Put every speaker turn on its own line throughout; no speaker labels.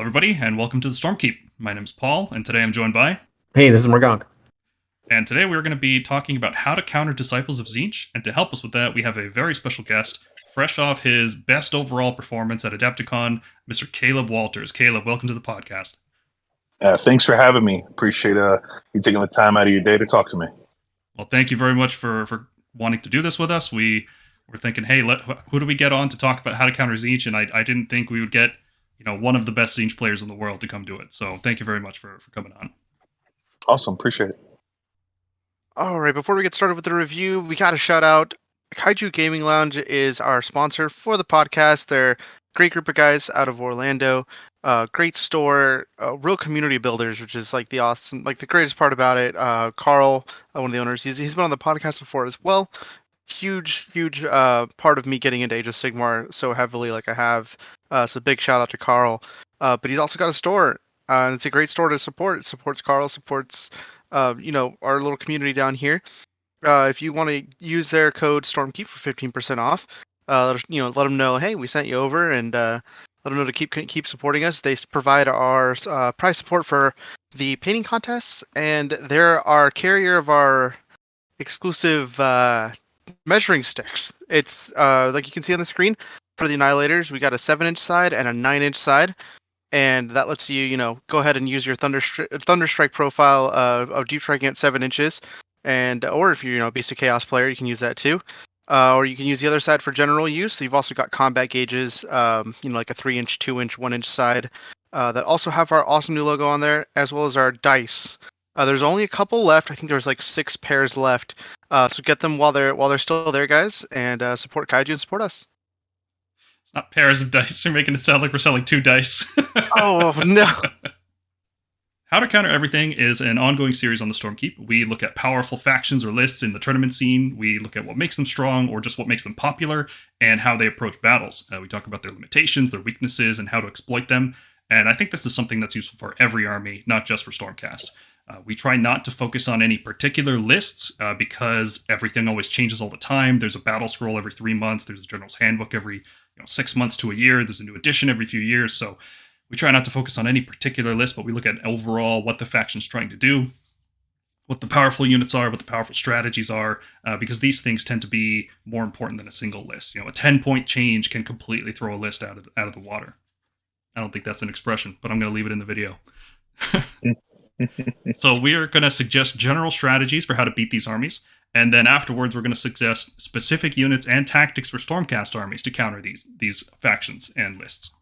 Hello, everybody, and welcome to the Stormkeep. My name's Paul, and today I'm joined by...
Hey, this is Morgonk.
And today we're going to be talking about how to counter Disciples of Tzeentch, and to help us with that, we have a very special guest, fresh off his best overall performance at Adepticon, Mr. Kaleb Walters. Kaleb, welcome to the podcast.
Thanks for having me. Appreciate you taking the time out of your day to talk to me.
Well, thank you very much for wanting to do this with us. We were thinking, hey, who do we get on to talk about how to counter Tzeentch? And I didn't think we would get one of the best Tzeentch players in the world to come do it. So thank you very much for coming on.
Awesome. Appreciate it.
All right, before we get started with the review, we got to shout out Kaiju Gaming Lounge is our sponsor for the podcast. They're a great group of guys out of Orlando. Great store, real community builders, which is like the greatest part about it. Carl, one of the owners, he's been on the podcast before as well. Huge part of me getting into Age of Sigmar so heavily like I have. So big shout out to Carl. But he's also got a store, and it's a great store to support. It supports Carl, supports our little community down here. If you want to use their code Stormkeep for 15% off, let them know, hey, we sent you over, and let them know to keep supporting us. They provide our prize support for the painting contests, and they're our carrier of our exclusive measuring sticks. It's like you can see on the screen for the Annihilators, we got a 7-inch side and a 9-inch side, and that lets you go ahead and use your Thunderstrike profile of deep striking at 7 inches, and or if you're a Beast of Chaos player, you can use that too. Or you can use the other side for general use. So you've also got combat gauges, like a 3-inch, 2-inch, 1-inch side that also have our awesome new logo on there, as well as our dice. There's only a couple left. I think there's like 6 pairs left. So get them while they're still there, guys, and support Kaiju and support us.
It's not pairs of dice. You're making it sound like we're selling 2 dice.
Oh, no.
How to Counter Everything is an ongoing series on the Stormkeep. We look at powerful factions or lists in the tournament scene. We look at what makes them strong or just what makes them popular and how they approach battles. We talk about their limitations, their weaknesses, and how to exploit them. And I think this is something that's useful for every army, not just for Stormcast. We try not to focus on any particular lists because everything always changes all the time. There's a Battlescroll every 3 months. There's a General's Handbook every 6 months to a year. There's a new edition every few years. So we try not to focus on any particular list, but we look at overall what the faction's trying to do, what the powerful units are, what the powerful strategies are, because these things tend to be more important than a single list. A 10-point change can completely throw a list out of the water. I don't think that's an expression, but I'm going to leave it in the video. So we are going to suggest general strategies for how to beat these armies, and then afterwards we're going to suggest specific units and tactics for Stormcast armies to counter these factions and lists.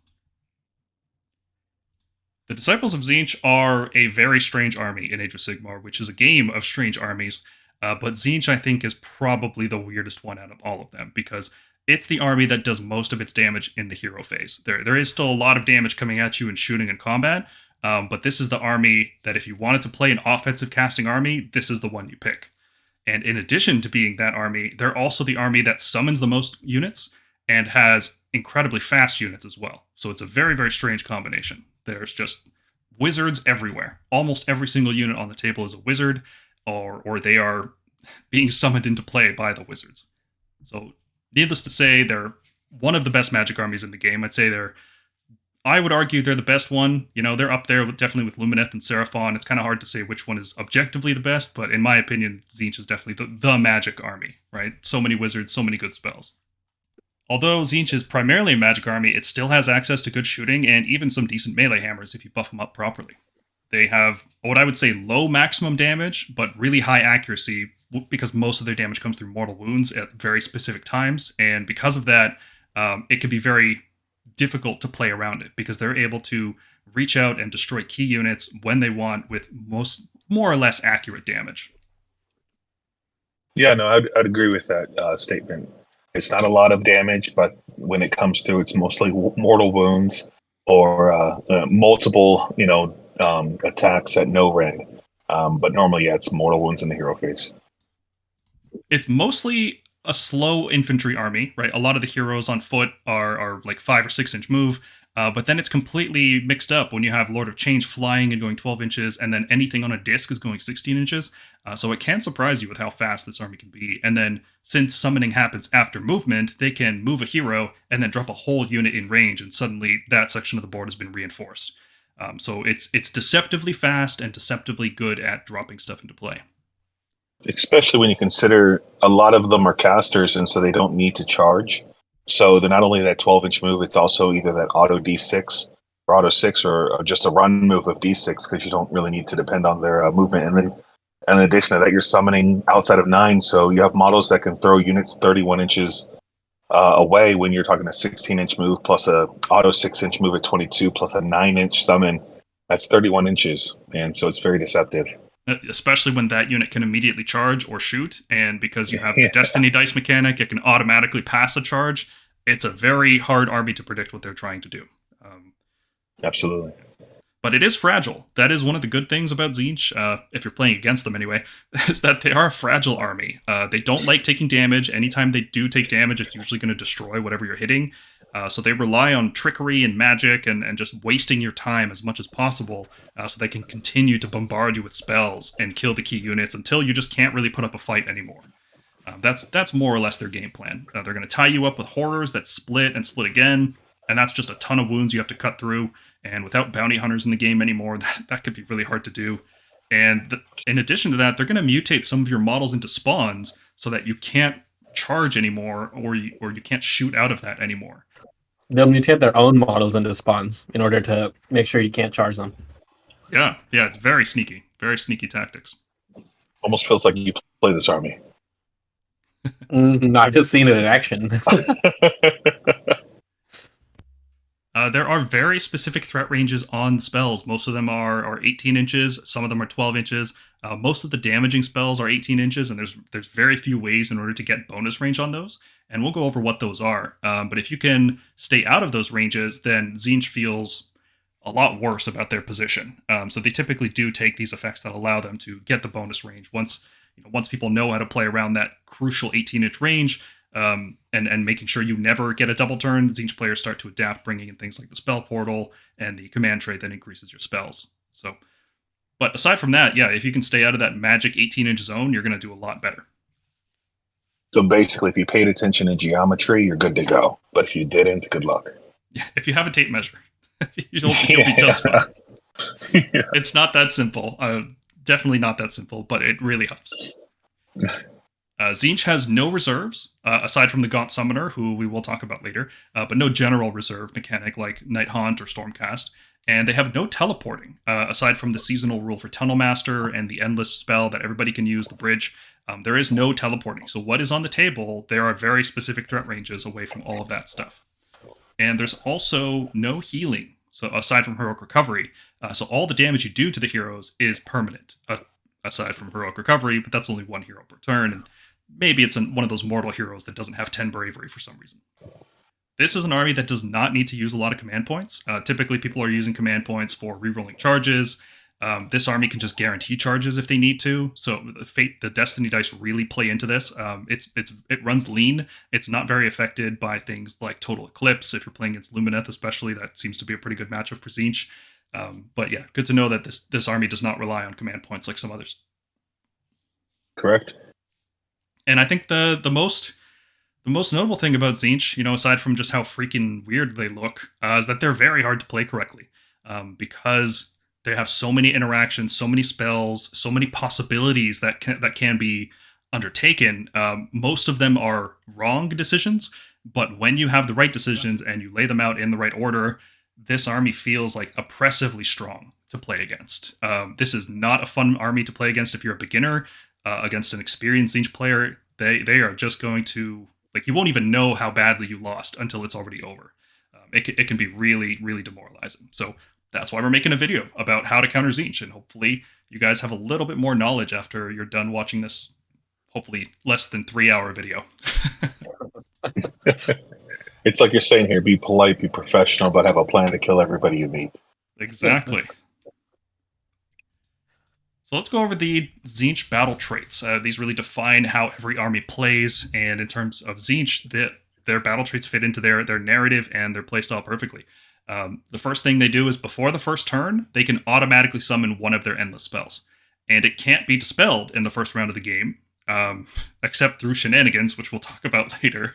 The Disciples of Tzeentch are a very strange army in Age of Sigmar, which is a game of strange armies, but Tzeentch I think is probably the weirdest one out of all of them, because it's the army that does most of its damage in the hero phase. There is still a lot of damage coming at you in shooting and combat, but this is the army that if you wanted to play an offensive casting army, this is the one you pick. And in addition to being that army, they're also the army that summons the most units and has incredibly fast units as well. So it's a very, very strange combination. There's just wizards everywhere. Almost every single unit on the table is a wizard, or they are being summoned into play by the wizards. So needless to say, they're one of the best magic armies in the game. I would argue they're the best one. They're up there definitely with Lumineth and Seraphon. It's kind of hard to say which one is objectively the best, but in my opinion, Tzeentch is definitely the magic army, right? So many wizards, so many good spells. Although Tzeentch is primarily a magic army, it still has access to good shooting and even some decent melee hammers if you buff them up properly. They have what I would say low maximum damage, but really high accuracy because most of their damage comes through mortal wounds at very specific times. And because of that, it can be very difficult to play around it because they're able to reach out and destroy key units when they want with more or less accurate damage.
Yeah, no, I'd agree with that statement. It's not a lot of damage, but when it comes through, it's mostly mortal wounds or multiple, attacks at no rend. But normally, it's mortal wounds in the hero phase.
It's mostly a slow infantry army, right? A lot of the heroes on foot are like 5 or 6 inch move, but then it's completely mixed up when you have Lord of Change flying and going 12 inches, and then anything on a disc is going 16 inches. So it can surprise you with how fast this army can be. And then since summoning happens after movement, they can move a hero and then drop a whole unit in range, and suddenly that section of the board has been reinforced. So it's deceptively fast and deceptively good at dropping stuff into play.
Especially when you consider a lot of them are casters, and so they don't need to charge. So they're not only that 12-inch move, it's also either that auto D6 or auto 6 or just a run move of D6 because you don't really need to depend on their movement. And then in addition to that, you're summoning outside of 9, so you have models that can throw units 31 inches away when you're talking a 16-inch move plus a auto 6-inch move at 22 plus a 9-inch summon. That's 31 inches, and so it's very deceptive.
Especially when that unit can immediately charge or shoot, and because you have the Destiny dice mechanic, it can automatically pass a charge. It's a very hard army to predict what they're trying to do.
Absolutely.
But it is fragile. That is one of the good things about Tzeentch, if you're playing against them anyway, is that they are a fragile army. They don't like taking damage. Anytime they do take damage, it's usually going to destroy whatever you're hitting. So they rely on trickery and magic and just wasting your time as much as possible so they can continue to bombard you with spells and kill the key units until you just can't really put up a fight anymore. That's more or less their game plan. They're going to tie you up with horrors that split and split again, and that's just a ton of wounds you have to cut through. And without bounty hunters in the game anymore, that could be really hard to do. And in addition to that, they're going to mutate some of your models into spawns so that you can't charge anymore or you can't shoot out of that anymore.
They'll mutate their own models into spawns in order to make sure you can't charge them.
Yeah, it's very sneaky tactics.
Almost feels like you play this army.
I've just seen it in action.
There are very specific threat ranges on spells. Most of them are 18 inches. Some of them are 12 inches. Most of the damaging spells are 18 inches, and there's very few ways in order to get bonus range on those. And we'll go over what those are. But if you can stay out of those ranges, then Tzeentch feels a lot worse about their position. So they typically do take these effects that allow them to get the bonus range. Once people know how to play around that crucial 18-inch range, and making sure you never get a double turn, Tzeentch players start to adapt, bringing in things like the spell portal and the command trait that increases your spells. So, but aside from that, yeah, if you can stay out of that magic 18-inch zone, you're going to do a lot better.
So basically, if you paid attention in geometry, you're good to go. But if you didn't, good luck.
Yeah, if you have a tape measure, you'll be just fine. Yeah. It's not that simple. Definitely not that simple, but it really helps. Tzeentch has no reserves, aside from the Gaunt Summoner, who we will talk about later, but no general reserve mechanic like Night Haunt or Stormcast. And they have no teleporting, aside from the seasonal rule for Tunnel Master and the Endless spell that everybody can use, the Bridge. There is no teleporting. So what is on the table, there are very specific threat ranges away from all of that stuff. And there's also no healing, so aside from Heroic Recovery. So all the damage you do to the heroes is permanent, aside from Heroic Recovery, but that's only one hero per turn, and maybe it's one of those mortal heroes that doesn't have 10 bravery for some reason. This is an army that does not need to use a lot of command points. Typically, people are using command points for rerolling charges. This army can just guarantee charges if they need to. So the Destiny dice really play into this. It runs lean. It's not very affected by things like Total Eclipse. If you're playing against Lumineth, especially, that seems to be a pretty good matchup for Tzeentch. But yeah, good to know that this army does not rely on command points like some others.
Correct.
And I think the most notable thing about Tzeentch, aside from just how freaking weird they look, is that they're very hard to play correctly. Because they have so many interactions, so many spells, so many possibilities that can be undertaken. Most of them are wrong decisions, but when you have the right decisions and you lay them out in the right order, this army feels like oppressively strong to play against. This is not a fun army to play against if you're a beginner. Against an experienced Tzeentch player, they are just going to, you won't even know how badly you lost until it's already over. It can be really, really demoralizing. So that's why we're making a video about how to counter Tzeentch, and hopefully you guys have a little bit more knowledge after you're done watching this, hopefully less than 3-hour video.
It's like you're saying here, be polite, be professional, but have a plan to kill everybody you meet.
Exactly. So let's go over the Tzeentch battle traits. These really define how every army plays, and in terms of Tzeentch, their battle traits fit into their narrative and their playstyle perfectly. The first thing they do is before the first turn, they can automatically summon one of their endless spells. And it can't be dispelled in the first round of the game, except through shenanigans, which we'll talk about later.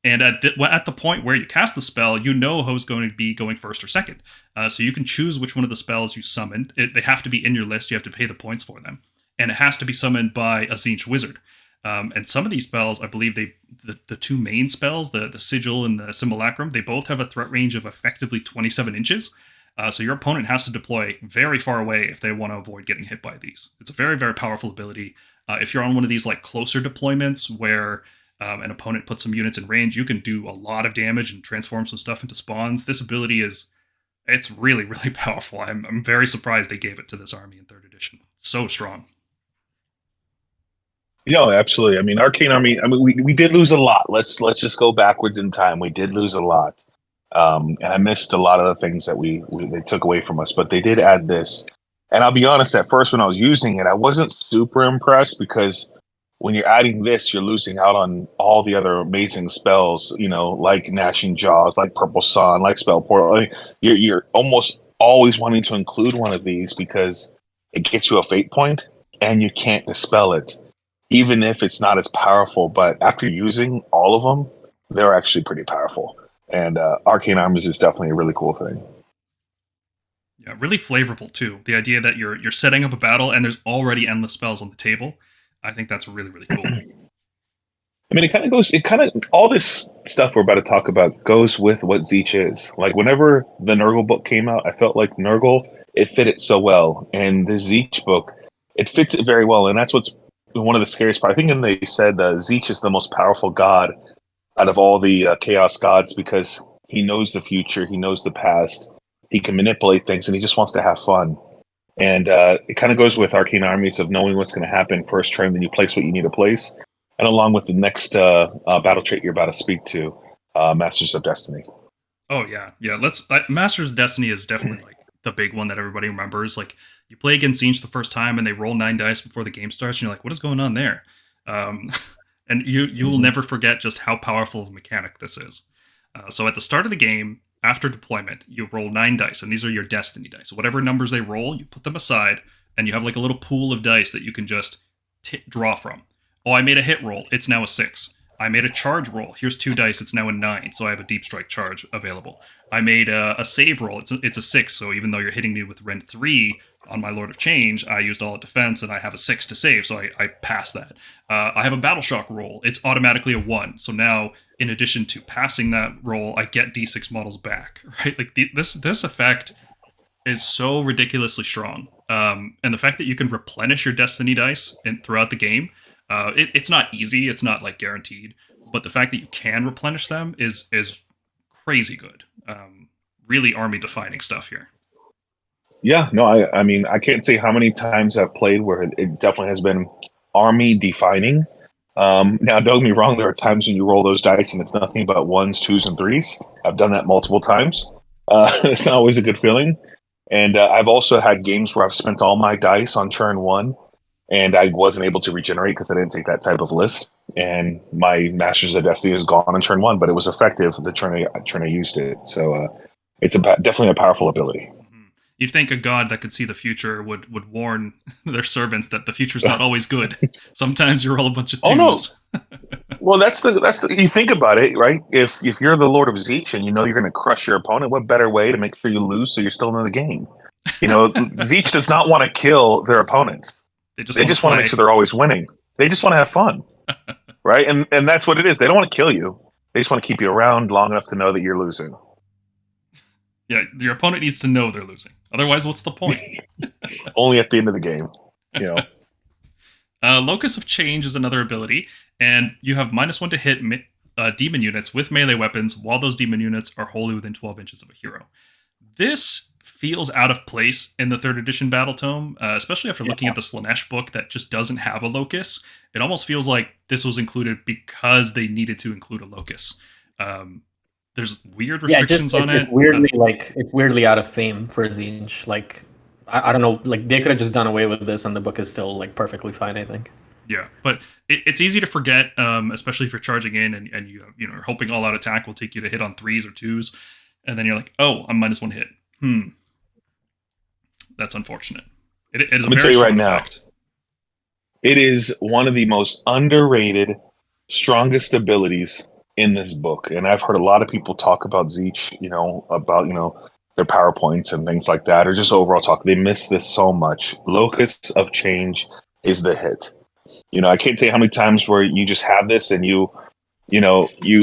And at the point where you cast the spell, you know who's going to be going first or second. So you can choose which one of the spells you summoned. They have to be in your list. You have to pay the points for them. And it has to be summoned by a Tzeentch wizard. And some of these spells, I believe the two main spells, the Sigil and the Simulacrum, they both have a threat range of effectively 27 inches. So your opponent has to deploy very far away if they want to avoid getting hit by these. It's a very, very powerful ability. If you're on one of these like closer deployments where an opponent puts some units in range, you can do a lot of damage and transform some stuff into spawns. This ability it's really, really powerful. I'm very surprised they gave it to this army in 3rd edition. It's so strong.
Absolutely. I mean, Arcane Army, we did lose a lot. Let's just go backwards in time. We did lose a lot. And I missed a lot of the things that they took away from us, but they did add this. And I'll be honest, at first when I was using it, I wasn't super impressed because when you're adding this, you're losing out on all the other amazing spells, like Gnashing Jaws, like Purple Sun, like Spell Portal. I mean, you're almost always wanting to include one of these because it gets you a fate point and you can't dispel it, even if it's not as powerful. But after using all of them, they're actually pretty powerful. And Arcane Armies is definitely a really cool thing.
Yeah, really flavorful too. The idea that you're setting up a battle and there's already endless spells on the table. I think that's really, really cool.
I mean, all this stuff we're about to talk about goes with what Tzeentch is. Like, whenever the Nurgle book came out, I felt like Nurgle, it fit it so well. And the Tzeentch book, it fits it very well. And that's what's one of the scariest parts. I think they said Tzeentch is the most powerful god out of all the Chaos gods because he knows the future, he knows the past, he can manipulate things, and he just wants to have fun. And it kind of goes with Arcane Armies of knowing what's going to happen first turn, then you place what you need to place. And along with the next battle trait you're about to speak to, Masters of Destiny.
Oh, yeah. Yeah, Masters of Destiny is definitely like the big one that everybody remembers. Like, you play against Tzeentch the first time and they roll 9 dice before the game starts, and you're like, what is going on there? And you will never forget just how powerful of a mechanic this is. So at the start of the game, after deployment, you roll 9 dice, and these are your destiny dice. So whatever numbers they roll, you put them aside, and you have like a little pool of dice that you can just draw from. Oh, I made a hit roll. It's now a 6. I made a charge roll. Here's 2 dice. It's now a 9, so I have a deep strike charge available. I made a save roll. It's a 6, so even though you're hitting me with rend 3 on my Lord of Change, I used all at defense, and I have a 6 to save, so I pass that. I have a Battle Shock roll. It's automatically a 1, so now, in addition to passing that roll, I get D6 models back, right? Like, this effect is so ridiculously strong. And the fact that you can replenish your Destiny dice throughout the game, it's not easy, it's not, like, guaranteed, but the fact that you can replenish them is crazy good. Really army-defining stuff here.
Yeah, no, I mean, I can't say how many times I've played where it definitely has been army defining. Now, don't get me wrong, there are times when you roll those dice and it's nothing but 1s, 2s, and 3s. I've done that multiple times. It's not always a good feeling. And I've also had games where I've spent all my dice on turn 1 and I wasn't able to regenerate because I didn't take that type of list. And my Masters of Destiny is gone on turn 1, but it was effective the turn I used it. So it's definitely a powerful ability.
You'd think a god that could see the future would warn their servants that the future's not always good. Sometimes you roll a bunch of 2s.
Oh, no. Well, that's the you think about it, right? If you're the Lord of Tzeentch and you know you're going to crush your opponent, what better way to make sure you lose so you're still in the game? Tzeentch does not want to kill their opponents. They just want to make sure they're always winning. They just want to have fun, right? And that's what it is. They don't want to kill you. They just want to keep you around long enough to know that you're losing.
Yeah, your opponent needs to know they're losing. Otherwise, what's the point?
Only at the end of the game,
Locus of Change is another ability, and you have -1 to hit demon units with melee weapons while those demon units are wholly within 12 inches of a hero. This feels out of place in the 3rd edition Battle Tome, especially after looking at the Slaanesh book that just doesn't have a locus. It almost feels like this was included because they needed to include a locus. There's weird restrictions on it.
It's weirdly out of theme for Tzeentch. Like, I don't know. Like, they could have just done away with this, and the book is still like perfectly fine, I think.
Yeah, but it's easy to forget, especially if you're charging in and you're hoping all out attack will take you to hit on 3s or 2s, and then you're like, oh, I'm -1 hit. That's unfortunate. It is a very strong effect.
It is one of the most underrated, strongest abilities in this book, and I've heard a lot of people talk about Tzeentch, about their PowerPoints and things like that, or just overall talk. They miss this so much. Locus of Change is the hit. I can't tell you how many times where you just have this, and you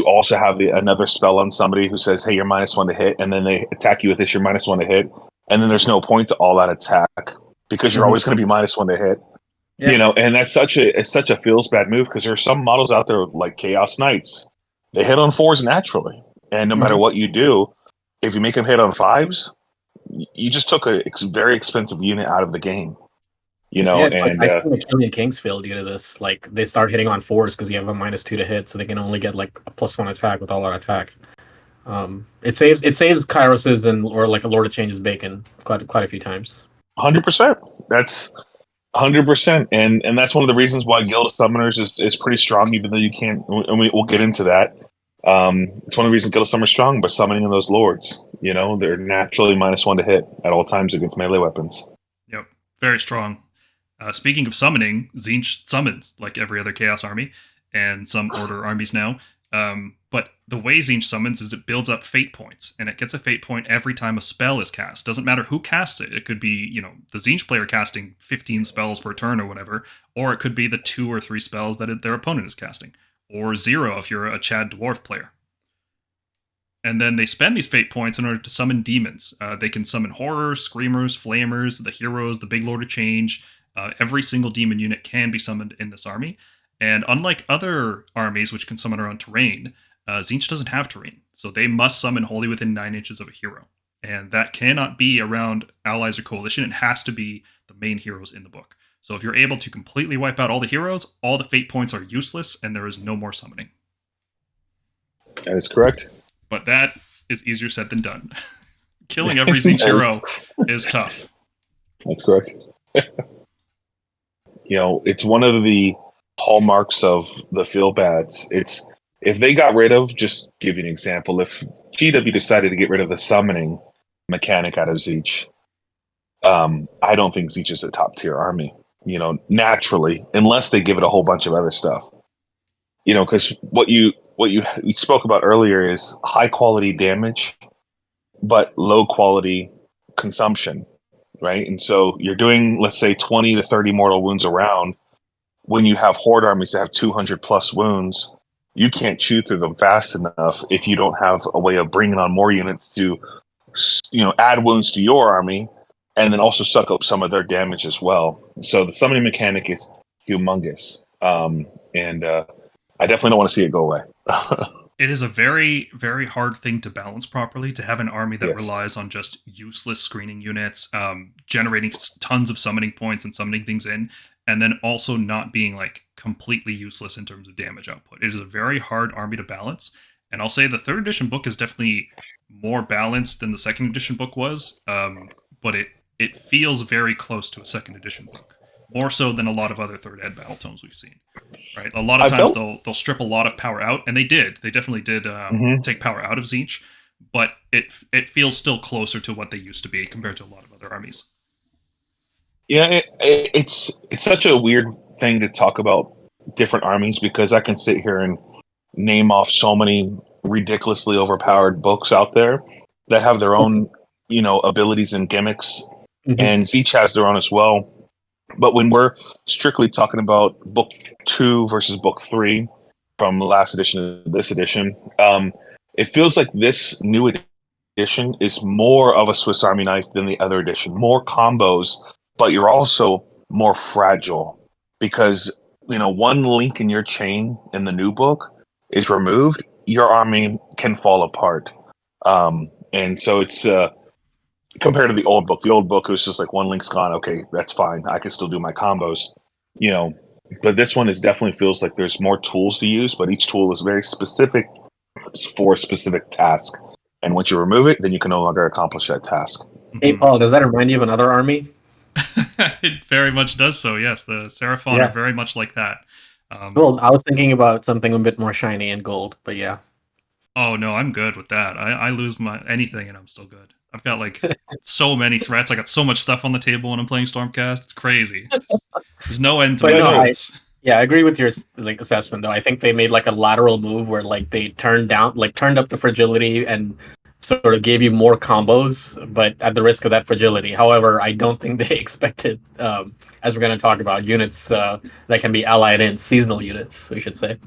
also have another spell on somebody who says, "Hey, you're -1 to hit," and then they attack you with this, you're -1 to hit, and then there's no point to all that attack because you're always going to be -1 to hit. Yeah. And that's such a feels bad move because there are some models out there like Chaos Knights. They hit on 4s naturally, and no matter what you do, if you make them hit on 5s, you just took a very expensive unit out of the game.
It's like I've seen Killian Kingsfield due to this. Like they start hitting on 4s because you have a -2 to hit, so they can only get like a +1 attack with all our attack. It saves Kairos's or like a Lord of Change's bacon quite a few times.
100%. That's 100%, and that's one of the reasons why Guild of Summoners is pretty strong, even though you can't. And we'll get into that. It's one of the reasons Guild of Summoners is strong by summoning in those lords. They're naturally -1 to hit at all times against melee weapons.
Yep, very strong. Speaking of summoning, Tzeentch summons like every other Chaos army and some Order armies now. But the way Tzeentch summons is it builds up fate points, and it gets a fate point every time a spell is cast. Doesn't matter who casts it. It could be, the Tzeentch player casting 15 spells per turn or whatever, or it could be the 2 or 3 spells that their opponent is casting, or 0 if you're a Chad Dwarf player. And then they spend these fate points in order to summon demons. They can summon horrors, screamers, flamers, the heroes, the big Lord of Change. Every single demon unit can be summoned in this army. And unlike other armies which can summon around terrain, Tzeentch doesn't have terrain. So they must summon wholly within 9 inches of a hero. And that cannot be around allies or coalition. It has to be the main heroes in the book. So if you're able to completely wipe out all the heroes, all the fate points are useless and there is no more summoning.
That is correct.
But that is easier said than done. Killing every Tzeentch hero is tough.
That's correct. It's one of the hallmarks of the feel bads. It's if they got rid of, just give you an example, if GW decided to get rid of the summoning mechanic out of Tzeentch, I don't think Tzeentch is a top tier army, naturally, unless they give it a whole bunch of other stuff. Because what you spoke about earlier is high quality damage, but low quality consumption, right? And so you're doing, let's say, 20 to 30 mortal wounds around. When you have horde armies that have 200 plus wounds, you can't chew through them fast enough if you don't have a way of bringing on more units to, add wounds to your army and then also suck up some of their damage as well. So the summoning mechanic is humongous. And I definitely don't want to see it go away.
It is a very, very hard thing to balance properly, to have an army that relies on just useless screening units, generating tons of summoning points and summoning things in, and then also not being like completely useless in terms of damage output. It is a very hard army to balance. And I'll say the 3rd edition book is definitely more balanced than the 2nd edition book was, but it feels very close to a 2nd edition book. More so than a lot of other 3rd ed battle tomes we've seen. Right? A lot of times they'll strip a lot of power out, and they did. They definitely did take power out of Tzeentch, but it feels still closer to what they used to be compared to a lot of other armies.
Yeah, it's such a weird thing to talk about different armies because I can sit here and name off so many ridiculously overpowered books out there that have their own, abilities and gimmicks, and Tzeentch has their own as well. But when we're strictly talking about book 2 versus book 3 from the last edition to this edition, it feels like this new edition is more of a Swiss Army knife than the other edition. More combos, but you're also more fragile because, one link in your chain in the new book is removed, your army can fall apart. And so it's compared to the old book. The old book was just like one link's gone. Okay, that's fine. I can still do my combos, But this one definitely feels like there's more tools to use, but each tool is very specific for a specific task. And once you remove it, then you can no longer accomplish that task.
Hey, Paul, does that remind you of another army?
It very much does so, yes. The Seraphon are very much like that.
Well, I was thinking about something a bit more shiny and gold, but yeah.
Oh, no, I'm good with that. I lose anything and I'm still good. I've got like so many threats. I got so much stuff on the table when I'm playing Stormcast. It's crazy. There's no end to my threats.
Yeah, I agree with your assessment though. I think they made like a lateral move where they turned up the fragility and sort of gave you more combos, but at the risk of that fragility. However, I don't think they expected, as we're going to talk about, units that can be allied in seasonal units, we should say.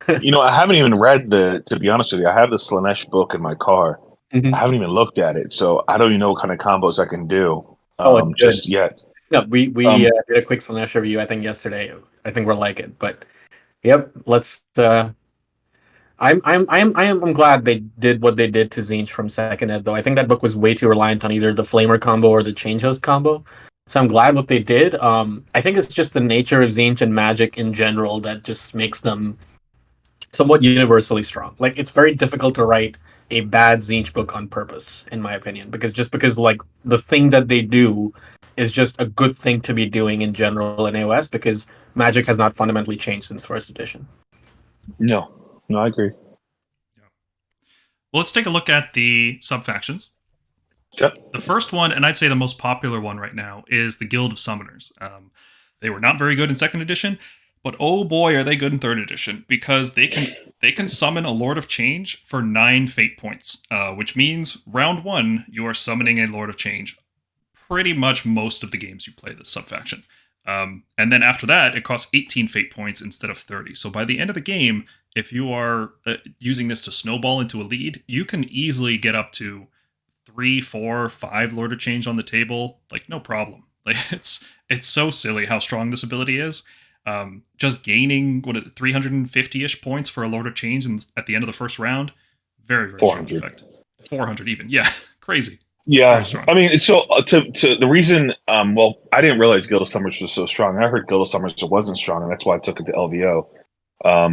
I haven't even read to be honest with you, I have the Slaanesh book in my car.
Mm-hmm.
I haven't even looked at it, so I don't even know what kind of combos I can do just yet.
Yeah, we did a quick Slaanesh review, I think, yesterday. I think we'll like it, but yep, let's. I'm glad they did what they did to Tzeentch from Second Ed, though. I think that book was way too reliant on either the Flamer combo or the Change Host combo. So I'm glad what they did. I think it's just the nature of Tzeentch and Magic in general that just makes them somewhat universally strong. Like, it's very difficult to write a bad Tzeentch book on purpose, in my opinion, because the thing that they do is just a good thing to be doing in general in AOS, because Magic has not fundamentally changed since first edition.
No, I agree.
Yeah. Well, let's take a look at the subfactions.
Yep.
The first one, and I'd say the most popular one right now, is the Guild of Summoners. They were not very good in second edition, but oh boy, are they good in third edition, because they can summon a Lord of Change for 9 fate points, which means round 1 you are summoning a Lord of Change pretty much most of the games you play this subfaction. And then after that, it costs 18 fate points instead of 30. So by the end of the game, if you are using this to snowball into a lead, you can easily get up to 3, 4, 5 Lord of Change on the table, like no problem. Like it's so silly how strong this ability is. Just gaining 350-ish points for a Lord of Change at the end of the first round, very very strong effect. 400 even, yeah, crazy.
Yeah, I mean, so to the reason, well, I didn't realize Guild of Summoners was so strong. I heard Guild of Summoners wasn't strong, and that's why I took it to LVO,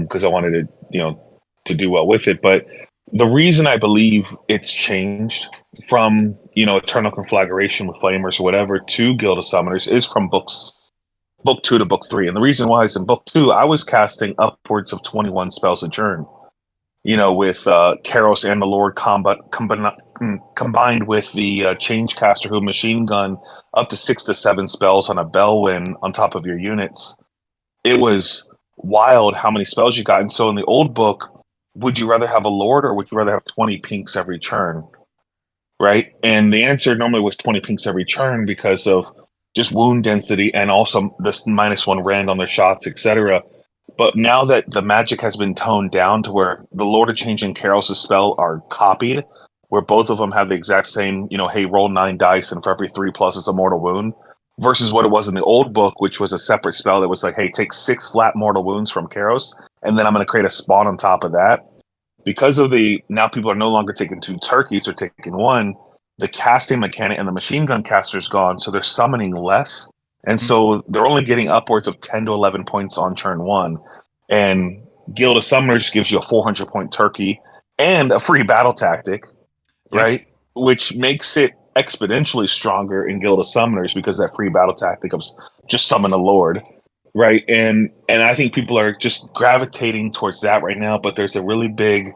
because I wanted to do well with it. But the reason I believe it's changed from Eternal Conflagration with Flamers or whatever to Guild of Summoners is from book 2 to book 3, and the reason why is in book 2 I was casting upwards of 21 spells a turn. With Kairos and the Lord combined with the Changecaster who machine gun up to 6 to 7 spells on a Bellwyn on top of your units. It was wild how many spells you got. And so in the old book, would you rather have a Lord or would you rather have 20 pinks every turn? Right? And the answer normally was 20 pinks every turn because of just wound density and also this -1 rand on their shots, etc. But now that the magic has been toned down to where the Lord of Change and Kairos' spell are copied, where both of them have the exact same, hey, roll 9 dice and for every 3+ is a mortal wound, versus what it was in the old book, which was a separate spell that was like, hey, take 6 flat mortal wounds from Kairos, and then I'm going to create a spawn on top of that. Because of now people are no longer taking 2 turkeys, they're taking 1, the casting mechanic and the machine gun caster is gone, so they're summoning less. And so they're only getting upwards of 10 to 11 points on turn 1. And Guild of Summoners gives you a 400-point turkey and a free battle tactic, right? Which makes it exponentially stronger in Guild of Summoners because that free battle tactic of just summon a Lord, right? And I think people are just gravitating towards that right now, but there's a really big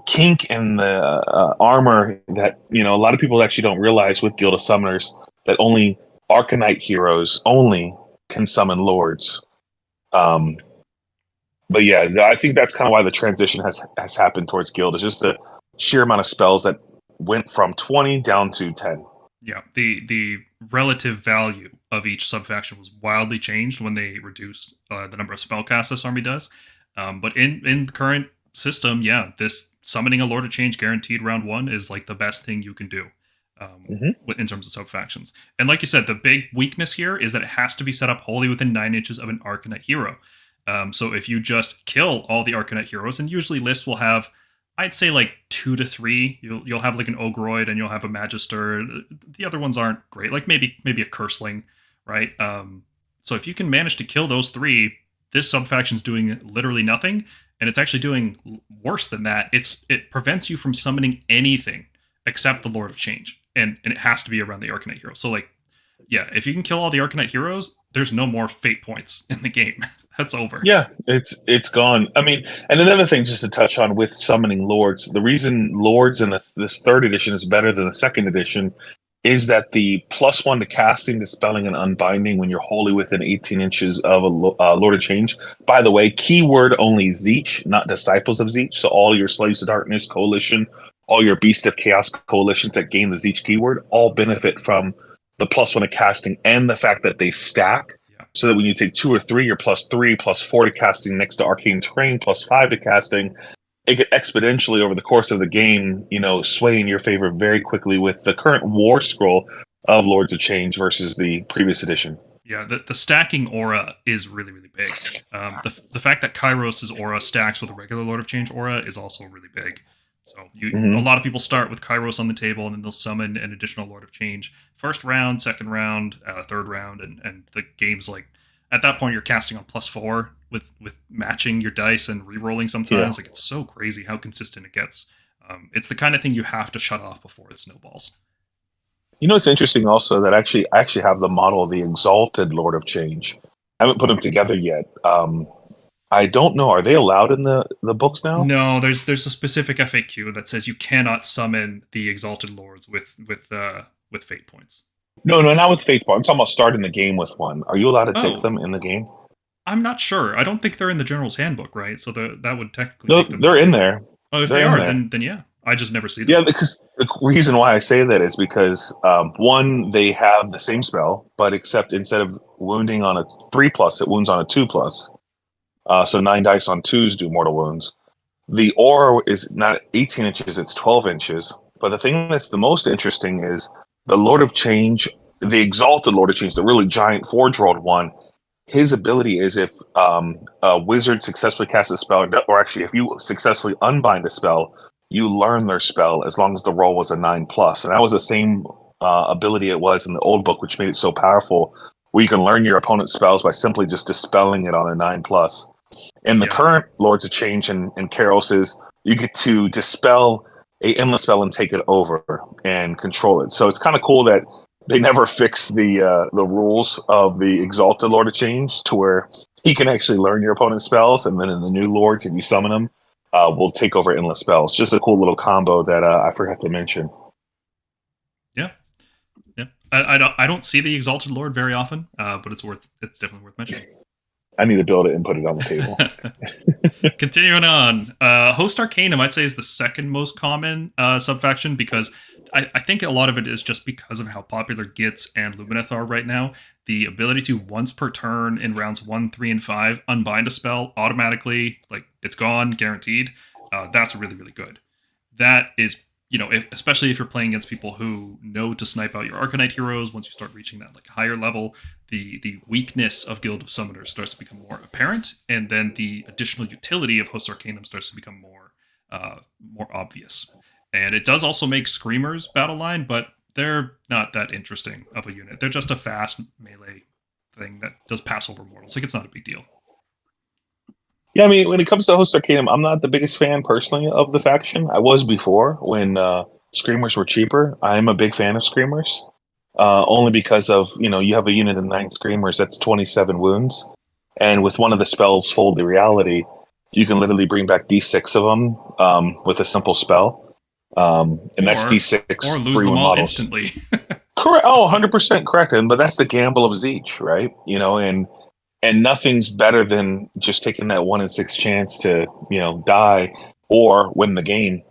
kink in the armor that, a lot of people actually don't realize with Guild of Summoners, that only Arcanite heroes only can summon Lords. But yeah, I think that's kind of why the transition has happened towards Guild. It's just the sheer amount of spells that went from 20 down to 10.
Yeah, the relative value of each subfaction was wildly changed when they reduced the number of spellcasts this army does. But in the current system, yeah, this summoning a Lord of Change guaranteed round 1 is like the best thing you can do. In terms of subfactions. And like you said, the big weakness here is that it has to be set up wholly within 9 inches of an Arcanite hero. So if you just kill all the Arcanite heroes, and usually lists will have, I'd say like 2 to 3. You'll have like an Ogroid and you'll have a Magister. The other ones aren't great, like maybe a Curseling, right? So if you can manage to kill those 3, this subfaction's doing literally nothing, and it's actually doing worse than that. It prevents you from summoning anything except the Lord of Change. And it has to be around the Arcanite hero. So, like, yeah, if you can kill all the Arcanite heroes, there's no more fate points in the game. That's over.
Yeah, it's gone. I mean, and another thing just to touch on with summoning Lords, the reason Lords in this 3rd edition is better than the 2nd edition is that the +1 to casting, dispelling, and unbinding when you're wholly within 18 inches of a Lord of Change. By the way, keyword only Tzeentch, not Disciples of Tzeentch. So all your Slaves of Darkness coalition, all your Beast of Chaos coalitions that gain the Tzeentch keyword, all benefit from the +1 to casting and the fact that they stack. Yeah. So that when you take 2 or 3, you're +3, +4 to casting next to Arcane Terrain, +5 to casting. It could exponentially over the course of the game, sway in your favor very quickly with the current war scroll of Lords of Change versus the previous edition.
Yeah, the stacking aura is really, really big. The fact that Kairos' aura stacks with a regular Lord of Change aura is also really big. So a lot of people start with Kairos on the table, and then they'll summon an additional Lord of Change. First round, second round, third round, and the game's like, at that point, you're casting on +4 with matching your dice and re-rolling sometimes. Like, it's so crazy how consistent it gets. It's the kind of thing you have to shut off before it snowballs.
It's interesting also that I actually have the model of the Exalted Lord of Change. I haven't put them together yet. I don't know. Are they allowed in the books now?
No, there's a specific FAQ that says you cannot summon the Exalted Lords with fate points.
No, not with fate points. I'm talking about starting the game with one. Are you allowed to take them in the game?
I'm not sure. I don't think they're in the General's Handbook, right? So that would technically
make them. They're in there.
Oh, if they are, then yeah. I just never see them.
Yeah, because the reason why I say that is because, one, they have the same spell, but except instead of wounding on a 3+, it wounds on a 2+. So 9 dice on 2s do mortal wounds. The aura is not 18 inches, it's 12 inches. But the thing that's the most interesting is the Lord of Change, the Exalted Lord of Change, the really giant forge-rolled one, his ability is if a wizard successfully casts a spell, or actually if you successfully unbind a spell, you learn their spell as long as the roll was a 9+. And that was the same ability it was in the old book, which made it so powerful, where you can learn your opponent's spells by simply just dispelling it on a 9+. In the current Lords of Change and Kairos, you get to dispel a endless spell and take it over and control it. So it's kind of cool that they never fixed the rules of the Exalted Lord of Change to where he can actually learn your opponent's spells, and then in the new Lords, if you summon them, will take over endless spells. Just a cool little combo that I forgot to mention.
Yeah. I don't see the Exalted Lord very often, but it's definitely worth mentioning.
I need to build it and put it on the table.
Continuing on, Host Arcanum, I'd say, is the second most common subfaction, because I think a lot of it is just because of how popular Gitz and Lumineth are right now. The ability to once per turn in rounds 1, 3, and 5 unbind a spell automatically, like it's gone, guaranteed. That's really, really good. That is, especially if you're playing against people who know to snipe out your Arcanite heroes. Once you start reaching that higher level, the weakness of Guild of Summoners starts to become more apparent, and then the additional utility of Host Arcanum starts to become more obvious. And it does also make Screamers battle line, but they're not that interesting of a unit. They're just a fast melee thing that does pass over mortals. It's not a big deal.
Yeah, I mean, when it comes to Host Arcanum, I'm not the biggest fan personally of the faction. I was before when Screamers were cheaper. I am a big fan of Screamers, only because of, you have a unit of 9 Screamers, that's 27 wounds. And with one of the spells, Fold the Reality, you can literally bring back D6 of them with a simple spell. And that's D6.
Or lose them all models. Instantly.
Correct. Oh, 100% correct. But that's the gamble of Tzeentch, right? And nothing's better than just taking that 1 in 6 chance to, die or win the game,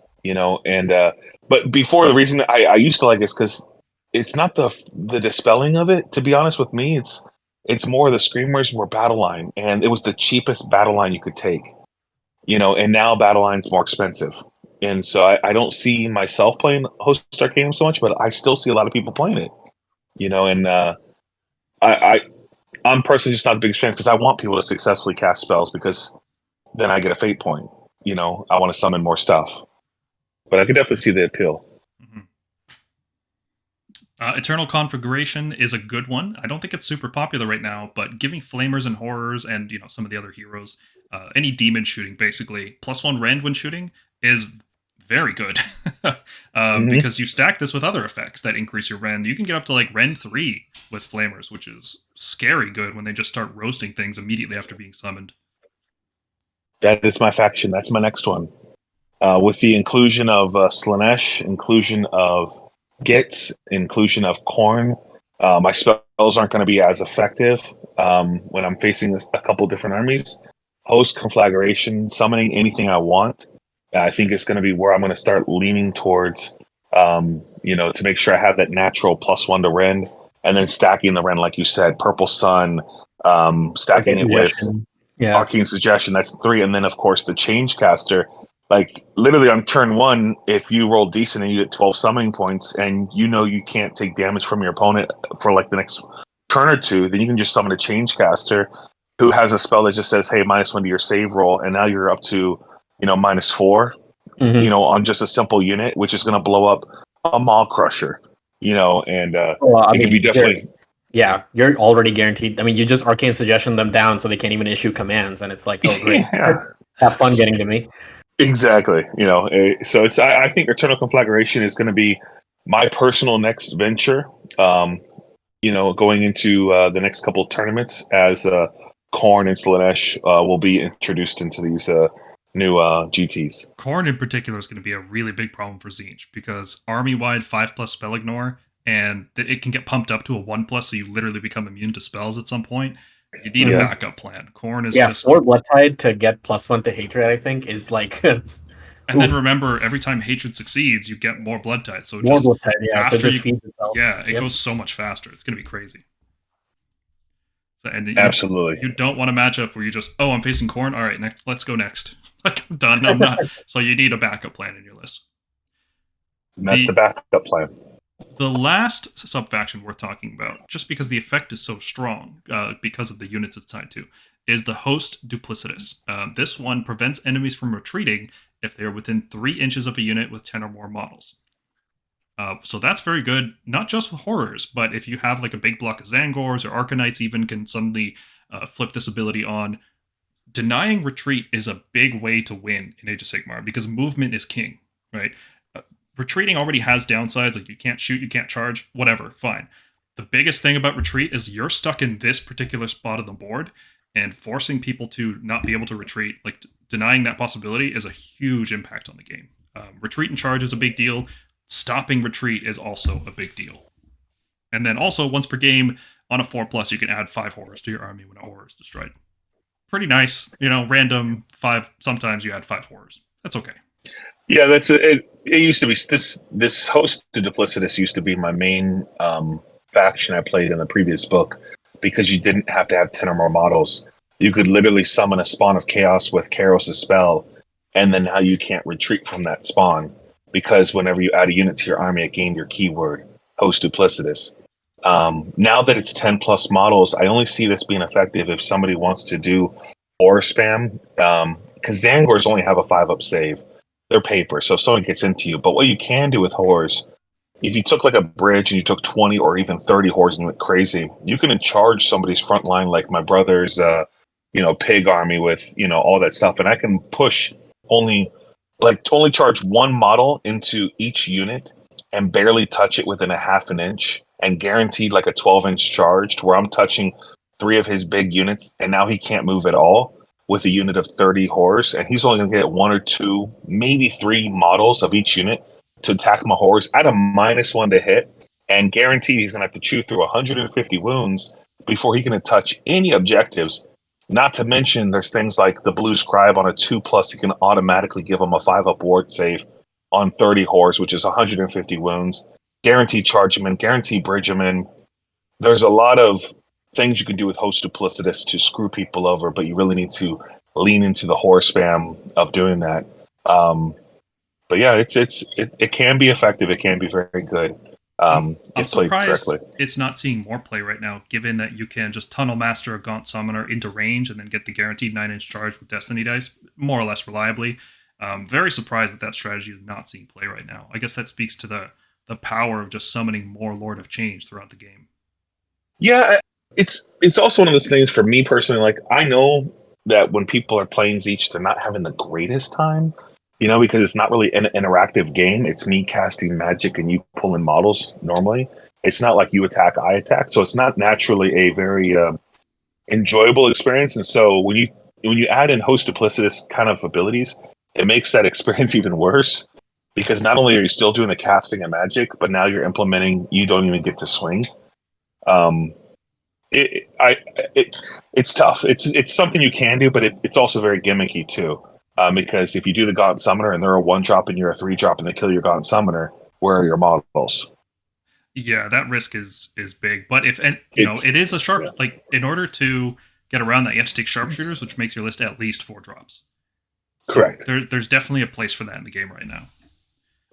but before, the reason I used to like this, because it's not the dispelling of it, to be honest with me, it's more the Screamers were battle line, and it was the cheapest battle line you could take, and now battle line's more expensive. And so I don't see myself playing Host Arcanum so much, but I still see a lot of people playing it, and I'm personally just not the biggest fan, because I want people to successfully cast spells, because then I get a fate point. I want to summon more stuff. But I could definitely see the appeal.
Mm-hmm. Eternal Configuration is a good one. I don't think it's super popular right now, but giving Flamers and Horrors and some of the other heroes, any demon shooting, basically, +1 rend when shooting is very good. Because you stack this with other effects that increase your rend. You can get up to rend 3 with Flamers, which is scary good when they just start roasting things immediately after being summoned.
That is my faction. That's my next one. With the inclusion of Slaanesh, inclusion of gets, inclusion of Khorne, my spells aren't going to be as effective when I'm facing a couple different armies. Host Conflagration, summoning anything I want, I think it's going to be where I'm going to start leaning towards, to make sure I have that natural +1 to Rend, and then stacking the Rend, like you said, Purple Sun, stacking it with Arcane Suggestion, that's 3, and then, of course, the Changecaster. Like, literally on turn 1, if you roll decent and you get 12 summoning points and you can't take damage from your opponent for, like, the next turn or two, then you can just summon a Changecaster who has a spell that just says, hey, -1 to your save roll, and now you're up to, -4, on just a simple unit, which is going to blow up a Maw Crusher, and it can be definitely...
Yeah, you're already guaranteed. I mean, you just Arcane Suggestion them down so they can't even issue commands, and it's like, oh, great. Have fun getting to me.
Exactly. So I think Eternal Conflagration is going to be my personal next venture, going into the next couple of tournaments as Khorne and Slaanesh will be introduced into these new GTs.
Khorne in particular is going to be a really big problem for Tzeentch because army-wide 5+ spell ignore, and it can get pumped up to a 1+, so you literally become immune to spells at some point. You need a backup plan. Khorne is just...
4 Blood Tide to get +1 to Hatred, I think, is like...
And then remember, every time Hatred succeeds, you get more Blood Tide. So
more Blood Tide, so it just feeds itself.
Yeah, it goes so much faster. It's going to be crazy. So,
absolutely.
You don't want a matchup where you just, I'm facing Khorne. All right, next, let's go next. Like, I'm done. I'm not. So you need a backup plan in your list.
And that's the backup plan.
The last subfaction worth talking about, just because the effect is so strong, because of the units it's tied to, is the Host Duplicitous. This one prevents enemies from retreating if they are within 3 inches of a unit with 10 or more models. So that's very good, not just with horrors, but if you have like a big block of Tzaangors or Arcanites even can suddenly flip this ability on. Denying retreat is a big way to win in Age of Sigmar because movement is king, right? Retreating already has downsides, like you can't shoot, you can't charge, whatever, fine. The biggest thing about retreat is you're stuck in this particular spot of the board, and forcing people to not be able to retreat, like denying that possibility, is a huge impact on the game. Retreat and charge is a big deal. Stopping retreat is also a big deal. And then also, once per game, on a 4+, you can add 5 horrors to your army when a horror is destroyed. Pretty nice, random 5, sometimes you add 5 horrors. That's okay.
Yeah, that's it. It used to be this Host to Duplicitous used to be my main faction I played in the previous book because you didn't have to have 10 or more models. You could literally summon a spawn of chaos with Kairos' spell, and then now you can't retreat from that spawn because whenever you add a unit to your army, it gained your keyword, Host Duplicitous. Now that it's 10+ models, I only see this being effective if somebody wants to do horror spam, because Tzaangors only have a 5-up save. They're paper, so if someone gets into you. But what you can do with horrors, if you took like a bridge and you took 20 or even 30 horrors and went crazy, you can charge somebody's front line, like my brother's, pig army with, all that stuff. And I can push only charge 1 model into each unit and barely touch it within a half an inch and guaranteed like a 12-inch charge to where I'm touching 3 of his big units and now he can't move at all with a unit of 30 horrors, and he's only going to get 1 or 2, maybe 3 models of each unit to attack my horrors at a -1 to hit, and guaranteed he's going to have to chew through 150 wounds before he can touch any objectives. Not to mention, there's things like the Blue Scribe on a 2+, he can automatically give him a 5-up ward save on 30 horrors, which is 150 wounds. Guaranteed charge him in, guaranteed bridge him in. There's a lot of things you can do with Host Duplicitous to screw people over, but you really need to lean into the horror spam of doing that. But yeah, it can be effective. It can be very good.
I'm surprised it's not seeing more play right now, given that you can just Tunnel Master a Gaunt Summoner into range and then get the guaranteed 9-inch charge with Destiny dice, more or less reliably. Very surprised that strategy is not seeing play right now. I guess that speaks to the power of just summoning more Lord of Change throughout the game.
Yeah, it's also one of those things for me personally, like I know that when people are playing Tzeentch, they're not having the greatest time, because it's not really an interactive game. It's me casting magic and you pulling models normally. It's not like you attack, I attack. So it's not naturally a very enjoyable experience. And so when you add in Host Duplicitous kind of abilities, it makes that experience even worse. because not only are you still doing the casting and magic, but now you're implementing. You don't even get to swing. It's tough. It's something you can do, but it's also very gimmicky too. Because if you do the Gaunt Summoner and they're a 1-drop and you're a 3-drop and they kill your Gaunt Summoner, where are your models?
Yeah, that risk is big. But if it is a sharp like in order to get around that, you have to take sharpshooters, which makes your list at least 4 drops. So
correct.
There's definitely a place for that in the game right now.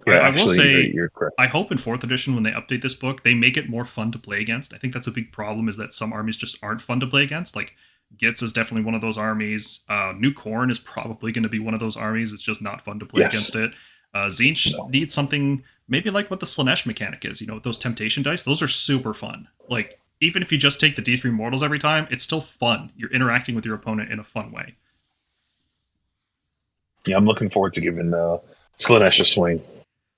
Yeah,
I will say,
you're correct.
I hope in 4th edition when they update this book, they make it more fun to play against. I think that's a big problem, is that some armies just aren't fun to play against. Like Gitz is definitely one of those armies. New Khorne is probably going to be one of those armies. It's just not fun to play against it. Tzeentch needs something maybe like what the Slaanesh mechanic is. Those temptation dice, those are super fun. Like, even if you just take the D3 mortals every time, it's still fun. You're interacting with your opponent in a fun way.
Yeah, I'm looking forward to giving Slaanesh a swing.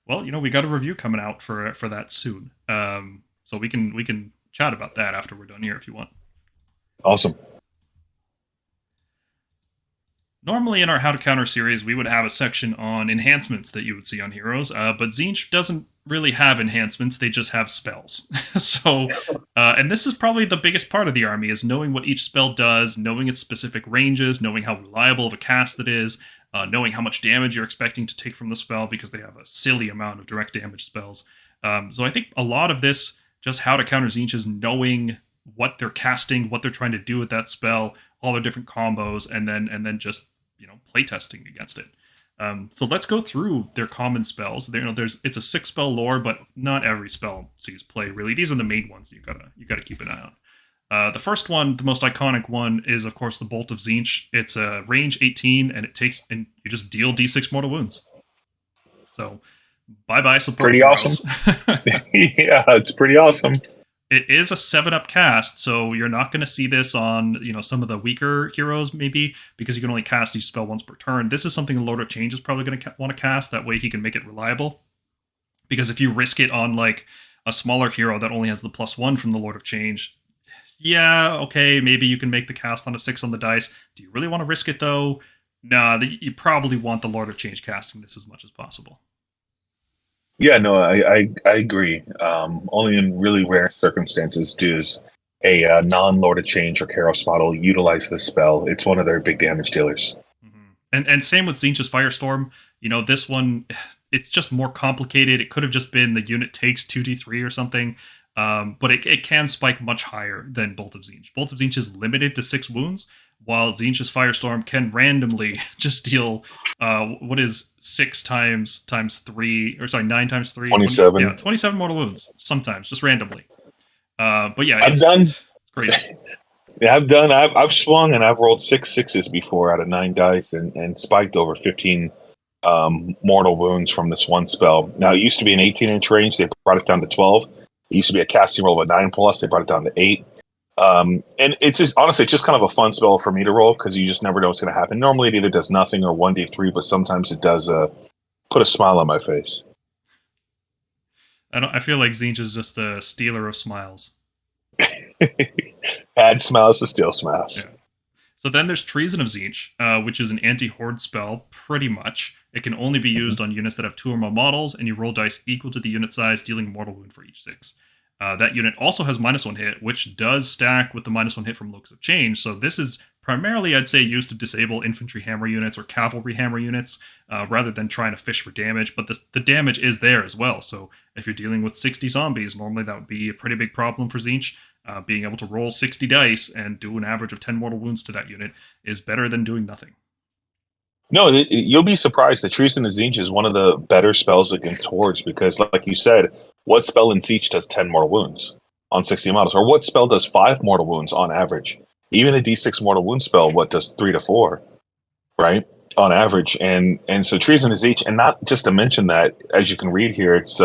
Well, we got a review coming out for that soon. So we can chat about that after we're done here if you want.
Awesome.
Normally in our How to Counter series, we would have a section on enhancements that you would see on heroes, but Tzeentch doesn't really have enhancements, they just have spells. So, and this is probably the biggest part of the army, is knowing what each spell does, knowing its specific ranges, knowing how reliable of a cast it is, knowing how much damage you're expecting to take from the spell, because they have a silly amount of direct damage spells. So I think a lot of this, just How to Counter Tzeentch, is knowing what they're casting, what they're trying to do with that spell, all their different combos, and then just playtesting against it. So let's go through their common spells. It's a 6-spell lore, but not every spell sees play really. These are the main ones that you gotta keep an eye on. The first one, the most iconic one, is of course the Bolt of Tzeentch. It's a range 18, and you just deal D6 mortal wounds. So bye support.
Pretty
heroes.
Awesome. Yeah, it's pretty awesome.
It is a 7-up cast, so you're not going to see this on some of the weaker heroes, maybe, because you can only cast each spell once per turn. This is something Lord of Change is probably going to want to cast. That way he can make it reliable. Because if you risk it on like a smaller hero that only has the +1 from the Lord of Change, yeah, okay, maybe you can make the cast on a 6 on the dice. Do you really want to risk it though? Nah, you probably want the Lord of Change casting this as much as possible.
Yeah, no, I agree. Only in really rare circumstances does a non-Lord of Change or Kairos model utilize this spell. It's one of their big damage dealers.
Mm-hmm. And same with Tzeentch's Firestorm. This one, it's just more complicated. It could have just been the unit takes 2d3 or something, but it can spike much higher than Bolt of Tzeentch. Bolt of Tzeentch is limited to 6 wounds, while Tzeentch's Firestorm can randomly just deal, 6 times 3, or sorry, 9 times 3?
27.
27 mortal wounds, sometimes, just randomly. But yeah,
I've done.
It's crazy.
Yeah, I've swung and I've rolled 6 6s before out of 9 dice and spiked over 15 mortal wounds from this one spell. Now, it used to be an 18-inch range. They brought it down to 12. It used to be a casting roll of a 9+. They brought it down to 8. And it's just, honestly, it's just kind of a fun spell for me to roll, because you just never know what's going to happen. Normally it either does nothing or 1d3, but sometimes it does put a smile on my face.
I feel like Tzeentch is just a stealer of smiles.
Add smiles to steal smiles.
Yeah. So then there's Treason of Tzeentch, which is an anti-horde spell, pretty much. It can only be used on units that have 2 or more models, and you roll dice equal to the unit size, dealing a mortal wound for each 6. That unit also has -1 hit, which does stack with the -1 hit from Locus of Change. So this is primarily, I'd say, used to disable infantry hammer units or cavalry hammer units, rather than trying to fish for damage. But the damage is there as well. So if you're dealing with 60 zombies, normally that would be a pretty big problem for Tzeentch. Being able to roll 60 dice and do an average of 10 mortal wounds to that unit is better than doing nothing.
No, you'll be surprised. The Treason of Tzeentch is one of the better spells against hordes, because, like you said, what spell in Tzeentch does 10 mortal wounds on 60 models? Or what spell does 5 mortal wounds on average? Even a D6 mortal wound spell, what does 3 to 4, right? On average. And so Treason of Tzeentch, and not just to mention that, as you can read here, it's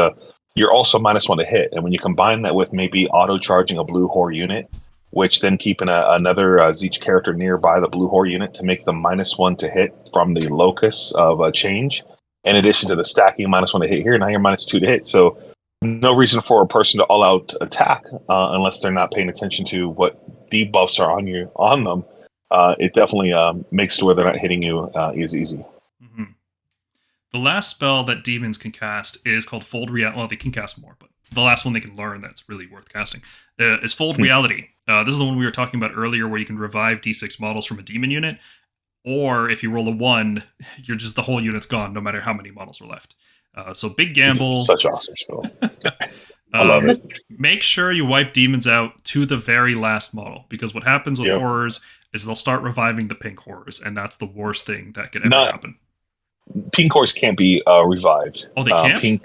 you're also -1 to hit. And when you combine that with maybe auto-charging a blue Whore unit, which then keeping another Tzeentch character nearby the blue Whore unit to make them -1 to hit from the locus of a change, in addition to the stacking -1 to hit here, now you're -2 to hit. So no reason for a person to all-out attack unless they're not paying attention to what debuffs are on them. It definitely makes to where they're not hitting you is easy.
Mm-hmm. The last spell that demons can cast is called Fold Reality. Well, they can cast more, but the last one they can learn that's really worth casting is Fold Reality. This is the one we were talking about earlier, where you can revive D6 models from a demon unit, or if you roll a 1, you're just the whole unit's gone, no matter how many models are left. So big gamble.
Such awesome spell. I love it.
Make sure you wipe demons out to the very last model, because what happens with horrors is they'll start reviving the pink horrors, and that's the worst thing that could ever happen.
Pink horrors can't be revived.
Oh, they can't?
Pink,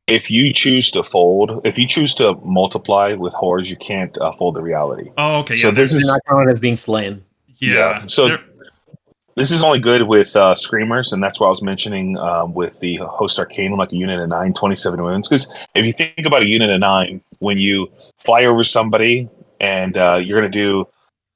if you choose to fold, if you choose to multiply with horrors, you can't fold the reality.
Oh, okay.
So this is not counted as being slain.
Yeah.
So this is only good with Screamers, and that's what I was mentioning with the Host Arcanum, like a unit of 9, 27 wounds. Because if you think about a unit of 9, when you fly over somebody and you're going to do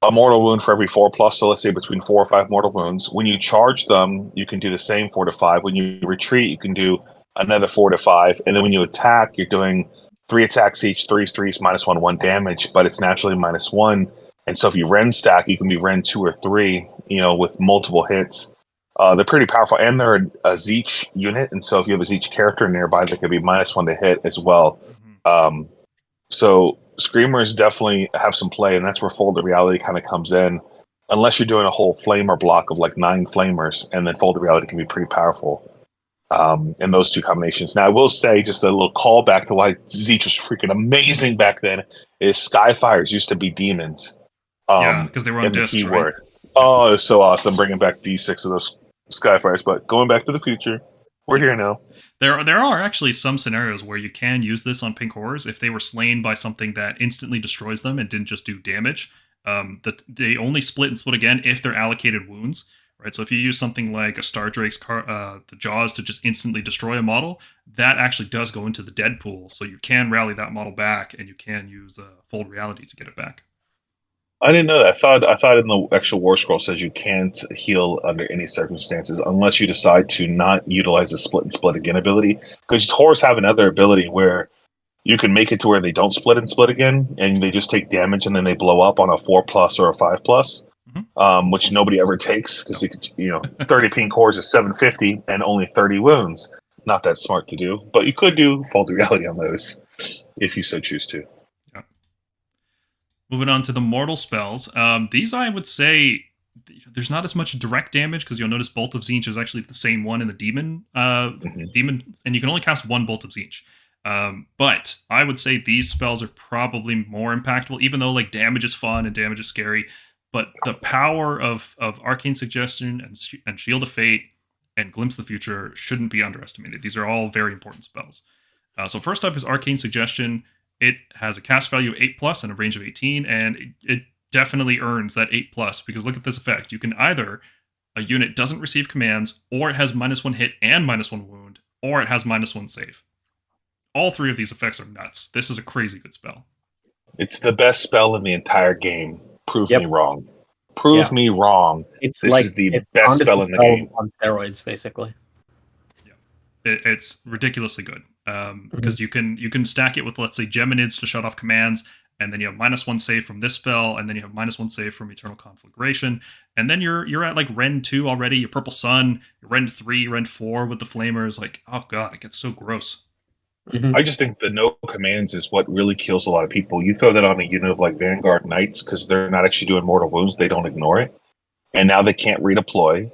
a mortal wound for every 4+, so let's say between 4 or 5 mortal wounds. When you charge them, you can do the same 4 to 5. When you retreat, you can do another 4 to 5. And then when you attack, you're doing 3 attacks each, 3s, -1 damage, but it's naturally -1. And so if you Ren stack, you can be Ren 2 or 3, with multiple hits. They're pretty powerful, and they're a Tzeentch unit. And so if you have a Tzeentch character nearby, they could be -1 to hit as well. So Screamers definitely have some play, and that's where Fold the Reality kind of comes in. Unless you're doing a whole flamer block of like 9 flamers, and then Fold the Reality can be pretty powerful in those two combinations. Now, I will say, just a little callback to why Tzeentch was freaking amazing back then, is Skyfires used to be demons.
Because they were on discs, right?
Oh, it's so awesome bringing back D6 of those Skyfires, but going back to the future, we're here now.
There are actually some scenarios where you can use this on pink horrors if they were slain by something that instantly destroys them and didn't just do damage. They only split and split again if they're allocated wounds, right? So if you use something like a Star Drake's the Jaws to just instantly destroy a model, that actually does go into the dead pool. So you can rally that model back, and you can use Fold Reality to get it back.
I didn't know that. I thought in the actual War Scroll says you can't heal under any circumstances unless you decide to not utilize the split and split again ability. Because horrors have another ability where you can make it to where they don't split and split again, and they just take damage and then they blow up on a 4+ or a 5+, which nobody ever takes because 30 pink horrors is 750 and only 30 wounds. Not that smart to do, but you could do Fold the Reality on those if you so choose to.
Moving on to the mortal spells. These, I would say, there's not as much direct damage, because you'll notice Bolt of Tzeentch is actually the same one in the demon, and you can only cast 1 Bolt of Tzeentch. But I would say these spells are probably more impactful, even though like damage is fun and damage is scary. But the power of Arcane Suggestion and Shield of Fate and Glimpse of the Future shouldn't be underestimated. These are all very important spells. So first up is Arcane Suggestion. It has a cast value of 8+ and a range of 18, and it definitely earns that 8+, because look at this effect. You can either, a unit doesn't receive commands, or it has -1 hit and -1 wound, or it has -1 save. All 3 of these effects are nuts. This is a crazy good spell.
It's the best spell in the entire game. Prove me wrong. Prove me wrong. This is the best spell in the game.
On steroids, basically.
Yeah, it's ridiculously good. Because you can stack it with, let's say, Geminids to shut off commands, and then you have -1 save from this spell, and then you have -1 save from Eternal Conflagration, and then you're at like Ren 2 already. Your Purple Sun, Ren 3, Ren 4 with the Flamers. Like, oh god, it gets so gross.
I just think the no commands is what really kills a lot of people. You throw that on a unit of like Vanguard Knights, because they're not actually doing mortal wounds, they don't ignore it, and now they can't redeploy.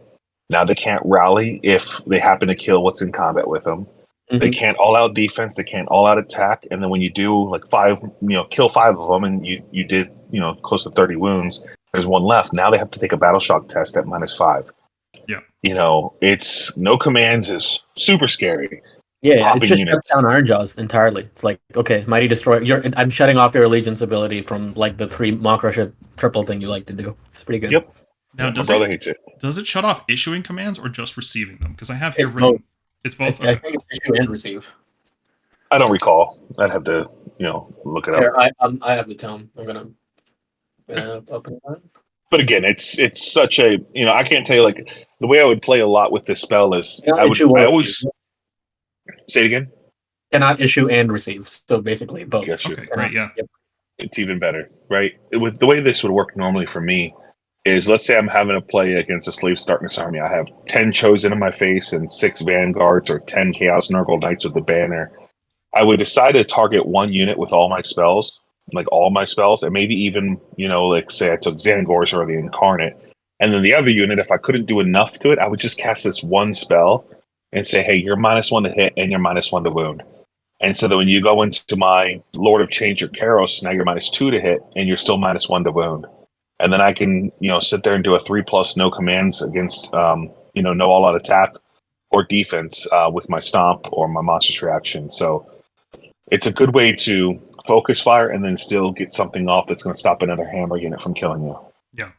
Now they can't rally if they happen to kill what's in combat with them. They can't all-out defense. They can't all-out attack. And then when you do like 5, kill 5 of them, and you did close to 30 wounds. There's 1 left. Now they have to take a battle shock test at -5.
Yeah.
It's no commands is super scary.
Yeah, it just shuts down Iron Jaws entirely. It's like, okay, Mighty Destroyer. I'm shutting off your Allegiance ability from like the 3 Maw Crusher triple thing you like to do. It's pretty good.
Yep.
Now,
my brother hates it.
Does it shut off issuing commands or just receiving them? Because I have here It's both.
I think it's issue and receive.
I don't recall. I'd have to, look it up.
Here, I have the tome. I'm gonna open it up.
But again, it's such a I can't tell you like the way I would play a lot with this spell is I always say it again.
Cannot issue and receive. So basically both.
Okay, great. Yeah.
Yep.
It's even better, right? With the way this would work normally for me is, let's say I'm having to play against a Slave Darkness army. I have 10 Chosen in my face and 6 Vanguards or 10 Chaos Nurgle Knights with the banner. I would decide to target one unit with all my spells, and maybe even, like say I took Tzaangors or the Incarnate. And then the other unit, if I couldn't do enough to it, I would just cast this one spell and say, hey, you're -1 to hit and you're -1 to wound. And so that when you go into my Lord of Change or Kairos, now you're -2 to hit and you're still -1 to wound. And then I can, sit there and do a 3+ no commands against, no all-out attack or defense with my Stomp or my Monstrous Reaction. So it's a good way to focus fire and then still get something off that's going to stop another hammer unit from killing you.
Yeah.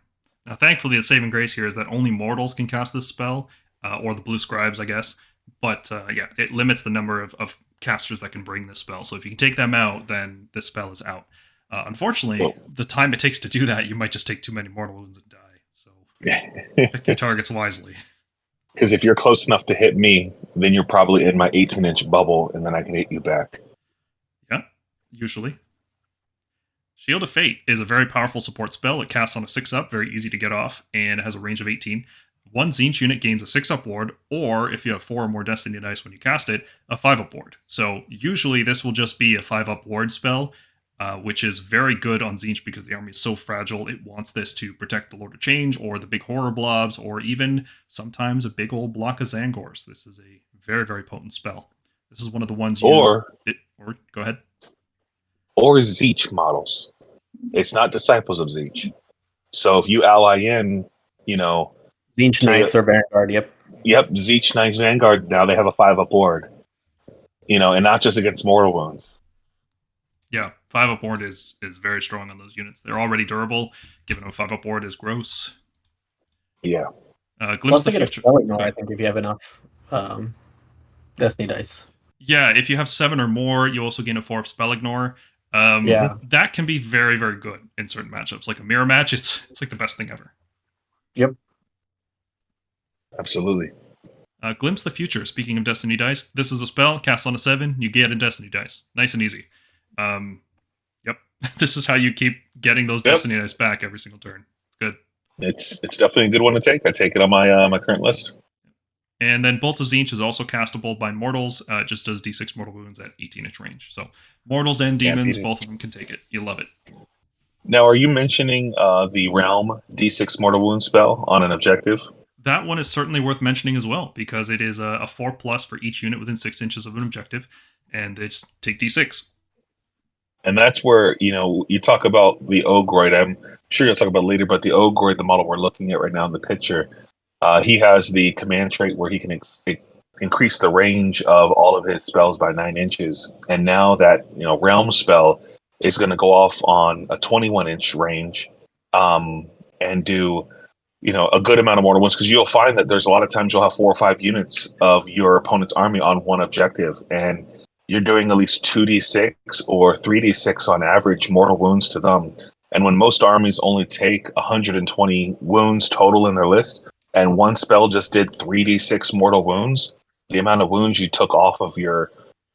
Now, thankfully, the saving grace here is that only mortals can cast this spell, or the Blue Scribes, I guess. But, it limits the number of casters that can bring this spell. So if you can take them out, then this spell is out. Unfortunately, the time it takes to do that, you might just take too many mortal wounds and die. So pick your targets wisely.
Because if you're close enough to hit me, then you're probably in my 18-inch bubble, and then I can hit you back.
Yeah, usually. Shield of Fate is a very powerful support spell. It casts on a 6-up, very easy to get off, and it has a range of 18. One Tzeentch unit gains a 6-up ward, or if you have 4 or more Destiny Dice when you cast it, a 5-up ward. So usually this will just be a 5-up ward spell, which is very good on Tzeentch because the army is so fragile. It wants this to protect the Lord of Change, or the big horror blobs, or even sometimes a big old block of Tzaangors. This is a very, very potent spell. This is one of the ones
or
go ahead.
Or Tzeentch models. It's not Disciples of Tzeentch. So if you ally in,
Tzeentch Knights or Vanguard, yep.
Yep, Tzeentch Knights Vanguard, now they have a 5-up ward. And not just against mortal wounds.
Yeah, 5-up ward is very strong on those units. They're already durable. Giving them a 5-up ward is gross.
Yeah.
Glimpse the Future.
I think if you have enough Destiny Dice.
Yeah, if you have 7 or more, you also gain a 4-up spell ignore. That can be very, very good in certain matchups. Like a mirror match, it's like the best thing ever.
Yep.
Absolutely.
Glimpse the Future. Speaking of Destiny Dice, this is a spell, cast on a 7, you get a Destiny Dice. Nice and easy. Yep. This is how you keep getting those Destiny Dice back every single turn. It's good.
It's definitely a good one to take. I take it on my my current list.
And then Bolt of Tzeentch is also castable by mortals. It just does d6 mortal wounds at 18-inch range. So mortals and demons, both of them can take it. You love it.
Now, are you mentioning the Realm d6 mortal wound spell on an objective?
That one is certainly worth mentioning as well, because it is a 4+ for each unit within 6 inches of an objective, and they just take d6.
And that's where, you talk about the Ogroid. I'm sure you'll talk about it later, but the Ogroid, the model we're looking at right now in the picture, he has the command trait where he can increase the range of all of his spells by 9 inches. And now that, Realm spell is going to go off on a 21-inch range and do, a good amount of mortal wounds, because you'll find that there's a lot of times you'll have 4 or 5 units of your opponent's army on one objective, and you're doing at least 2d6 or 3d6 on average mortal wounds to them. And when most armies only take 120 wounds total in their list, and one spell just did 3d6 mortal wounds, the amount of wounds you took off of your,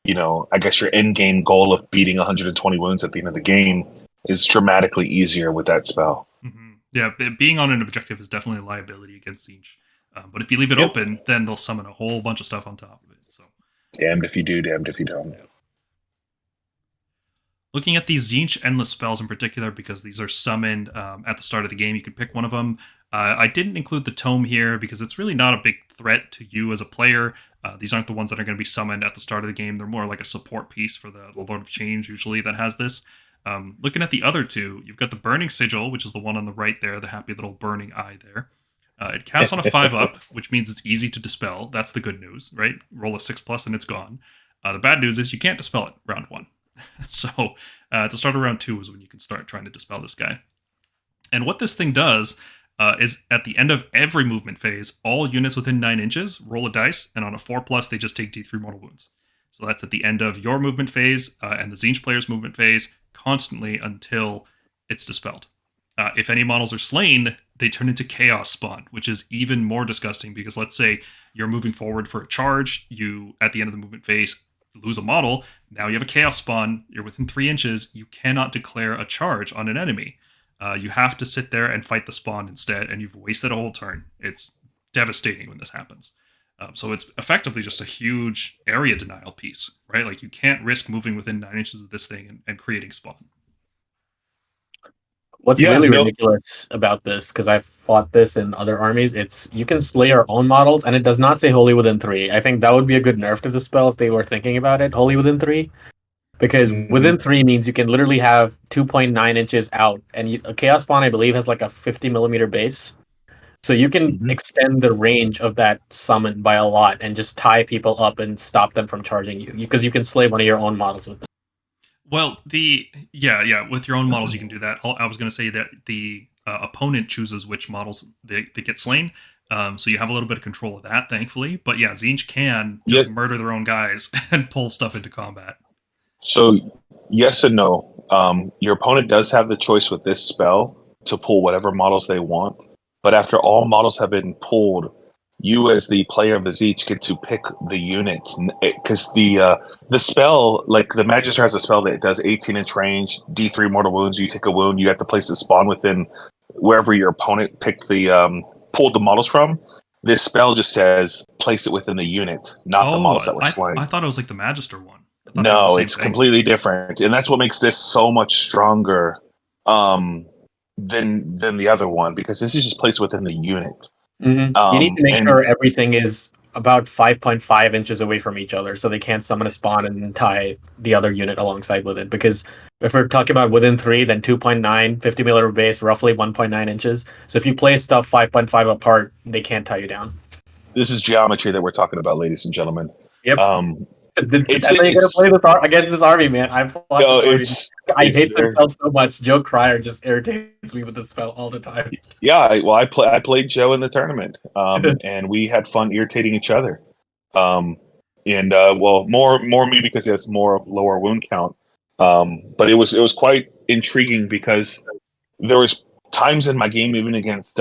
I guess your end-game goal of beating 120 wounds at the end of the game is dramatically easier with that spell.
Mm-hmm. Yeah, being on an objective is definitely a liability against Tzeentch. But if you leave it open, then they'll summon a whole bunch of stuff on top of it. So,
damned if you do, damned if you don't.
Yeah. Looking at these Tzeentch Endless spells in particular, because these are summoned at the start of the game, you can pick one of them. I didn't include the Tome here because it's really not a big threat to you as a player. These aren't the ones that are going to be summoned at the start of the game. They're more like a support piece for the Lord of Change, usually, that has this. Looking at the other two, you've got the Burning Sigil, which is the one on the right there, the happy little burning eye there. It casts on a 5-up, which means it's easy to dispel. That's the good news, right? Roll a 6+ and it's gone. The bad news is you can't dispel it round 1. So at the start of round 2 is when you can start trying to dispel this guy. And what this thing does is at the end of every movement phase, all units within 9 inches roll a dice, and on a 4+, they just take d3 mortal wounds. So that's at the end of your movement phase and the Tzeentch player's movement phase, constantly until it's dispelled. If any models are slain, they turn into Chaos Spawn, which is even more disgusting, because let's say you're moving forward for a charge, you, at the end of the movement phase, lose a model, now you have a Chaos Spawn, you're within 3 inches, you cannot declare a charge on an enemy. You have to sit there and fight the spawn instead, and you've wasted a whole turn. It's devastating when this happens. So it's effectively just a huge area denial piece, right? Like you can't risk moving within 9 inches of this thing and creating spawn.
What's really ridiculous about this, because I've fought this in other armies, it's you can slay your own models, and it does not say wholly within 3. I think that would be a good nerf to the spell if they were thinking about it, wholly within 3. Because within 3 means you can literally have 2.9 inches out, and a Chaos Spawn, I believe, has like a 50 millimeter base. So you can extend the range of that summon by a lot and just tie people up and stop them from charging you, because you can slay one of your own models with them.
Well, with your own models you can do that. I was going to say that the opponent chooses which models they get slain, so you have a little bit of control of that, thankfully. But yeah, Tzeentch can just murder their own guys and pull stuff into combat.
So yes and no. Your opponent does have the choice with this spell to pull whatever models they want. But after all models have been pulled, you as the player of the Tzeentch get to pick the units. Because the spell, like the Magister has a spell that does 18-inch range, D3 mortal wounds, you take a wound, you have to place the spawn within wherever your opponent picked the pulled the models from. This spell just says place it within the unit, not the models that were slain.
I thought it was like the Magister one.
No, it's completely different. And that's what makes this so much stronger than the other one, because this is just placed within the unit.
You need to make sure everything is about 5.5 inches away from each other, so they can't summon a spawn and tie the other unit alongside with it. Because if we're talking about within 3, then 2.9, 50 millimeter base, roughly 1.9 inches. So if you place stuff 5.5 apart, they can't tie you down.
This is geometry that we're talking about, ladies and gentlemen.
Yep. That's how you're gonna play against this army, man. I hate this spell so much. Joe Cryer just irritates me with this spell all the time.
Yeah, I played Joe in the tournament, and we had fun irritating each other. More me because he has more lower wound count. But it was quite intriguing because there was times in my game, even against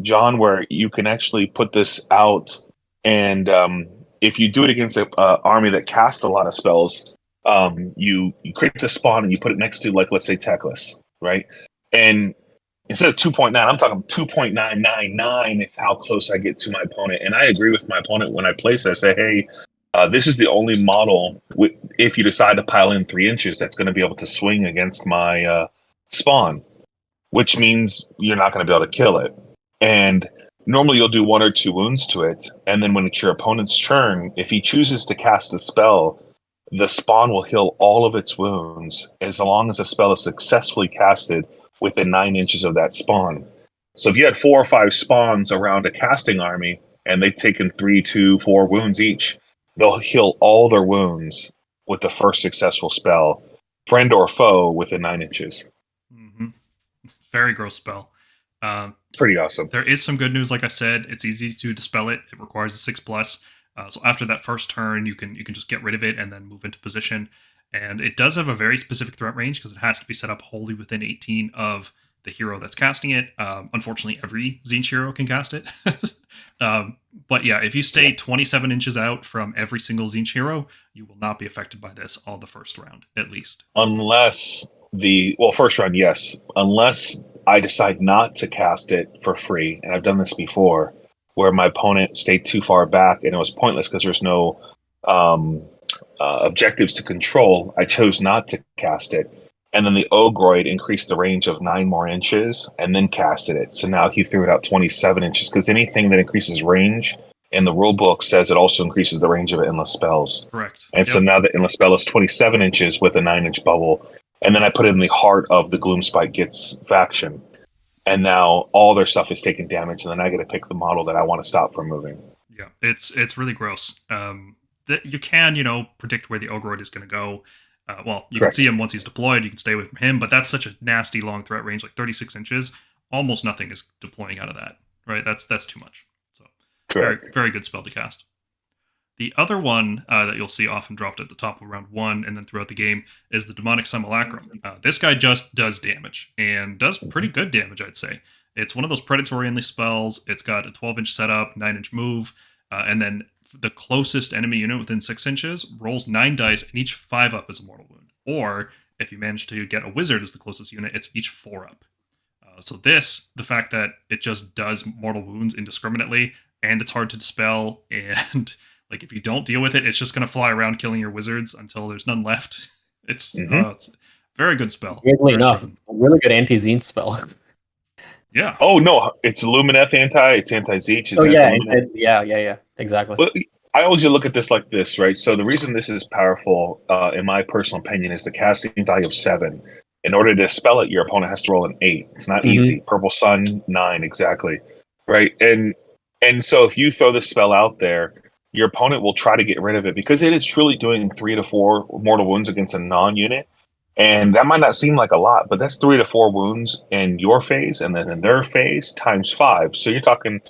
John, where you can actually put this out and. If you do it against an army that casts a lot of spells, you create the spawn and you put it next to, like, let's say, Techless, right? And instead of 2.9, I'm talking 2.999 is how close I get to my opponent. And I agree with my opponent when I place it. I say, hey, this is the only model, if you decide to pile in 3 inches, that's going to be able to swing against my spawn, which means you're not going to be able to kill it. And normally you'll do 1 or 2 wounds to it, and then when it's your opponent's turn, if he chooses to cast a spell, the spawn will heal all of its wounds as long as the spell is successfully casted within 9 inches of that spawn. So if you had 4 or 5 spawns around a casting army, and they've taken 3, 2, 4 wounds each, they'll heal all their wounds with the first successful spell, friend or foe, within 9 inches.
Mm-hmm. Very gross spell.
Pretty awesome.
There is some good news, like I said. It's easy to dispel it. It requires a 6+. So after that first turn, you can just get rid of it and then move into position. And it does have a very specific threat range because it has to be set up wholly within 18 of the hero that's casting it. Unfortunately, every Tzeentch hero can cast it. But yeah, if you stay 27 inches out from every single Tzeentch hero, you will not be affected by this all the first round, at least.
Unless first round, yes. Unless I decide not to cast it for free, and I've done this before, where my opponent stayed too far back and it was pointless because there's no objectives to control. I chose not to cast it, and then the Ogroid increased the range of 9 more inches and then casted it. So now he threw it out 27 inches, because anything that increases range in the rulebook says it also increases the range of endless spells.
Correct.
And so now the endless spell is 27 inches with a 9-inch bubble. And then I put it in the heart of the Gloomspite Gitz faction. And now all their stuff is taking damage, and then I get to pick the model that I want to stop from moving.
Yeah, it's really gross. You can, predict where the Ogroid is going to go. You can see him once he's deployed. You can stay away from him, but that's such a nasty long threat range, like 36 inches. Almost nothing is deploying out of that, right? That's too much. So, very, very good spell to cast. The other one that you'll see often dropped at the top of round 1 and then throughout the game is the Demonic Simulacrum. This guy just does damage, and does pretty good damage, I'd say. It's one of those predatory-only spells. It's got a 12-inch setup, 9-inch move, and then the closest enemy unit within 6 inches rolls 9 dice, and each 5 up is a mortal wound. Or, if you manage to get a wizard as the closest unit, it's each 4 up. So the fact that it just does mortal wounds indiscriminately, and it's hard to dispel, and like if you don't deal with it, it's just going to fly around killing your wizards until there's none left. It's a very good spell.
Weirdly enough, a really good anti-Tzeentch spell.
Yeah.
Oh no, it's Lumineth it's anti-Tzeentch.
Oh yeah, exactly.
Well, I always look at this like this, right? So the reason this is powerful, in my personal opinion, is the casting value of 7. In order to spell it, your opponent has to roll an 8. It's not easy. Purple Sun, 9, exactly, right? And so if you throw this spell out there, your opponent will try to get rid of it because it is truly doing 3 to 4 mortal wounds against a non-unit. And that might not seem like a lot, but that's 3 to 4 wounds in your phase, and then in their phase times 5. So you're talking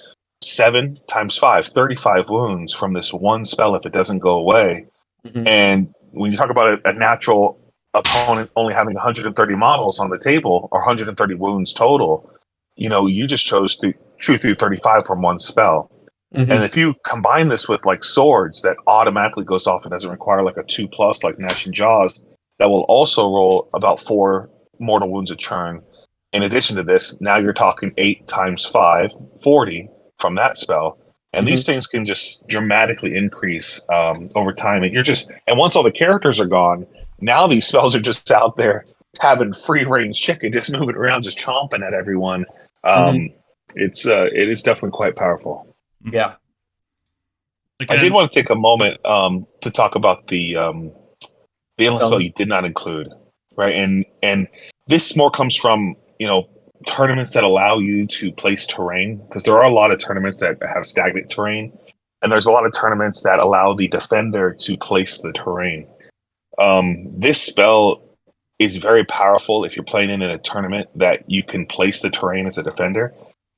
7 times 5, 35 wounds from this one spell if it doesn't go away. And when you talk about a natural opponent only having 130 models on the table, or 130 wounds total, you just chose to shoot through 35 from one spell. And if you combine this with like swords that automatically goes off and doesn't require like a 2+ like Gnashing Jaws, that will also roll about 4 mortal wounds a turn. In addition to this, now you're talking 8 times 5, 40 from that spell. And these things can just dramatically increase over time. And once all the characters are gone, now these spells are just out there having free range chicken, just moving around, just chomping at everyone. It is definitely quite powerful.
Yeah.
Again, I did want to take a moment to talk about the endless spell you did not include, right? And this more comes from tournaments that allow you to place terrain, because there are a lot of tournaments that have stagnant terrain, and there's a lot of tournaments that allow the defender to place the terrain. This spell is very powerful if you're playing in a tournament that you can place the terrain as a defender,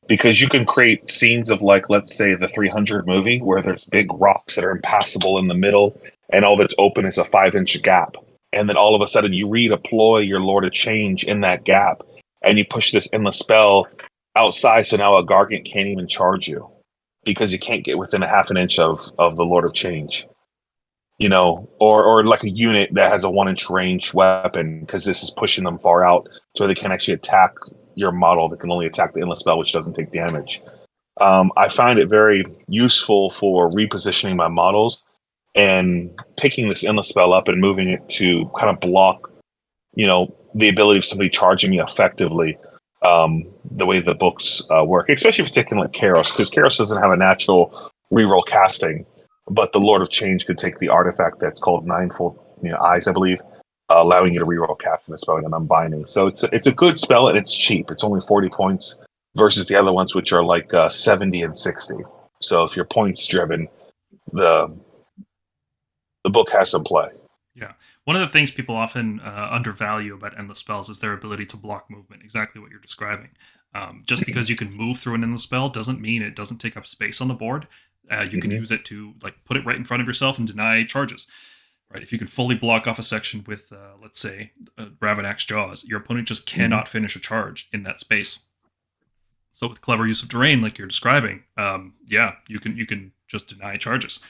because you can create scenes of, like, let's say the 300 movie, where there's big rocks that are impassable in the middle, and all that's open is a 5-inch gap. And then all of a sudden you redeploy your Lord of Change in that gap, and you push this endless spell outside, so now a Gargant can't even charge you because you can't get within a half an inch of the Lord of Change. Or like a unit that has a 1-inch range weapon, because this is pushing them far out so they can actually attack your model that can only attack the endless spell, which doesn't take damage. I find it very useful for repositioning my models and picking this endless spell up and moving it to kind of block, the ability of somebody charging me effectively, the way the books work, especially if you're taking like Kairos, because Kairos doesn't have a natural reroll casting, but the Lord of Change could take the artifact that's called Ninefold Eyes, I believe, allowing you to reroll casting the spell and unbinding. So it's a good spell, and it's cheap. It's only 40 points versus the other ones, which are like 70 and 60. So if you're points driven, the book has some play.
Yeah. One of the things people often undervalue about endless spells is their ability to block movement, exactly what you're describing. Just because you can move through an endless spell doesn't mean it doesn't take up space on the board. You can use it to put it right in front of yourself and deny charges. Right? If you can fully block off a section with, let's say, Ravenak's Jaws, your opponent just cannot finish a charge in that space. So with clever use of terrain, like you're describing, you can just deny charges.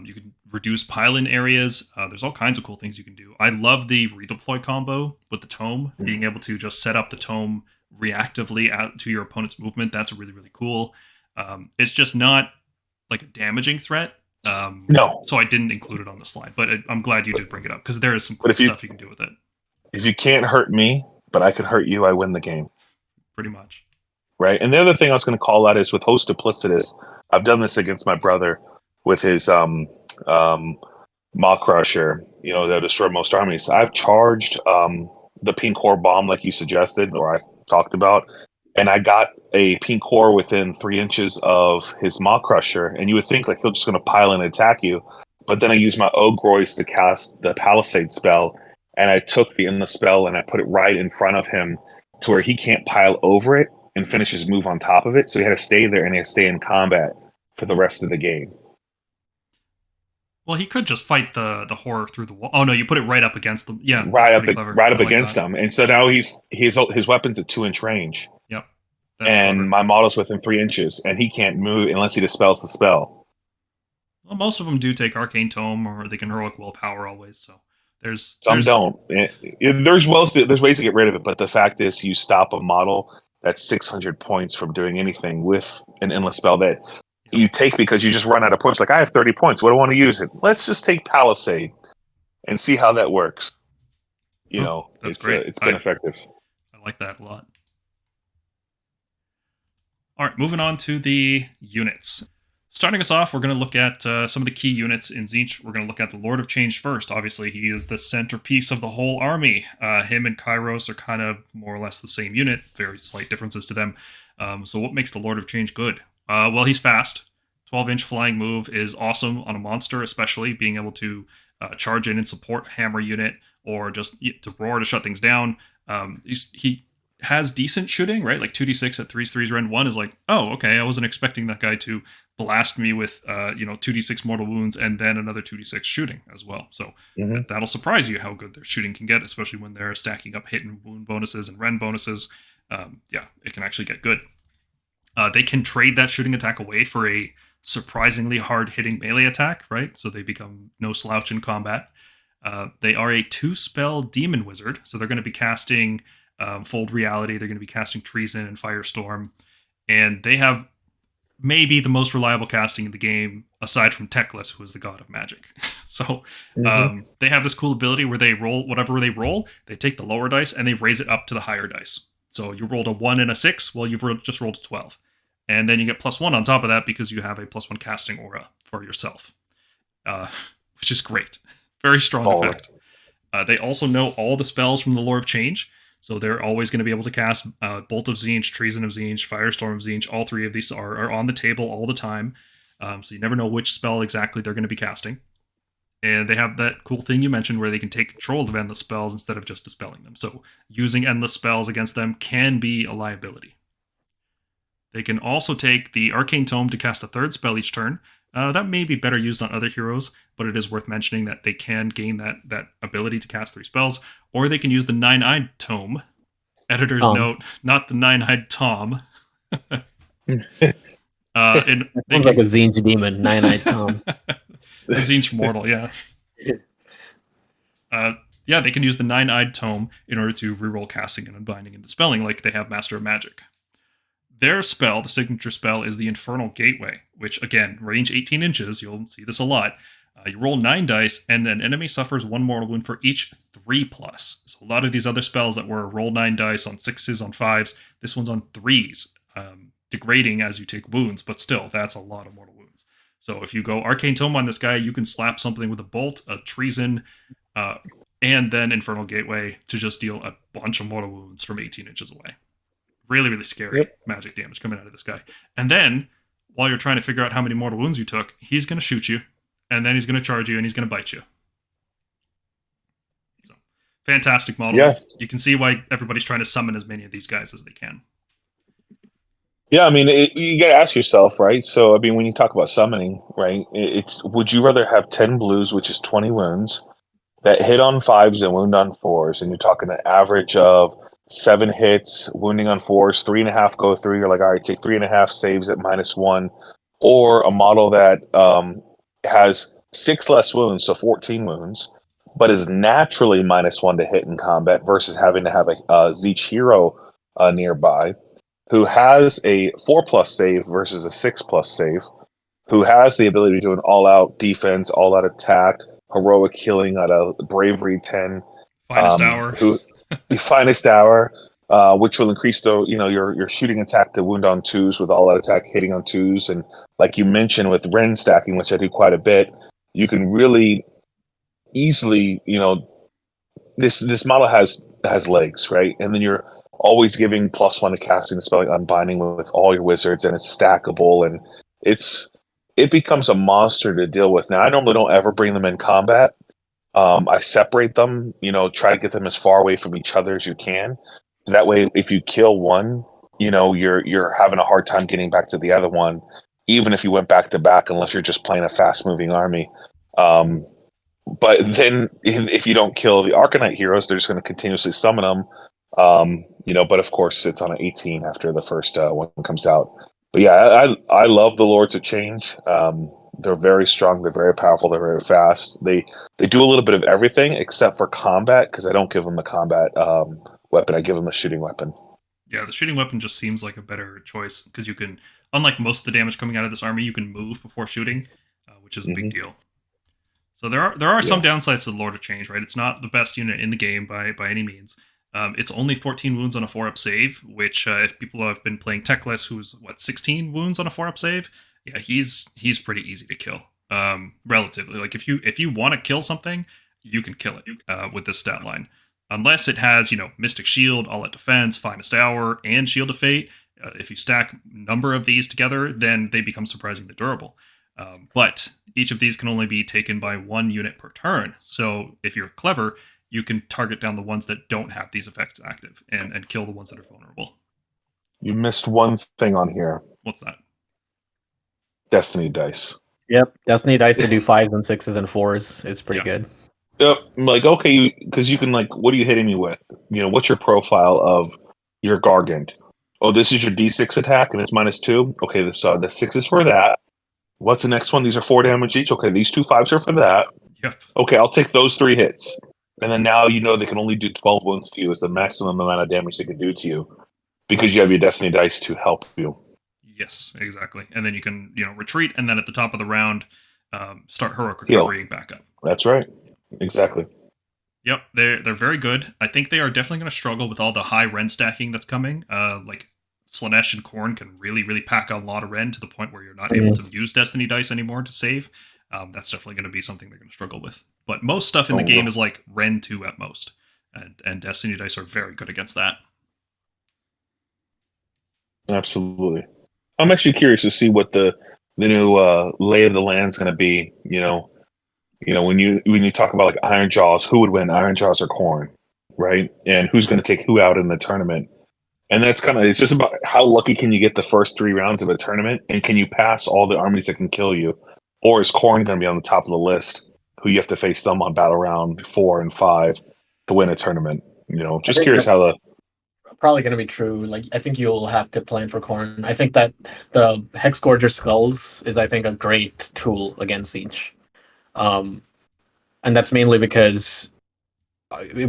You can reduce pile-in areas. There's all kinds of cool things you can do. I love the redeploy combo with the tome, being able to just set up the tome reactively out to your opponent's movement. That's really, really cool. It's just not like a damaging threat.
No.
So I didn't include it on the slide, but I'm glad you did bring it up, because there is some cool stuff you can do with it.
If you can't hurt me, but I can hurt you, I win the game.
Pretty much. Right.
And the other thing I was going to call out is with Host Duplicitous, I've done this against my brother with his Maw Crusher, that destroy most armies. I've charged the Pink Core Bomb like you suggested, or I talked about, and I got a Pink Core within 3 inches of his Maw Crusher, and you would think like he's just going to pile in and attack you, but then I used my Ogroid to cast the Palisade spell, and I took the endless spell and I put it right in front of him to where he can't pile over it and finish his move on top of it, so he had to stay there and he had to stay in combat for the rest of the game.
Well, he could just fight the horror through the wall. Oh no, you put it right up against them. Yeah,
right up against them, and so now his weapon's at 2-inch range.
Yep,
and clever. My model's within 3 inches, and he can't move unless he dispels the spell.
Well, most of them do take Arcane Tome, or they can heroic willpower always. So
some don't. There's ways to get rid of it, but the fact is, you stop a model that's 600 points from doing anything with an endless spell that you take because you just run out of points. Like, I have 30 points. What do I want to use it? Let's just take Palisade and see how that works.
That's great.
It's been effective.
I like that a lot. All right, moving on to the units. Starting us off, we're going to look at some of the key units in Tzeentch. We're going to look at the Lord of Change first. Obviously, he is the centerpiece of the whole army. Him and Kairos are kind of more or less the same unit, very slight differences to them. So what makes the Lord of Change good? Well, he's fast. 12-inch flying move is awesome on a monster, especially being able to charge in and support hammer unit or just to roar to shut things down. He has decent shooting, right? Like 2d6 at 3s, rend 1 is like, oh, okay, I wasn't expecting that guy to blast me with 2d6 mortal wounds and then another 2d6 shooting as well. So that'll surprise you how good their shooting can get, especially when they're stacking up hit and wound bonuses and rend bonuses. It can actually get good. They can trade that shooting attack away for a surprisingly hard-hitting melee attack, right? So they become no slouch in combat. They are a 2-spell demon wizard, so they're going to be casting Fold Reality, they're going to be casting Treason and Firestorm, and they have maybe the most reliable casting in the game, aside from Teclis, who is the god of magic. So they have this cool ability where they roll whatever they roll, they take the lower dice and they raise it up to the higher dice. So you rolled a 1 and a 6, well, you've just rolled a 12. And then you get +1 on top of that because you have a +1 casting aura for yourself, which is great. Very strong effect. They also know all the spells from the Lore of Change, so they're always going to be able to cast Bolt of Tzeentch, Treason of Tzeentch, Firestorm of Tzeentch. All three of these are on the table all the time, so you never know which spell exactly they're going to be casting. And they have that cool thing you mentioned where they can take control of endless spells instead of just dispelling them. So using endless spells against them can be a liability. They can also take the Arcane Tome to cast a 3rd spell each turn. That may be better used on other heroes, but it is worth mentioning that they can gain that ability to cast 3 spells. Or they can use the 9-Eyed Tome. Editor's note, not the 9-Eyed Tom.
Sounds like a Tzeentch demon, 9-Eyed Tom.
The Tzeentch mortal, yeah. They can use the 9-Eyed Tome in order to reroll casting and unbinding and dispelling like they have Master of Magic. Their spell, the signature spell, is the Infernal Gateway, which, again, range 18 inches. You'll see this a lot. You roll 9 dice, and an enemy suffers 1 mortal wound for each 3+. So a lot of these other spells that were roll 9 dice on 6s, on 5s, this one's on 3s, degrading as you take wounds, but still, that's a lot of mortal wounds. So if you go Arcane Tome on this guy, you can slap something with a Bolt, a Treason, and then Infernal Gateway to just deal a bunch of mortal wounds from 18 inches away. Really, really scary magic damage coming out of this guy. And then, while you're trying to figure out how many mortal wounds you took, he's going to shoot you, and then he's going to charge you, and he's going to bite you. So, fantastic model.
Yeah.
You can see why everybody's trying to summon as many of these guys as they can.
Yeah, I mean, you got to ask yourself, right? So, I mean, when you talk about summoning, right, would you rather have 10 blues, which is 20 wounds, that hit on 5s and wound on 4s, and you're talking an average of 7 hits, wounding on 4s, 3.5 go through. You're like, all right, take 3.5 saves at -1, or a model that has 6 less wounds, so 14 wounds, but is naturally -1 to hit in combat versus having to have a Tzeentch hero nearby who has a 4+ save versus a 6+ save, who has the ability to do an all-out defense, all-out attack, heroic healing at a bravery 10.
Finest hour.
Finest hour, which will increase your shooting attack to wound on 2s with all that attack hitting on 2s, and like you mentioned with Ren stacking, which I do quite a bit, you can really easily, this model has legs, right? And then you're always giving +1 to casting and spelling unbinding with all your wizards, and it's stackable, and it becomes a monster to deal with. Now, I normally don't ever bring them in combat. I separate them, try to get them as far away from each other as you can. That way, if you kill one, you're having a hard time getting back to the other one, even if you went back to back, unless you're just playing a fast-moving army. But then, if you don't kill the Arcanite heroes, they're just going to continuously summon them. But of course, it's on an 18 after the first one comes out. But yeah, I love the Lords of Change. They're very strong. They're very powerful. They're very fast. They do a little bit of everything except for combat, because I don't give them the combat weapon. I give them a shooting weapon.
Yeah, the shooting weapon just seems like a better choice because you can, unlike most of the damage coming out of this army, you can move before shooting, which is a big deal. So there are some downsides to the Lord of Change, right? It's not the best unit in the game by any means. It's only 14 wounds on a 4-up save, which if people have been playing Techless, who's 16 wounds on a 4-up save, yeah, he's pretty easy to kill. Relatively, like if you want to kill something, you can kill it with this stat line, unless it has Mystic Shield, All Out Defense, Finest Hour, and Shield of Fate. If you stack a number of these together, then they become surprisingly durable. But each of these can only be taken by one unit per turn. So if you're clever, you can target down the ones that don't have these effects active and kill the ones that are vulnerable.
You missed one thing on here.
What's that?
Destiny dice.
Yep, Destiny dice to do 5s and 6s and 4s is pretty good.
Yep, like okay, because you can what are you hitting me with? What's your profile of your Gargant? Oh, this is your D6 attack and it's -2. Okay, the 6 is for that. What's the next one? These are 4 damage each. Okay, these 2 5s are for that.
Yep.
Okay, I'll take those 3 hits. And then now they can only do 12 wounds to you as the maximum amount of damage they can do to you because you have your Destiny dice to help you.
Yes, exactly. And then you can, retreat, and then at the top of the round, start heroic recovery back up.
That's right. Exactly.
Yep, they're very good. I think they are definitely going to struggle with all the high Ren stacking that's coming. Like Slaanesh and Khorne can really, really pack a lot of Ren to the point where you're not able to use Destiny dice anymore to save. That's definitely going to be something they're going to struggle with. But most stuff in the game is like Ren 2 at most. And Destiny dice are very good against that.
Absolutely. I'm actually curious to see what the new lay of the land is going to be. When you talk about like Iron Jaws, who would win, Iron Jaws or Khorne, right? And who's going to take who out in the tournament? And that's it's just about how lucky can you get the first 3 rounds of a tournament, and can you pass all the armies that can kill you, or is Khorne going to be on the top of the list? Who you have to face them on battle round 4 and 5 to win a tournament? Just curious how the.
Probably going to be true. Like, I think you'll have to plan for Khorne. I think that the Hexgorger Skulls is, I think, a great tool against Tzeentch. And that's mainly because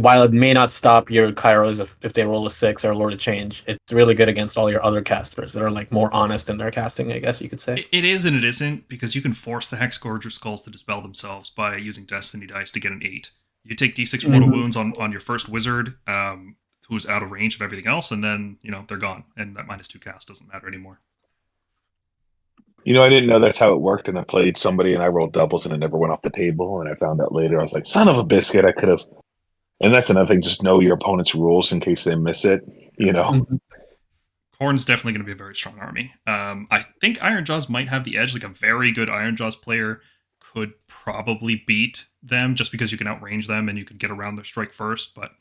while it may not stop your Kairos if they roll a 6 or Lord of Change, it's really good against all your other casters that are like more honest in their casting, I guess you could say.
It is and it isn't, because you can force the Hexgorger Skulls to dispel themselves by using Destiny dice to get an 8. You take D6 mortal wounds on your first wizard, who's out of range of everything else, and then, they're gone. And that -2 cast doesn't matter anymore.
I didn't know that's how it worked, and I played somebody, and I rolled doubles, and it never went off the table, and I found out later. I was like, son of a biscuit, I could have... And that's another thing, just know your opponent's rules in case they miss it,
Khorne's definitely going to be a very strong army. I think Iron Jaws might have the edge. Like, a very good Iron Jaws player could probably beat them just because you can outrange them and you can get around their strike first, but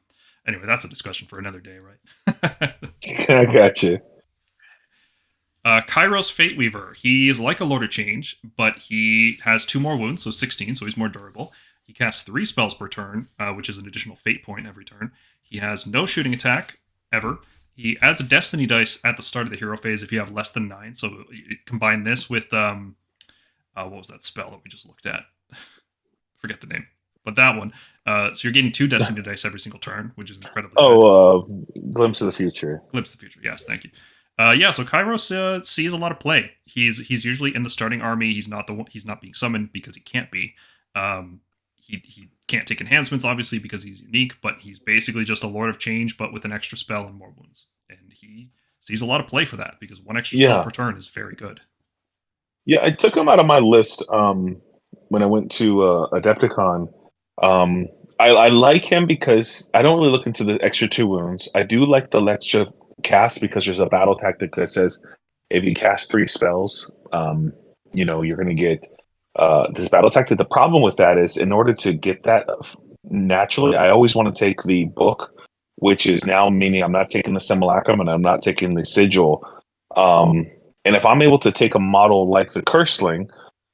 anyway, that's a discussion for another day, right?
I got you.
Kairos Fateweaver. He is like a Lord of Change, but he has 2 more wounds, so 16, so he's more durable. He casts 3 spells per turn, which is an additional fate point every turn. He has no shooting attack, ever. He adds a Destiny dice at the start of the hero phase if you have less than 9, so you combine this with, what was that spell that we just looked at? Forget the name. But that one. So you're getting 2 Destiny dice every single turn, which is incredibly good.
Glimpse of the Future.
Glimpse of the Future, yes, thank you. So Kairos sees a lot of play. He's usually in the starting army. He's not being summoned because he can't be. He can't take enhancements, obviously, because he's unique, but he's basically just a Lord of Change, but with an extra spell and more wounds. And he sees a lot of play for that, because 1 extra spell per turn is very good.
Yeah, I took him out of my list when I went to Adepticon. I like him because I don't really look into the extra 2 wounds. I do like the extra cast because there's a battle tactic that says if you cast 3 spells, you're going to get this battle tactic. The problem with that is, in order to get that naturally, I always want to take the book, which is now meaning I'm not taking the Simulacrum and I'm not taking the Sigil. And if I'm able to take a model like the Curseling,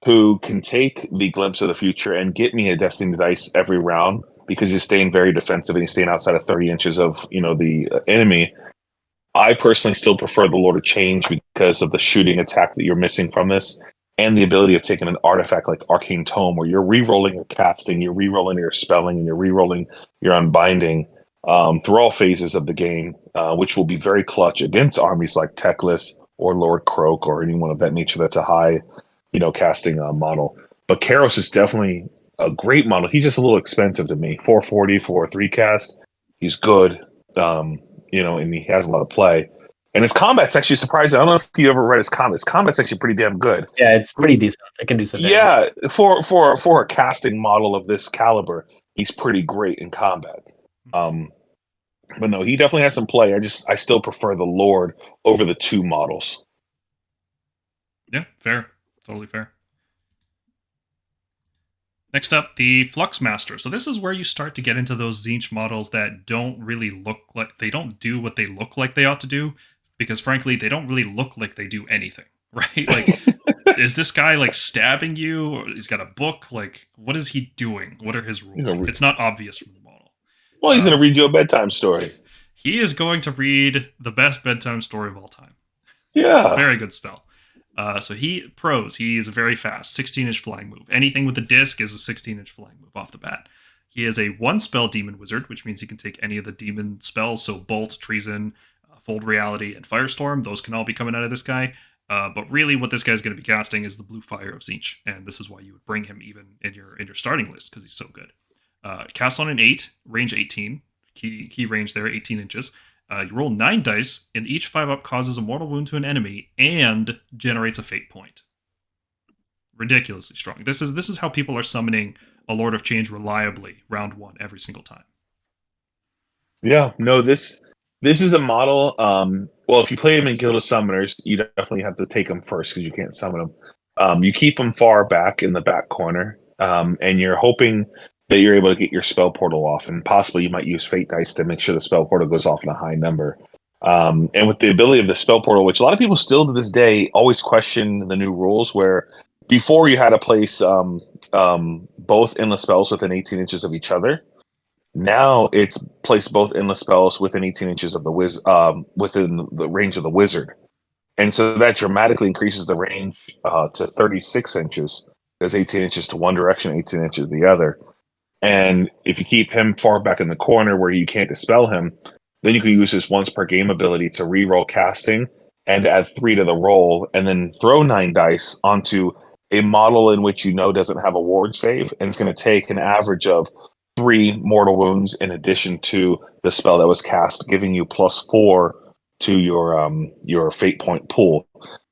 who can take the Glimpse of the Future and get me a Destiny dice every round, because he's staying very defensive and he's staying outside of 30 inches of the enemy, I personally still prefer the Lord of Change because of the shooting attack that you're missing from this, and the ability of taking an artifact like Arcane Tome, where you're re-rolling your casting, you're re-rolling your spelling, and you're re-rolling your unbinding. through all phases of the game, which will be very clutch against armies like Teclis or Lord Croak or anyone of that nature that's a high, casting model. But Kairos is definitely a great model. He's just a little expensive to me. 440 for a 3-cast. He's good, and he has a lot of play. And his combat's actually surprising. I don't know if you ever read his combat. His combat's actually pretty damn good.
Yeah, it's pretty decent. It can do some damage.
Yeah, for a casting model of this caliber, he's pretty great in combat. But no, he definitely has some play. I still prefer the Lord over the 2 models.
Yeah, fair. Totally fair. Next up, the Fluxmaster. So this is where you start to get into those Tzeentch models that don't really look like, they don't do what they look like they ought to do, because frankly, they don't really look like they do anything, right? Like, is this guy like stabbing you? Or he's got a book. Like, what is he doing? What are his rules? It's not obvious from the model.
Well, he's going to read you a bedtime story.
He is going to read the best bedtime story of all time.
Yeah.
Very good spell. So he's very fast, 16-inch flying move. Anything with a disc is a 16-inch flying move off the bat. He is a 1-spell demon wizard, which means he can take any of the demon spells, so Bolt, Treason, Fold Reality, and Firestorm. Those can all be coming out of this guy. But really what this guy's going to be casting is the Blue Fire of Tzeentch, and this is why you would bring him even in your starting list, because he's so good. Cast on an 8, range 18. Key range there, 18 inches. You roll 9 dice, and each 5-up causes a mortal wound to an enemy and generates a fate point. Ridiculously strong. This is how people are summoning a Lord of Change reliably round 1 every single time.
Yeah, no, this is a model. Well, if you play him in Guild of Summoners, you definitely have to take him first because you can't summon him. You keep him far back in the back corner, and you're hoping that you're able to get your spell portal off, and possibly you might use fate dice to make sure the spell portal goes off in a high number. And with the ability of the spell portal, which a lot of people still to this day always question the new rules, where before you had to place both endless spells within 18 inches of each other. Now it's placed both endless spells within 18 inches of the within the range of the wizard, and so that dramatically increases the range to 36 inches. There's 18 inches to one direction, 18 inches to the other. And if you keep him far back in the corner where you can't dispel him, then you can use his once per game ability to reroll casting and add 3 to the roll, and then throw 9 dice onto a model in which doesn't have a ward save, and it's going to take an average of 3 mortal wounds in addition to the spell that was cast, giving you +4 to your fate point pool.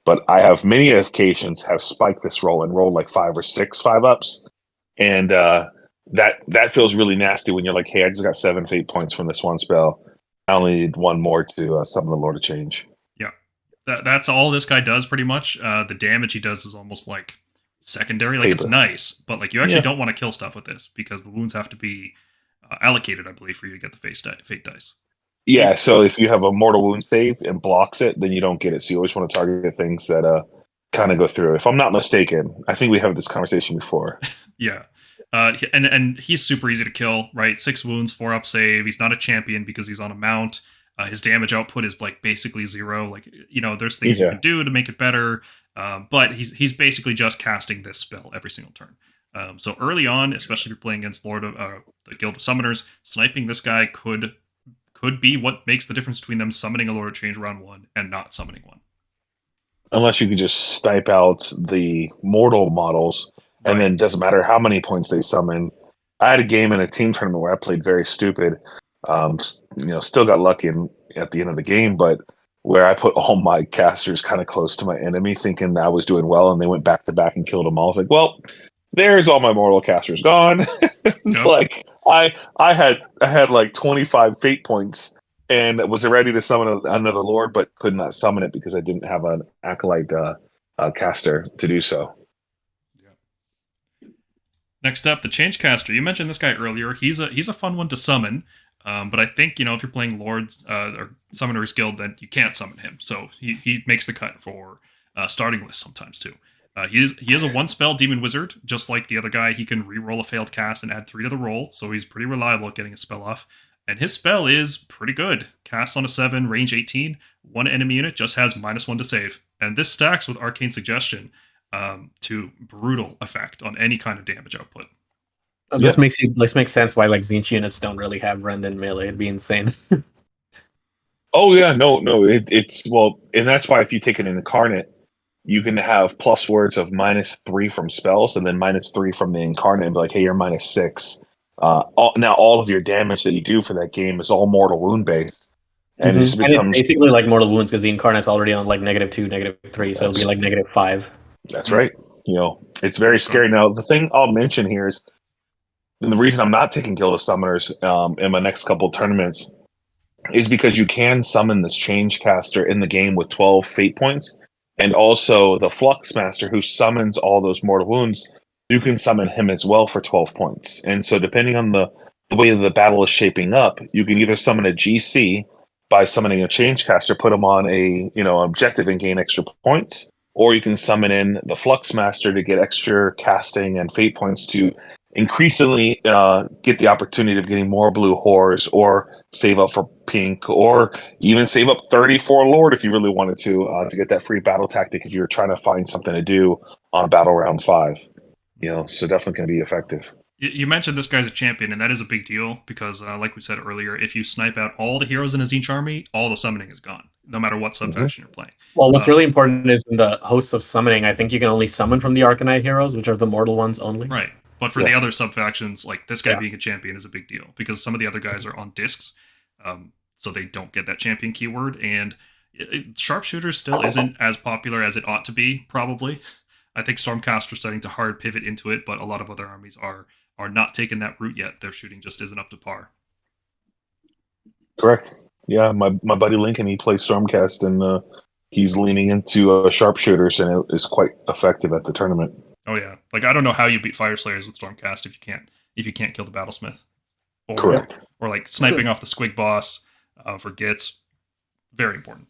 But I have many occasions have spiked this roll and rolled like 5 or 6 5-ups, and that feels really nasty when you're like, hey, I just got 7 fate points from this one spell. I only need 1 more to summon the Lord of Change.
Yeah, that's all this guy does pretty much. The damage he does is almost like secondary. Like, it's nice, but like you actually don't want to kill stuff with this because the wounds have to be allocated, I believe, for you to get the fate dice.
Yeah, so if you have a mortal wound save and blocks it, then you don't get it. So you always want to target things that kind of go through. If I'm not mistaken, I think we had this conversation before.
Yeah. And he's super easy to kill, right? 6 wounds, 4-up save. He's not a champion because he's on a mount. His damage output is like basically 0. Like, there's things you can do to make it better. But he's basically just casting this spell every single turn. So early on, especially if you're playing against the Guild of Summoners, sniping this guy could be what makes the difference between them summoning a Lord of Change round 1 and not summoning one.
Unless you can just snipe out the mortal models, and then it doesn't matter how many points they summon. I had a game in a team tournament where I played very stupid. Still got lucky at the end of the game, but where I put all my casters kind of close to my enemy, thinking that I was doing well, and they went back to back and killed them all. I was like, well, there's all my mortal casters gone. It's like I had like 25 fate points and was ready to summon another lord, but could not summon it because I didn't have an acolyte caster to do so.
Next up, the Changecaster. You mentioned this guy earlier. He's a fun one to summon, but I think if you're playing Lords or Summoners Guild, then you can't summon him. So he makes the cut for starting lists sometimes too. He is a 1-spell demon wizard, just like the other guy. He can re-roll a failed cast and add 3 to the roll, so he's pretty reliable at getting a spell off. And his spell is pretty good. Cast on a 7, range 18. 1 enemy unit just has -1 to save, and this stacks with Arcane Suggestion to brutal effect on any kind of damage output.
This makes sense why like Tzeentch units don't really have rend in melee. It'd be insane.
Oh yeah, no, it's well, and that's why if you take an Incarnate, you can have plus words of -3 from spells, and then -3 from the Incarnate, and be like, hey, you're -6. Now all of your damage that you do for that game is all mortal wound based, and it just becomes
it's basically like mortal wounds because the Incarnate's already on like -2, -3, so it'll be like -5.
That's right. It's very scary. Now the thing I'll mention here is, and the reason I'm not taking Guild of Summoners in my next couple of tournaments is because you can summon this Changecaster in the game with 12 fate points, and also the Fluxmaster who summons all those mortal wounds, you can summon him as well for 12 points. And so depending on the way the battle is shaping up, you can either summon a GC by summoning a Changecaster, put him on a objective and gain extra points, or you can summon in the Fluxmaster to get extra casting and fate points to increasingly get the opportunity of getting more blue horrors, or save up for pink, or even save up 34 Lord if you really wanted to get that free battle tactic if you're trying to find something to do on battle round 5. So definitely going to be effective.
You mentioned this guy's a champion, and that is a big deal because, like we said earlier, if you snipe out all the heroes in a Tzeentch army, all the summoning is gone, no matter what subfaction you're playing.
Well, what's really important is in the hosts of summoning, I think you can only summon from the Arcanite heroes, which are the mortal ones only.
Right. But for the other subfactions, like this guy being a champion is a big deal because some of the other guys are on discs, so they don't get that champion keyword. And Sharpshooter still isn't as popular as it ought to be, probably. I think Stormcast are starting to hard pivot into it, but a lot of other armies are not taking that route yet. Their shooting just isn't up to par.
Correct. Yeah, my buddy Lincoln, he plays Stormcast, and he's leaning into Sharpshooters, and it is quite effective at the tournament.
Oh yeah, like I don't know how you beat Fire Slayers with Stormcast if you can't kill the Battlesmith.
Correct.
Or like sniping off the Squig boss for Gits, very important.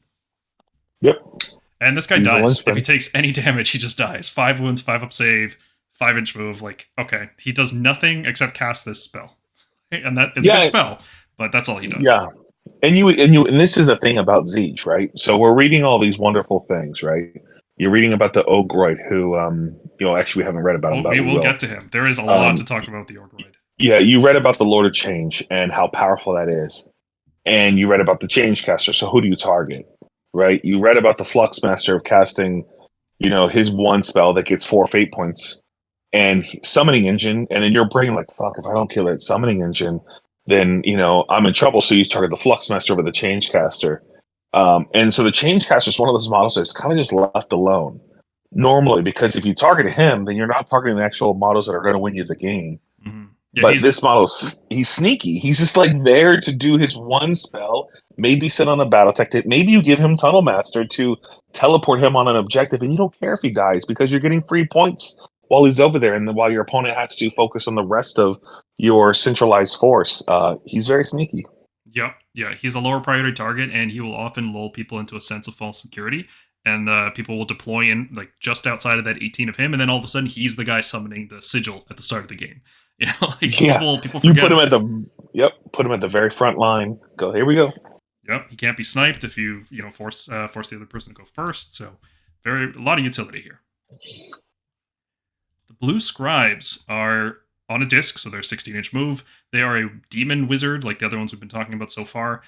Yep.
And this guy dies. If he takes any damage, he just dies. 5 wounds, 5 up save, 5-inch move. Like, okay, he does nothing except cast this spell, and that is a good spell, but that's all he does.
Yeah. And this is the thing about Tzeentch, right? So we're reading all these wonderful things, right? You're reading about the Ogroid, who, actually we haven't read about him.
We will get to him. There is a lot to talk about the Ogroid.
Yeah, you read about the Lord of Change and how powerful that is. And you read about the Changecaster, so who do you target, right? You read about the Fluxmaster of casting, his one spell that gets 4 fate points, and Summoning Engine, and in your brain, like, fuck, if I don't kill that Summoning Engine, then, I'm in trouble, so you target the Fluxmaster over the Changecaster. And so the Changecaster is one of those models that's kind of just left alone normally, because if you target him, then you're not targeting the actual models that are going to win you the game.
Mm-hmm. Yeah,
but this model, he's sneaky. He's just like there to do his one spell, maybe sit on a battle tactic. Maybe you give him Tunnel Master to teleport him on an objective, and you don't care if he dies because you're getting free points while he's over there, and while your opponent has to focus on the rest of your centralized force. He's very sneaky.
Yep. Yeah, he's a lower priority target, and he will often lull people into a sense of false security. And people will deploy in like just outside of that 18 of him, and then all of a sudden he's the guy summoning the sigil at the start of the game. People forget.
You put him at the very front line. Go, here we go.
Yep, he can't be sniped if you force the other person to go first. So a lot of utility here. The Blue Scribes are on a disc, so they're 16-inch move. They are a demon wizard, like the other ones we've been talking about so far.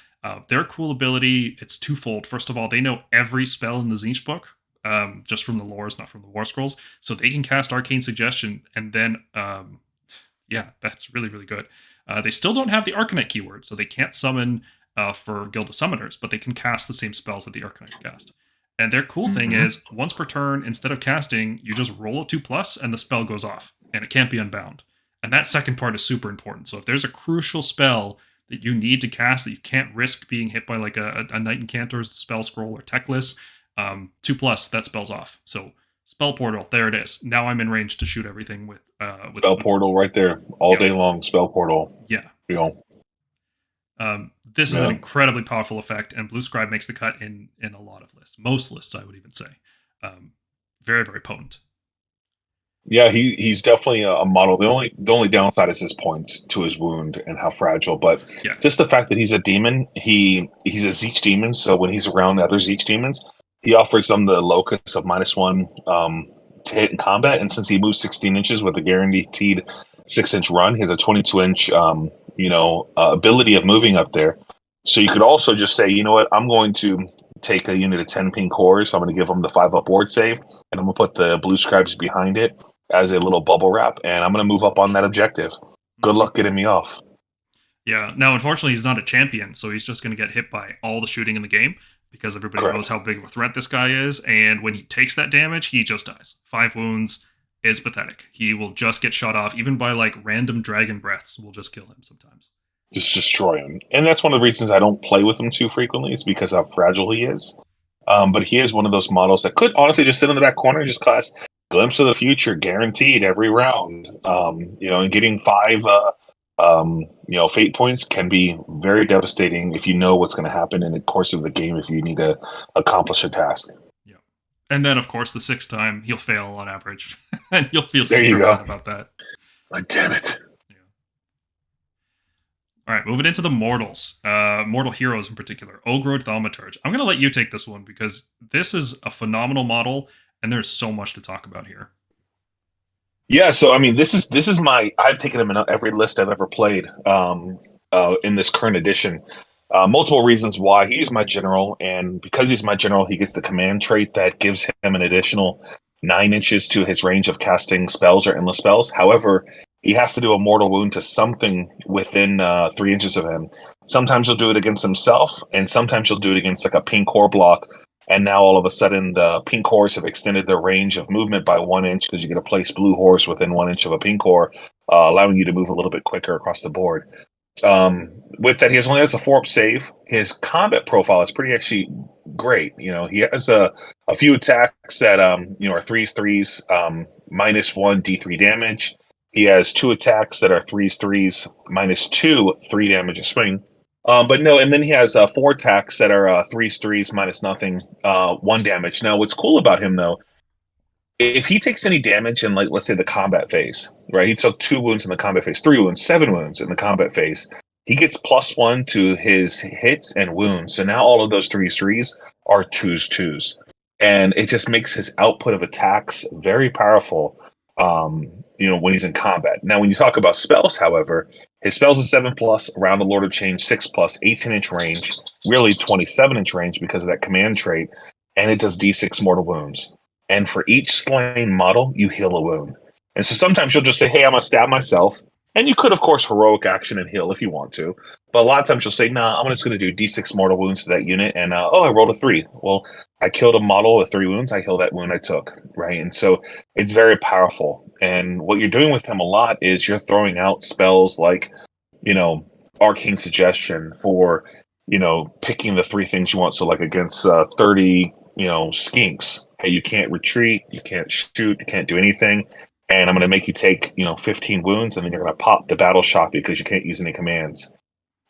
Their cool ability, it's twofold. First of all, they know every spell in the Tzeentch book, just from the lores, not from the War Scrolls. So they can cast Arcane Suggestion, and then, that's really, really good. They still don't have the Arcanite keyword, so they can't summon for Guild of Summoners, but they can cast the same spells that the Arcanites cast. And their cool thing is, once per turn, instead of casting, you just roll a 2+, and the spell goes off, and it can't be unbound. And that second part is super important. So if there's a crucial spell that you need to cast that you can't risk being hit by like a Knight Incantor's spell scroll or Techless, 2+, that spell's off. So Spell Portal, there it is. Now I'm in range to shoot everything with
Spell Portal right there, all day long. Spell Portal.
Yeah. This is an incredibly powerful effect, and Blue Scribe makes the cut in a lot of lists. Most lists, I would even say. Very, very potent.
Yeah, he's definitely a model. The only downside is his points to his wound and how fragile. But just the fact that he's a demon, he's a Tzeentch demon. So when he's around other Tzeentch demons, he offers them the locus of -1 to hit in combat. And since he moves 16 inches with a guaranteed 6-inch run. He has a 22-inch, ability of moving up there. So you could also just say, you know what, I'm going to take a unit of 10 pink cores. I'm going to give them the 5-up board save, and I'm going to put the Blue Scribes behind it as a little bubble wrap, and I'm going to move up on that objective. Good luck getting me off.
Yeah. Now, unfortunately, he's not a champion, so he's just going to get hit by all the shooting in the game because everybody knows how big of a threat this guy is, and when he takes that damage, he just dies. 5 wounds is pathetic. He will just get shot off, even by like random dragon breaths will just kill him sometimes.
Just destroy him. And that's one of the reasons I don't play with him too frequently, is because how fragile he is. But he is one of those models that could honestly just sit in the back corner and just class glimpse of the future, guaranteed every round. And getting 5 fate points can be very devastating if you know what's going to happen in the course of the game if you need to accomplish a task.
Yeah. And then, of course, the 6th time, he'll fail on average. And you'll feel super bad about that.
Like, damn it.
All right, moving into the mortals, mortal heroes in particular, Ogroid Thaumaturge. I'm going to let you take this one because this is a phenomenal model, and there's so much to talk about here.
Yeah, so I mean, this is my. I've taken him in every list I've ever played in this current edition. Multiple reasons why. He's my general, and because he's my general, he gets the command trait that gives him an additional 9 inches to his range of casting spells or endless spells. However, he has to do a mortal wound to something within 3 inches of him. Sometimes he'll do it against himself, and sometimes he'll do it against like a pink core block. And now all of a sudden, the pink cores have extended their range of movement by 1 inch because you get a place blue horse within 1 inch of a pink core, allowing you to move a little bit quicker across the board. With that, he only has a 4-up save. His combat profile is pretty actually great. He has a few attacks that are 3s, -1 D3 damage. He has 2 attacks that are 3s, -2 3 damage a swing. And then he has 4 attacks that are 3s, -0 1 damage. Now, what's cool about him though, if he takes any damage in, like, let's say the combat phase, right? He took 2 wounds in the combat phase, 3 wounds, 7 wounds in the combat phase. He gets +1 to his hits and wounds. So now all of those 3s are 2s. And it just makes his output of attacks very powerful, when he's in combat. Now, when you talk about spells, however, his spells is 7+, around the Lord of Change 6+, 18-inch range, really 27-inch range because of that command trait, and it does D6 mortal wounds. And for each slain model, you heal a wound. And so sometimes you'll just say, hey, I'm going to stab myself. And you could, of course, heroic action and heal if you want to. But a lot of times you'll say, nah, I'm just going to do D6 mortal wounds to that unit. And, I rolled a 3. Well, I killed a model with 3 wounds. I heal that wound I took, right? And so it's very powerful. And what you're doing with him a lot is you're throwing out spells like, Arcane Suggestion for, picking the 3 things you want. So like against 30, skinks. Hey, you can't retreat, you can't shoot, you can't do anything. And I'm going to make you take, 15 wounds, and then you're going to pop the battle shot because you can't use any commands.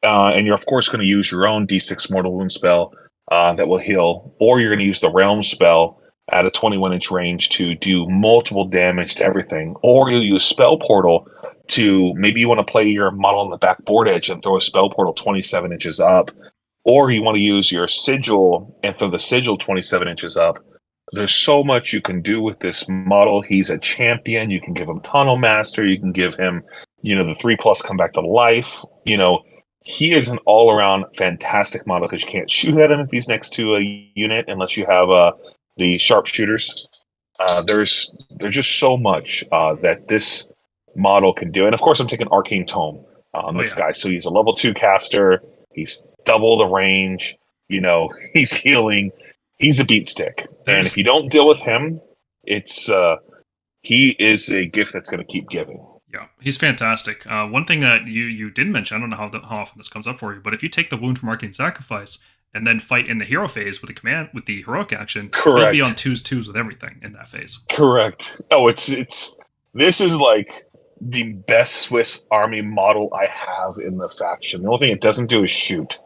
And you're, of course, going to use your own D6 mortal wound spell that will heal, or you're going to use the realm spell at a 21-inch range to do multiple damage to everything, or you'll use spell portal to, maybe you want to play your model on the back board edge and throw a spell portal 27 inches up, or you want to use your sigil and throw the sigil 27 inches up. There's so much you can do with this model. He's a champion. You can give him Tunnel Master. You can give him, the 3+ come back to life. He is an all-around fantastic model because you can't shoot at him if he's next to a unit unless you have the sharpshooters. There's just so much that this model can do. And of course, I'm taking Arcane Tome on this guy. So he's a level 2 caster. He's double the range. He's healing. He's a beat stick. And if you don't deal with him, it's he is a gift that's going to keep giving.
Yeah, he's fantastic. One thing that you didn't mention, I don't know how often this comes up for you, but if you take the wound from Arcane Sacrifice and then fight in the hero phase with the heroic action,
correct,
he'll be on 2s with everything in that phase.
Correct. Oh, this is like the best Swiss Army model I have in the faction. The only thing it doesn't do is shoot.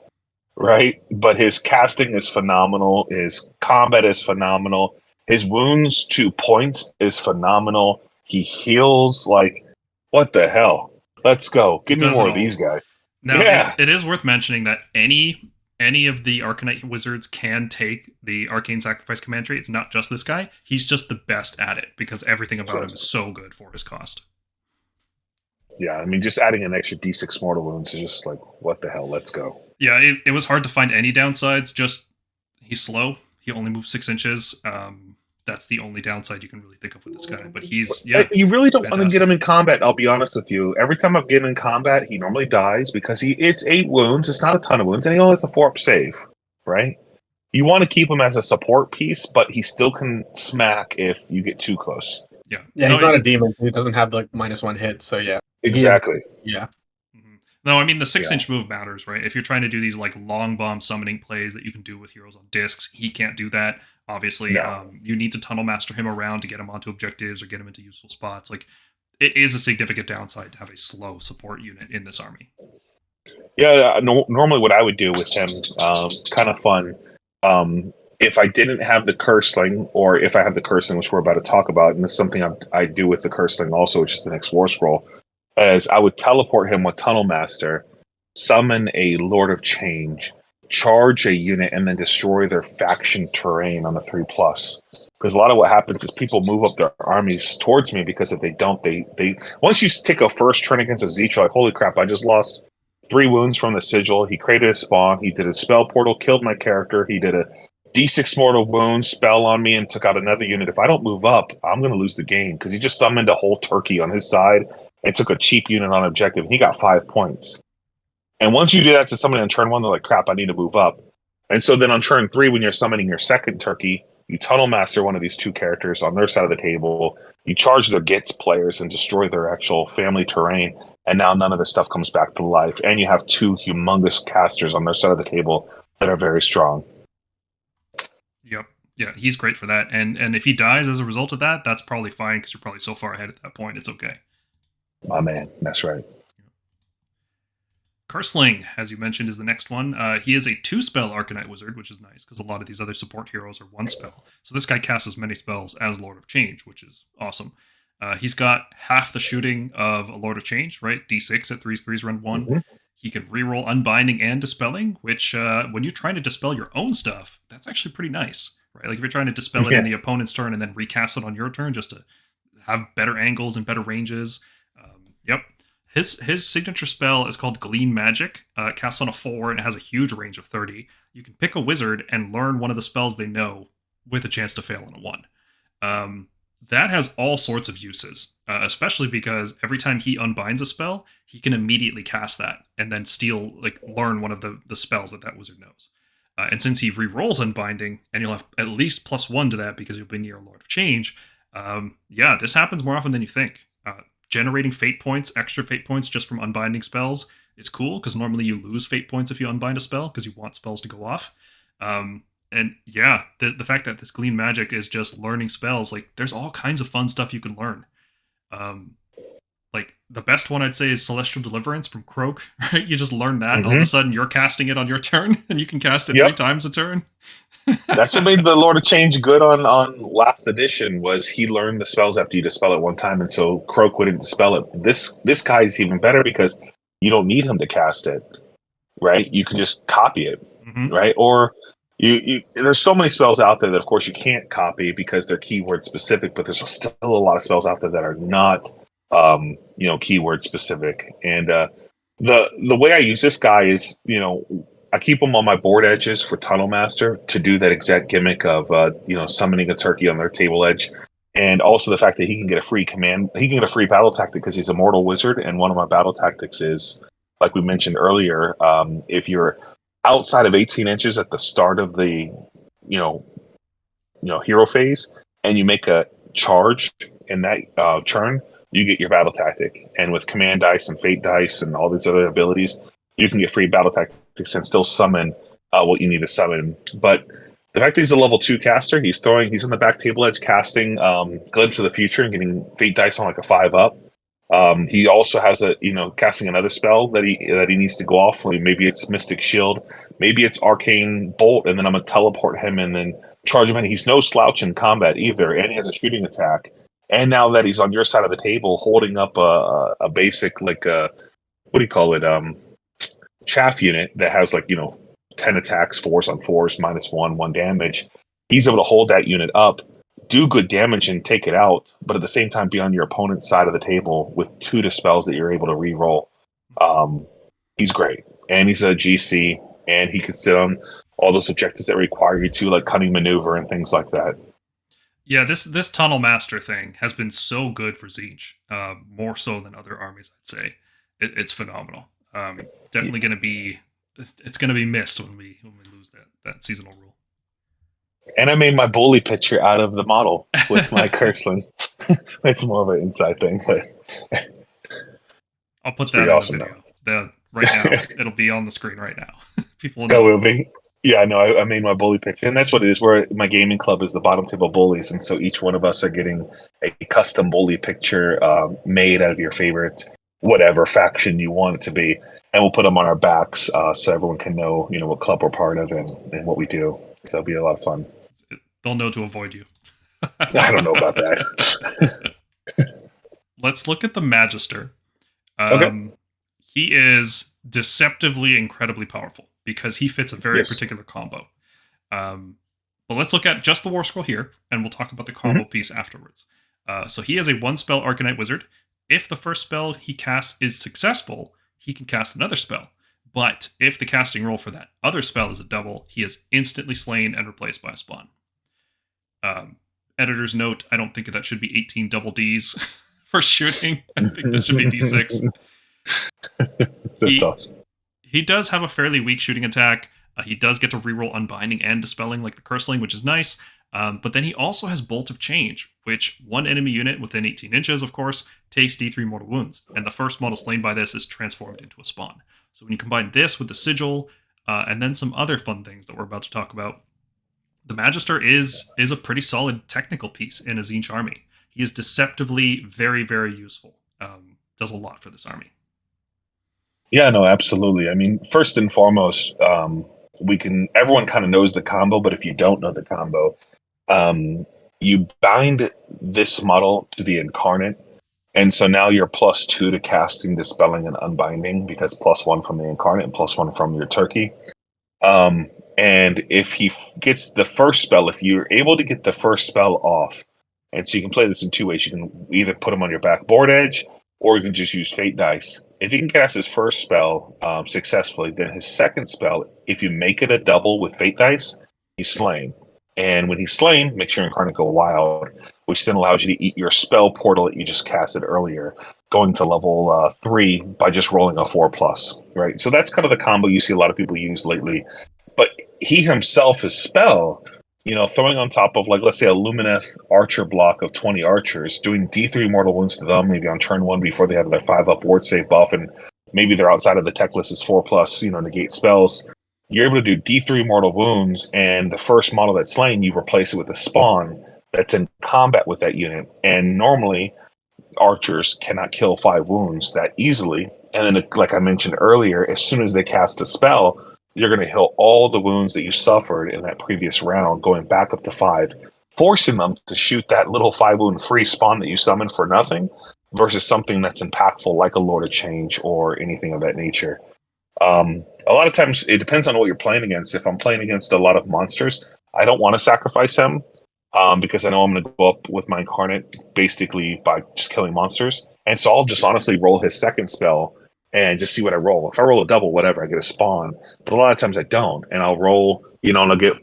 Right? But his casting is phenomenal. His combat is phenomenal. His wounds to points is phenomenal. He heals like, what the hell? Let's go. Give me more of these guys.
Now, it is worth mentioning that any of the Arcanite wizards can take the Arcane Sacrifice command trait. It's not just this guy. He's just the best at it because everything about him is so good for his cost.
Yeah, I mean, just adding an extra D6 mortal wounds is just like, what the hell? Let's go.
Yeah, it was hard to find any downsides. Just he's slow. He only moves 6 inches. That's the only downside you can really think of with this guy. But he's
you really don't want to get him in combat. I'll be honest with you. Every time I've get him in combat, he normally dies because it's 8 wounds. It's not a ton of wounds, and he only has a 4-up save, right? You want to keep him as a support piece, but he still can smack if you get too close.
Yeah,
he's not a demon. He doesn't have like -1 hit, so yeah.
Exactly.
Yeah.
No, I mean the 6-inch move matters, right? If you're trying to do these like long bomb summoning plays that you can do with heroes on discs, he can't do that. Obviously, you need to tunnel master him around to get him onto objectives or get him into useful spots. Like, it is a significant downside to have a slow support unit in this army.
Yeah, normally what I would do with him, kind of fun, if I didn't have the Curseling, or if I have the Curseling, which we're about to talk about, and this is something I do with the Curseling also, which is the next War Scroll, is I would teleport him with Tunnel Master, summon a Lord of Change, charge a unit, and then destroy their faction terrain on the 3+. Because a lot of what happens is people move up their armies towards me, because if they don't, they once you take a first turn against a Tzeentch, you're like, holy crap, I just lost 3 wounds from the Sigil. He created a spawn, he did a spell portal, killed my character, he did a D6 mortal wound spell on me and took out another unit. If I don't move up, I'm going to lose the game, because he just summoned a whole turkey on his side and took a cheap unit on objective, and he got 5 points. And once you do that to somebody on turn 1, they're like, crap, I need to move up. And so then on turn 3, when you're summoning your second turkey, you tunnel master one of these 2 characters on their side of the table, you charge their Gits players and destroy their actual family terrain, and now none of their stuff comes back to life, and you have 2 humongous casters on their side of the table that are very strong.
Yep. Yeah, he's great for that. And if he dies as a result of that, that's probably fine, because you're probably so far ahead at that point, it's okay.
My man, that's right.
Curseling, as you mentioned, is the next one. He is a 2-spell Arcanite Wizard, which is nice, because a lot of these other support heroes are 1 spell. So this guy casts as many spells as Lord of Change, which is awesome. He's got half the shooting of a Lord of Change, right? D6 at 3s, run 1. Mm-hmm. He can reroll Unbinding and Dispelling, which when you're trying to dispel your own stuff, that's actually pretty nice, right? Like if you're trying to dispel it in the opponent's turn and then recast it on your turn just to have better angles and better ranges. Yep. His signature spell is called Glean Magic. It casts on a 4 and it has a huge range of 30. You can pick a wizard and learn one of the spells they know with a chance to fail on a 1. That has all sorts of uses, especially because every time he unbinds a spell, he can immediately cast that and then learn one of the spells that wizard knows. And since he rerolls Unbinding, and you'll have at least +1 to that because you'll be near a Lord of Change, this happens more often than you think. Generating fate points, extra fate points just from unbinding spells is cool, because normally you lose fate points if you unbind a spell because you want spells to go off. And yeah, the fact that this Glean Magic is just learning spells, like there's all kinds of fun stuff you can learn. Like the best one I'd say is Celestial Deliverance from Kroak, right? You just learn that, and all of a sudden you're casting it on your turn, and you can cast it 3 times a turn.
That's what made the Lord of Change good on last edition, was he learned the spells after you dispel it 1 time, and so Kroak wouldn't dispel it. This guy is even better because you don't need him to cast it, right? You can just copy it, right? Or you there's so many spells out there that of course you can't copy because they're keyword specific, but there's still a lot of spells out there that are not keyword specific. And the way I use this guy is, I keep him on my board edges for Tunnel Master to do that exact gimmick of summoning a turkey on their table edge, and also the fact that he can get a free battle tactic because he's a mortal wizard. And one of my battle tactics is, like we mentioned earlier, if you're outside of 18 inches at the start of the hero phase and you make a charge in that turn, you get your battle tactic. And with command dice and fate dice and all these other abilities, you can get free battle tactics and still summon what you need to summon. But the fact that he's a level 2 caster, he's on the back table edge casting Glimpse of the Future and getting fate dice on like a 5-up. He also has casting another spell that he needs to go off. Like maybe it's Mystic Shield, maybe it's Arcane Bolt, and then I'm gonna teleport him and then charge him in. He's no slouch in combat either, and he has a shooting attack. And now that he's on your side of the table, holding up a basic chaff unit that has 10 attacks, 4s on 4s, -1 damage. He's able to hold that unit up, do good damage and take it out, but at the same time be on your opponent's side of the table with 2 dispels that you're able to re-roll. He's great. And he's a GC, and he can sit on all those objectives that require you to, like cunning maneuver and things like that.
Yeah, this Tunnel Master thing has been so good for Tzeentch, more so than other armies, I'd say. It's phenomenal. Definitely going to be... It's going to be missed when we lose that seasonal rule.
And I made my bully picture out of the model with my Curseling. It's more of an inside thing, but
I'll put that in awesome the video. Right now, it'll be on the screen right now. People know.
It will be. Yeah, no, I made my bully picture, and that's what it is. Where my gaming club is the bottom table bullies, and so each one of us are getting a custom bully picture made out of your favorite whatever faction you want it to be, and we'll put them on our backs so everyone can know, what club we're part of and what we do. So it'll be a lot of fun.
They'll know to avoid you.
I don't know about that.
Let's look at the Magister.
Okay.
He is deceptively incredibly powerful because he fits a very particular combo. But let's look at just the War Scroll here, and we'll talk about the combo piece afterwards. So he is a 1-spell Arcanite Wizard. If the first spell he casts is successful, he can cast another spell. But if the casting roll for that other spell is a double, he is instantly slain and replaced by a spawn. Editor's note, I don't think that should be 18 double Ds for shooting. I think that should be D6.
That's awesome.
He does have a fairly weak shooting attack. He does get to reroll Unbinding and Dispelling like the Curseling, which is nice. But then he also has Bolt of Change, which one enemy unit within 18 inches, of course, takes D3 mortal wounds. And the first model slain by this is transformed into a spawn. So when you combine this with the Sigil, and then some other fun things that we're about to talk about, the Magister is a pretty solid technical piece in a Tzeentch army. He is deceptively very, very useful. Does a lot for this army.
Yeah, no, absolutely. I mean, first and foremost, everyone kind of knows the combo, but if you don't know the combo, you bind this model to the Incarnate, and so now you're +2 to casting, dispelling, and unbinding, because +1 from the Incarnate and +1 from your turkey. And if he gets the first spell, if you're able to get the first spell off, and so you can play this in 2 ways. You can either put him on your backboard edge, or you can just use Fate Dice. If you can cast his first spell successfully, then his second spell, if you make it a double with Fate Dice, he's slain. And when he's slain, make sure Incarnate go wild, which then allows you to eat your spell portal that you just casted earlier, going to level 3 by just rolling a 4+, right? So that's kind of the combo you see a lot of people use lately. But he himself, his spell, throwing on top of, like, let's say a Lumineth archer block of 20 archers, doing D3 mortal wounds to them, maybe on turn 1 before they have their 5-up ward save buff, and maybe they're outside of the tech list is 4+, negate spells. You're able to do D3 mortal wounds, and the first model that's slain, you replace it with a spawn that's in combat with that unit. And normally, archers cannot kill 5 wounds that easily. And then, like I mentioned earlier, as soon as they cast a spell, you're going to heal all the wounds that you suffered in that previous round, going back up to 5, forcing them to shoot that little 5-wound free spawn that you summoned for nothing, versus something that's impactful like a Lord of Change or anything of that nature. A lot of times, it depends on what you're playing against. If I'm playing against a lot of monsters, I don't want to sacrifice him, because I know I'm going to go up with my Incarnate basically by just killing monsters. And so I'll just honestly roll his second spell and just see what I roll. If I roll a double, whatever, I get a spawn. But a lot of times I don't. And I'll roll, and I'll get,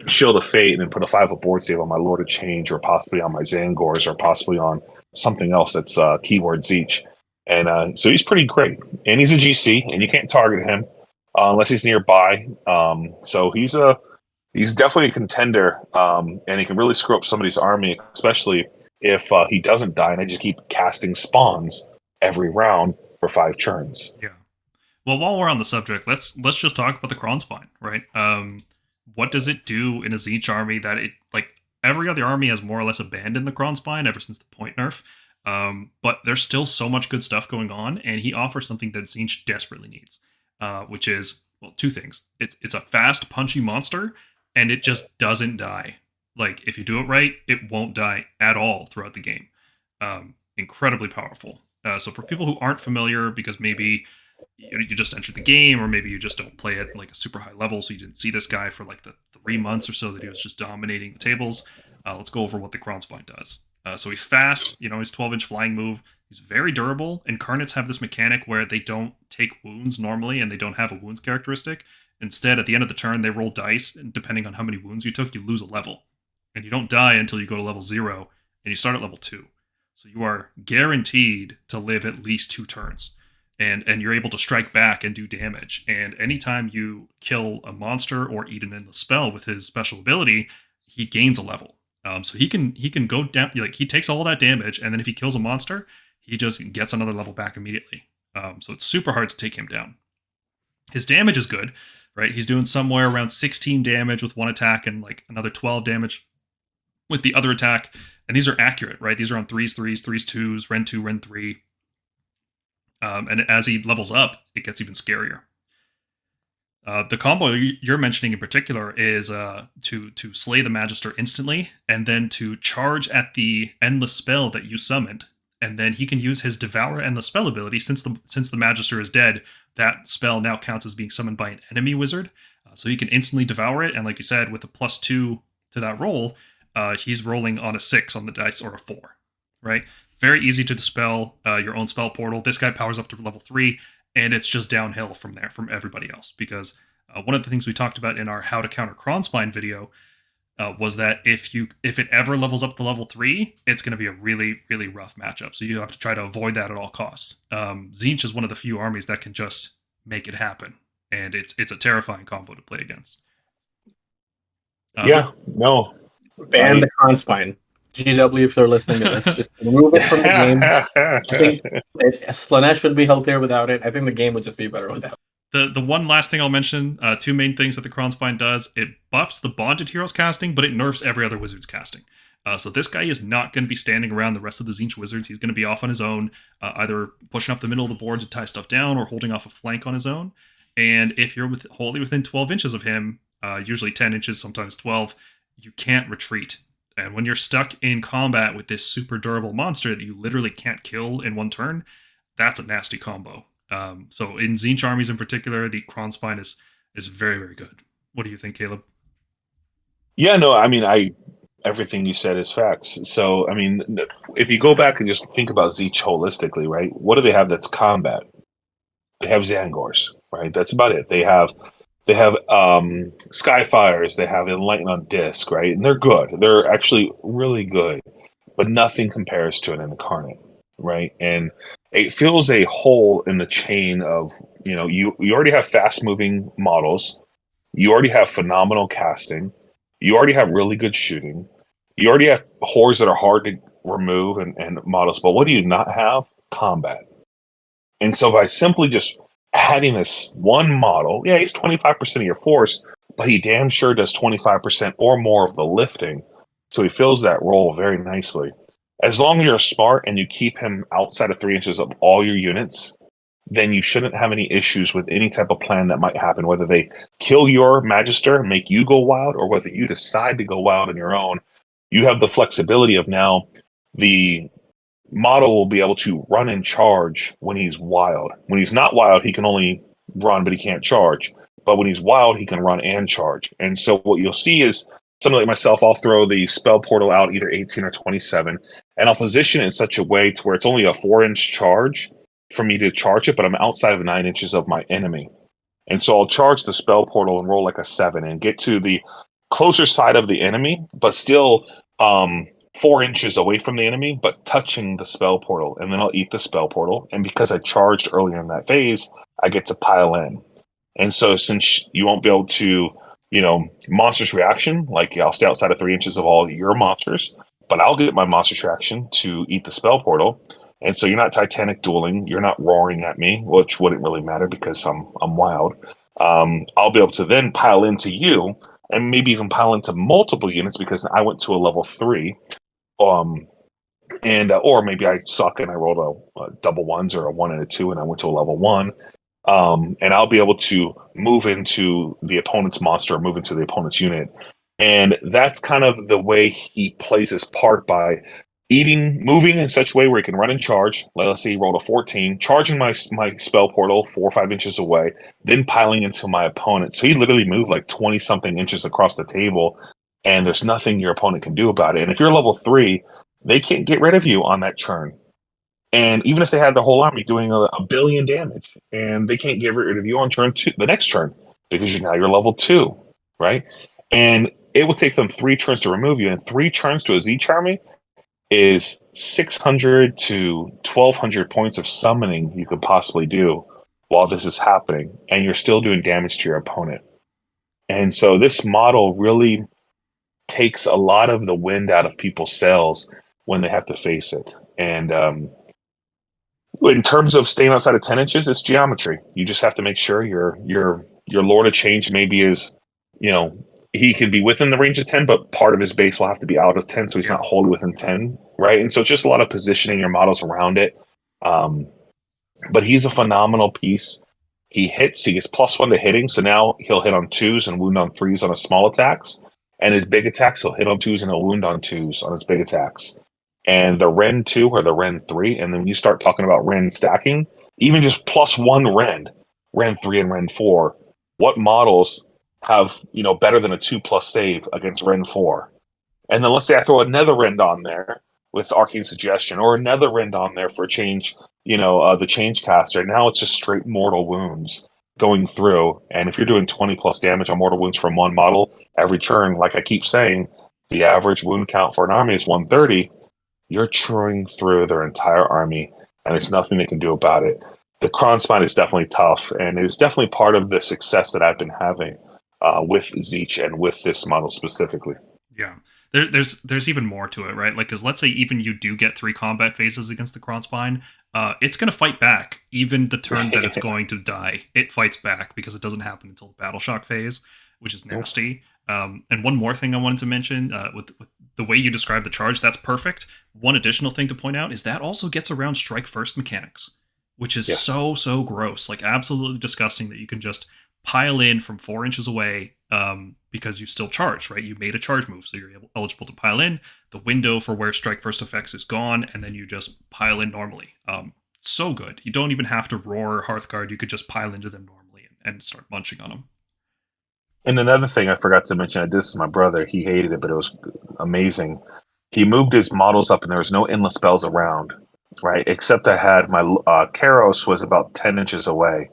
Shield of Fate and then put a 5-up board save on my Lord of Change, or possibly on my Tzaangors, or possibly on something else that's keyword Tzeentch. And so he's pretty great. And he's a GC, and you can't target him unless he's nearby. So he's definitely a contender, and he can really screw up somebody's army, especially if he doesn't die, and I just keep casting spawns every round for 5 turns.
Yeah. Well, while we're on the subject, let's just talk about the Krondspine, right? What does it do in a Tzeentch army that it, like, every other army has more or less abandoned the Krondspine ever since the point nerf? But there's still so much good stuff going on, and he offers something that Tzeentch desperately needs, which is, well, 2 things. It's a fast, punchy monster, and it just doesn't die. Like, if you do it right, it won't die at all throughout the game. Incredibly powerful. So for people who aren't familiar, because maybe you just entered the game, or maybe you just don't play it like a super high level, so you didn't see this guy for like the 3 months or so that he was just dominating the tables. let's go over what the Krondspine does. So he's fast, his 12-inch flying move. He's very durable. Incarnates have this mechanic where they don't take wounds normally, and they don't have a wounds characteristic. Instead, at the end of the turn, they roll dice, and depending on how many wounds you took, you lose a level. And you don't die until you go to level 0, and you start at level 2. So you are guaranteed to live at least 2 turns. And you're able to strike back and do damage. And anytime you kill a monster or eat an endless spell with his special ability, he gains a level. So he can go down, like he takes all that damage, and then if he kills a monster, he just gets another level back immediately. So it's super hard to take him down. His damage is good, right? He's doing somewhere around 16 damage with one attack and like another 12 damage with the other attack. And these are accurate, right? These are on 3s, 3s, 3s, 2s, Ren 2, Ren 3. And as he levels up, it gets even scarier. The combo you're mentioning in particular is to slay the Magister instantly, and then to charge at the endless spell that you summoned, and then he can use his Devour Endless Spell ability. Since the Magister is dead, that spell now counts as being summoned by an enemy wizard, so he can instantly devour it. And like you said, with a +2 to that roll, he's rolling on a 6 on the dice or a 4, right? Very easy to dispel your own spell portal. This guy powers up to level 3. And it's just downhill from there, from everybody else. Because one of the things we talked about in our How to Counter Krondspine video was that if it ever levels up to level 3, it's going to be a really, really rough matchup. So you have to try to avoid that at all costs. Tzeentch is one of the few armies that can just make it happen. And it's a terrifying combo to play against.
No.
Ban the Krondspine. GW, if they're listening to this, just remove it from the game. I think Slaanesh would be healthier without it. I think the game would just be better without it.
The one last thing I'll mention, 2 main things that the Krondspine does: it buffs the Bonded Heroes casting, but it nerfs every other wizard's casting. So this guy is not going to be standing around the rest of the Tzeentch wizards. He's going to be off on his own, either pushing up the middle of the board to tie stuff down or holding off a flank on his own. And if you're wholly within 12 inches of him, usually 10 inches, sometimes 12, you can't retreat. And when you're stuck in combat with this super durable monster that you literally can't kill in one turn, that's a nasty combo. So in Tzeentch armies in particular, the Krondspine is very, very good. What do you think, Kaleb?
Yeah, no, I mean, everything you said is facts. So, I mean, if you go back and just think about Tzeentch holistically, right? What do they have that's combat? They have Tzaangors, right? That's about it. They have Skyfires, they have Enlighten on Disc, right? And they're good. They're actually really good, but nothing compares to an Incarnate, right? And it fills a hole in the chain of, you already have fast-moving models. You already have phenomenal casting. You already have really good shooting. You already have hordes that are hard to remove and models. But what do you not have? Combat. And so by simply just adding this one model, yeah, he's 25% of your force, but he damn sure does 25% or more of the lifting. So he fills that role very nicely. As long as you're smart and you keep him outside of 3 inches of all your units, then you shouldn't have any issues with any type of plan that might happen, whether they kill your Magister, make you go wild, or whether you decide to go wild on your own. You have the flexibility of now the model will be able to run and charge when he's wild. When he's not wild, he can only run, but he can't charge. But when he's wild, he can run and charge. And so what you'll see is somebody like myself, I'll throw the spell portal out either 18 or 27, and I'll position it in such a way to where it's only a 4-inch charge for me to charge it, but I'm outside of 9 inches of my enemy. And so I'll charge the spell portal and roll like a 7 and get to the closer side of the enemy, but still 4 inches away from the enemy, but touching the spell portal. And then I'll eat the spell portal. And because I charged earlier in that phase, I get to pile in. And so since you won't be able to, monster's reaction, like I'll stay outside of 3 inches of all your monsters, but I'll get my monster's reaction to eat the spell portal. And so you're not Titanic dueling, you're not roaring at me, which wouldn't really matter because I'm wild. I'll be able to then pile into you and maybe even pile into multiple units because I went to a level 3. Or maybe I suck and I rolled a double ones or a 1 and a 2 and I went to a level 1. And I'll be able to move into the opponent's monster or move into the opponent's unit. And that's kind of the way he plays his part by moving in such a way where he can run and charge. Let's say he rolled a 14, charging my spell portal 4 or 5 inches away, then piling into my opponent. So he literally moved like 20-something inches across the table and there's nothing your opponent can do about it. And if you're level 3, they can't get rid of you on that turn. And even if they had the whole army doing a billion damage, and they can't get rid of you on turn 2, the next turn, because you're level 2, right? And it would take them 3 turns to remove you, and 3 turns to a Tzeentch army is 600 to 1,200 points of summoning you could possibly do while this is happening, and you're still doing damage to your opponent. And so this model really takes a lot of the wind out of people's sails when they have to face it. And in terms of staying outside of 10 inches, it's geometry. You just have to make sure your Lord of Change maybe is, he can be within the range of 10, but part of his base will have to be out of 10, so he's not wholly within 10, right? And so it's just a lot of positioning your models around it. But he's a phenomenal piece. He hits, he gets +1 to hitting, so now he'll hit on 2s and wound on 3s on his small attacks. And his big attacks, he'll hit on 2s and he'll wound on 2s on his big attacks. And the Ren 2 or the Ren 3, and then when you start talking about Ren stacking, even just +1 Ren 3 and Ren 4, what models have, better than a 2+ save against Ren 4? And then let's say I throw another Rend on there with Arcane Suggestion, or another Rend on there for change, the Changecaster. Now it's just straight mortal wounds going through. And if you're doing 20+ damage on mortal wounds from one model every turn, like I keep saying, the average wound count for an army is 130. You're chewing through their entire army, and there's nothing they can do about it. The Krondspine is definitely tough, and it's definitely part of the success that I've been having with Tzeentch and with this model specifically.
Yeah. There's even more to it, right? Like, because let's say even you do get 3 combat phases against the Krondspine, it's going to fight back. Even the turn that it's going to die, it fights back because it doesn't happen until the Battle Shock phase, which is nasty. And one more thing I wanted to mention, with the way you describe the charge, that's perfect. One additional thing to point out is that also gets around strike first mechanics, which is so gross, like absolutely disgusting that you can just pile in from 4 inches away because you still charge, right? You made a charge move, so you're eligible to pile in. The window for where strike first effects is gone, and then you just pile in normally. So good. You don't even have to roar Hearthguard. You could just pile into them normally and start munching on them.
And another thing I forgot to mention, I did this to my brother. He hated it, but it was amazing. He moved his models up, and there was no endless spells around, right? Except I had my Kairos was about 10 inches away,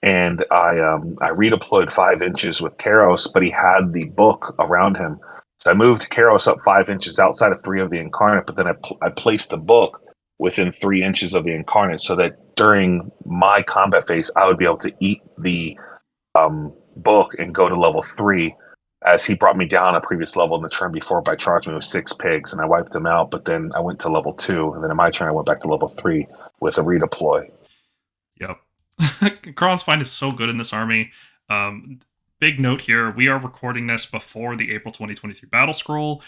and I redeployed 5 inches with Kairos, but he had the book around him. So I moved Kairos up 5 inches outside of 3 of the Incarnate, but then I placed the book within 3 inches of the Incarnate, so that during my combat phase, I would be able to eat the book and go to level 3, as he brought me down a previous level in the turn before by charging me with 6 pigs, and I wiped him out. But then I went to level 2, and then in my turn I went back to level 3 with a redeploy.
Yep. Krondspine is so good in this army. Big note here, we are recording this before the April 2023 Battlescroll,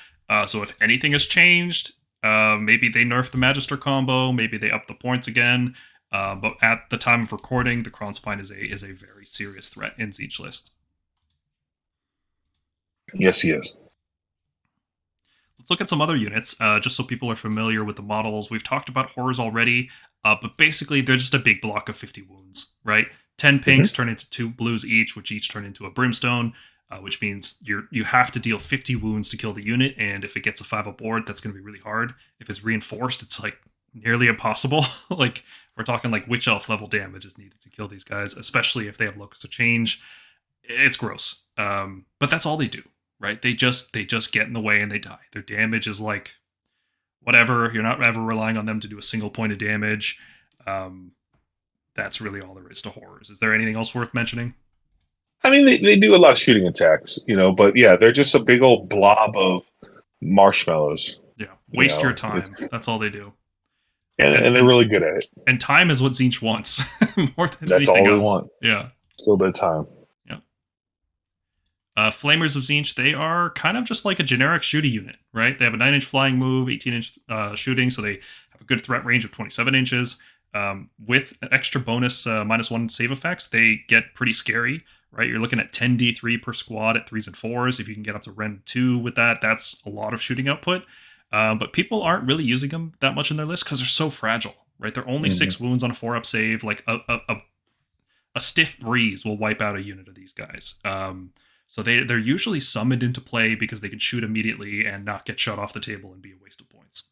so if anything has changed, maybe they nerfed the Magister combo, maybe they upped the points again. But at the time of recording, the Krondspine is a very serious threat in Tzeentch list.
Yes, he is.
Let's look at some other units, just so people are familiar with the models. We've talked about horrors already, but basically they're just a big block of 50 wounds, right? 10 pinks turn into 2 blues each, which each turn into a brimstone, which means you have to deal 50 wounds to kill the unit, and if it gets a 5 aboard, that's going to be really hard. If it's reinforced, it's like nearly impossible. Like, we're talking like witch elf level damage is needed to kill these guys, especially if they have Locus of Change. It's gross. But that's all they do, right? They just get in the way and they die. Their damage is like whatever. You're not ever relying on them to do a single point of damage. That's really all there is to horrors. Is there anything else worth mentioning?
I mean, they do a lot of shooting attacks, but yeah, they're just a big old blob of marshmallows.
Yeah, waste your time. That's all they do.
And they're really good at it.
And time is what Tzeentch wants more than
That's
anything
all we
else.
want.
Yeah.
Still a bit of time.
Yeah. Flamers of Tzeentch, they are kind of just like a generic shooty unit, right? They have a 9-inch flying move, 18-inch shooting, so they have a good threat range of 27 inches. With an extra bonus -1 save effects, they get pretty scary, right? You're looking at 10 D3 per squad at 3s and 4s. If you can get up to Ren 2 with that, that's a lot of shooting output. But people aren't really using them that much in their list because they're so fragile, right? They're only 6 wounds on a 4-up save. Like a stiff breeze will wipe out a unit of these guys. So they're usually summoned into play because they can shoot immediately and not get shut off the table and be a waste of points.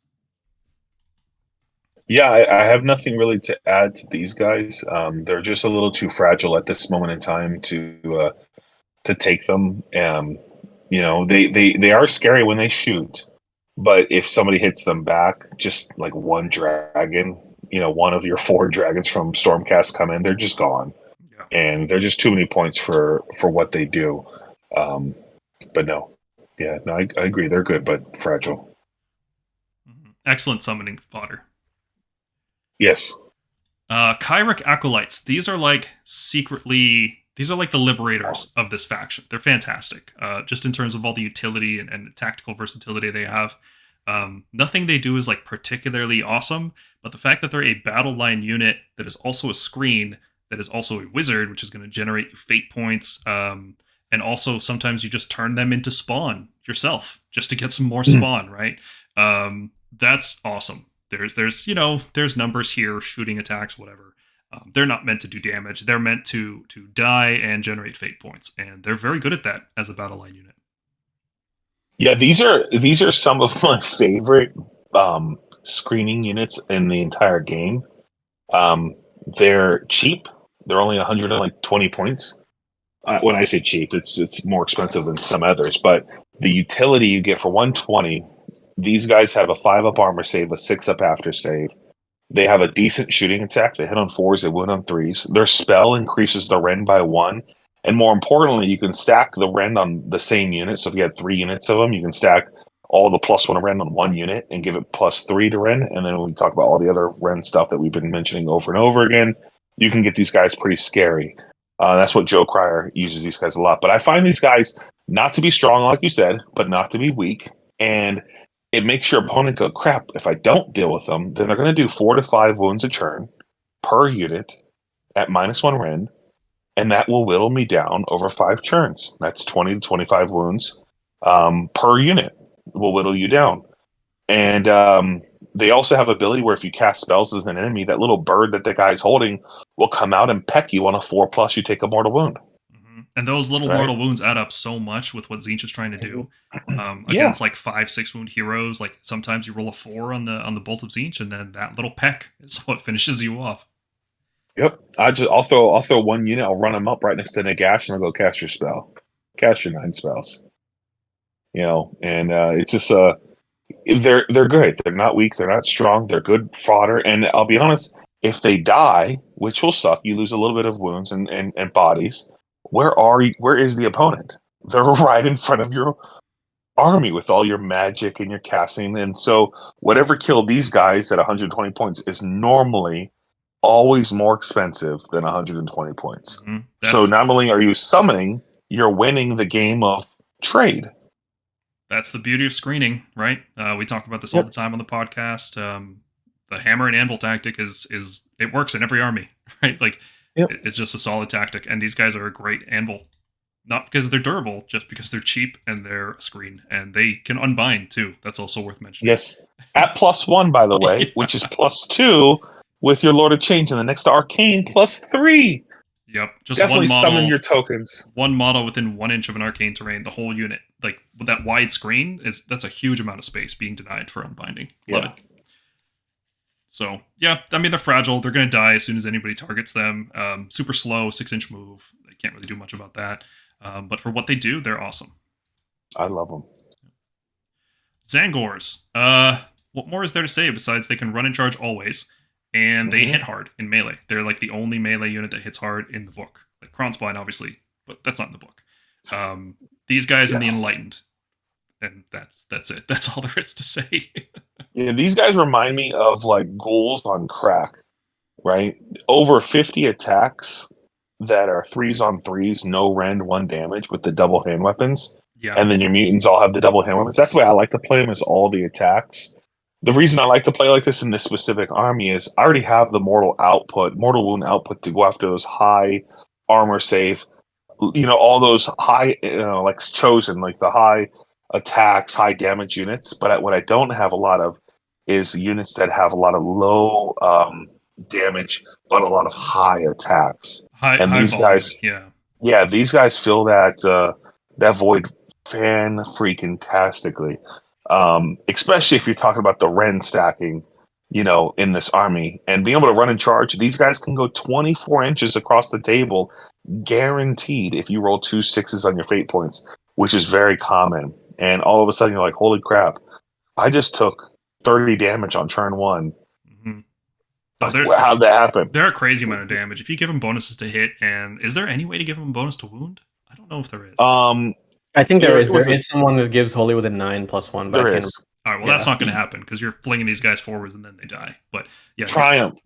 Yeah, I have nothing really to add to these guys. They're just a little too fragile at this moment in time to take them. They are scary when they shoot, but if somebody hits them back, just like one dragon, one of your 4 dragons from Stormcast come in, they're just gone, and they're just too many points for what they do. But no, I agree. They're good, but fragile.
Excellent summoning fodder.
Yes.
Kairic Acolytes. These are like the liberators of this faction. They're fantastic. Just in terms of all the utility and tactical versatility they have. Nothing they do is like particularly awesome, but the fact that they're a battle line unit that is also a screen, that is also a wizard, which is going to generate you fate points, and also sometimes you just turn them into spawn yourself just to get some more spawn, right? That's awesome. There's numbers here, shooting attacks, whatever. They're not meant to do damage. They're meant to die and generate fate points, and they're very good at that as a battle line unit.
Yeah, these are some of my favorite screening units in the entire game. They're cheap. They're only 120 points. When I say cheap, it's more expensive than some others, but the utility you get for 120. These guys have a 5-up armor save, a 6-up after save. They have a decent shooting attack. They hit on 4s, they wound on 3s. Their spell increases the rend by 1. And more importantly, you can stack the rend on the same unit. So if you had 3 units of them, you can stack all the +1 rend on 1 unit and give it +3 to rend. And then when we talk about all the other rend stuff that we've been mentioning over and over again, you can get these guys pretty scary. That's what Joe Cryer uses these guys a lot. But I find these guys not to be strong, like you said, but not to be weak. And it makes your opponent go, crap, if I don't deal with them, then they're going to do 4 to 5 wounds a turn per unit at -1 rend, and that will whittle me down over 5 turns. That's 20 to 25 wounds per unit will whittle you down. And they also have ability where if you cast spells as an enemy, that little bird that the guy's holding will come out and peck you on a 4+, you take a mortal wound.
And those little mortal wounds add up so much with what Tzeentch is trying to do against like 5-6 wound heroes. Like sometimes you roll a 4 on the bolt of Tzeentch, and then that little peck is what finishes you off.
Yep, I'll throw 1 unit. I'll run them up right next to Nagash, and I'll go cast your spell, cast your 9 spells. And it's just they're good. They're not weak. They're not strong. They're good fodder. And I'll be honest, if they die, which will suck, you lose a little bit of wounds and bodies. Where is the opponent? They're right in front of your army with all your magic and your casting. And so whatever killed these guys at 120 points is normally always more expensive than 120 points. So not only are you summoning, you're winning the game of trade.
That's the beauty of screening, right? We talk about this all the time on the podcast. The hammer and anvil tactic is it works in every army, right? Like it's just a solid tactic, and these guys are a great anvil. Not because they're durable, just because they're cheap and they're a screen, and they can unbind too. That's also worth mentioning.
Yes, at +1, by the way, which is +2 with your Lord of Change, and the next Arcane +3.
Yep, just
definitely
one model,
summon your tokens.
One model within 1 inch of an arcane terrain. The whole unit, like with that wide screen, that's a huge amount of space being denied for unbinding. Love it. So, yeah, I mean, they're fragile. They're going to die as soon as anybody targets them. Super slow, 6-inch move. They can't really do much about that. But for what they do, they're awesome.
I love them.
Tzaangors. What more is there to say besides they can run and charge always, and they hit hard in melee. They're like the only melee unit that hits hard in the book. Like Krondspine, obviously, but that's not in the book. These guys in the Enlightened. And that's it. That's all there is to say.
Yeah, these guys remind me of like ghouls on crack, right? Over 50 attacks that are 3s on 3s, no rend, 1 damage with the double hand weapons.
Yeah.
And then your mutants all have the double hand weapons. That's the way I like to play them, is all the attacks. The reason I like to play like this in this specific army is I already have the mortal wound output to go after those high armor save, all those high, like chosen, like the high attacks, high damage units. But what I don't have a lot of is units that have a lot of low damage, but a lot of high attacks.
These
guys, these guys fill that that void fan-freaking-tastically. Especially if you're talking about the Ren stacking, in this army. And being able to run and charge, these guys can go 24 inches across the table, guaranteed, if you roll 2 6s on your fate points, which is very common. And all of a sudden you're like, holy crap, I just took 30 damage on turn 1.
Mm-hmm.
How'd that happen?
They're a crazy amount of damage. If you give them bonuses to hit, and is there any way to give them a bonus to wound? I don't know if there is.
I think there is. There is someone that gives Holy with a 9+1. But
there is.
All right, well, that's not going to happen because you're flinging these guys forwards and then they die. But yeah,
Triumph.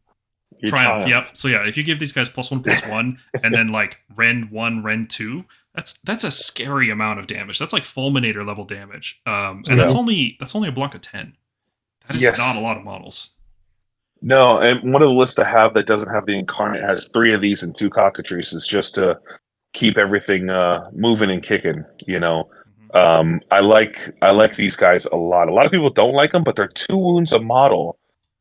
Yep. So yeah, if you give these guys +1/+1 and then like Ren 1, Ren 2, that's a scary amount of damage. That's like Fulminator level damage. And that's only a block of 10. That is not a lot of models.
No, and one of the lists I have that doesn't have the Incarnate has 3 of these and 2 cockatrices just to keep everything moving and kicking. I like these guys a lot. A lot of people don't like them, but they're 2 wounds a model.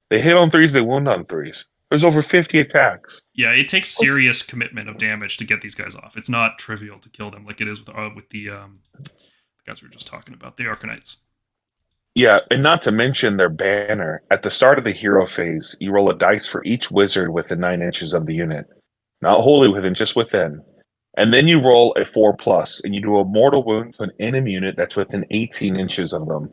They hit on 3s, they wound on 3s. There's over 50 attacks.
Yeah, it takes serious commitment of damage to get these guys off. It's not trivial to kill them like it is with the guys we were just talking about, the Arcanites.
Yeah, and not to mention their banner. At the start of the hero phase, you roll a dice for each wizard within 9 inches of the unit. Not wholly within, just within. And then you roll a 4+, and you do a mortal wound to an enemy unit that's within 18 inches of them.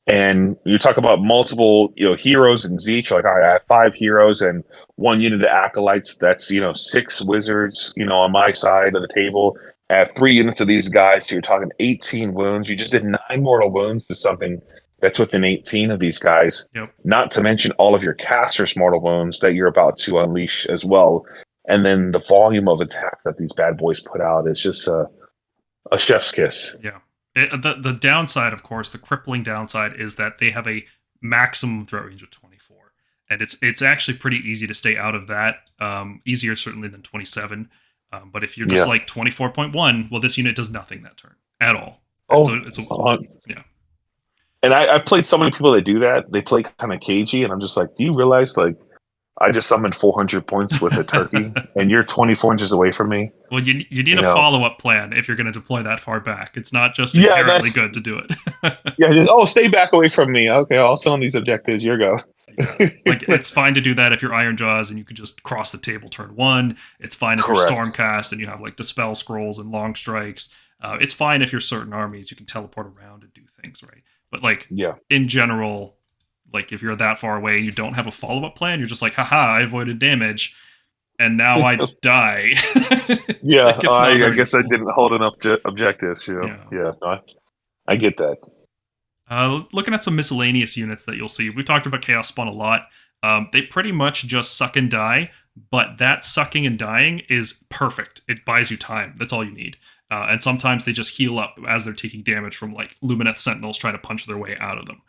And you talk about multiple, heroes in Tzeentch. Like, all right, I have 5 heroes and 1 unit of acolytes. That's 6 wizards, on my side of the table. I have 3 units of these guys. So you're talking 18 wounds. You just did 9 mortal wounds to something that's within 18 of these guys.
Yep. Not
to mention all of your casters' mortal wounds that you're about to unleash as well. And then the volume of attack that these bad boys put out is just a chef's kiss.
Yeah. The downside, of course, the crippling downside is that they have a maximum threat range of 24. And it's actually pretty easy to stay out of that. Easier, certainly, than 27. But if you're just like 24.1, well, this unit does nothing that turn at all. Yeah.
And I've played so many people that do that. They play kind of cagey, and I'm just like, do you realize, like, I just summoned 400 points with a turkey, and you're 24 inches away from me?
Well, you need a follow-up plan if you're going to deploy that far back. It's not just inherently good to do it.
Stay back away from me. Okay, I'll summon these objectives. Your go.
Yeah. Like, it's fine to do that if you're Iron Jaws and you can just cross the table turn 1. It's fine if you're Stormcast and you have like Dispel Scrolls and Long Strikes. It's fine if you're certain armies, you can teleport around and do things, right? But like, in general, like if you're that far away and you don't have a follow-up plan, you're just like, haha, I avoided damage, and now I die.
I guess I didn't hold enough objectives. I get that.
Looking at some miscellaneous units that you'll see, we've talked about Chaos Spawn a lot. They pretty much just suck and die, but that sucking and dying is perfect. It buys you time. That's all you need. And sometimes they just heal up as they're taking damage from like Lumineth Sentinels trying to punch their way out of them.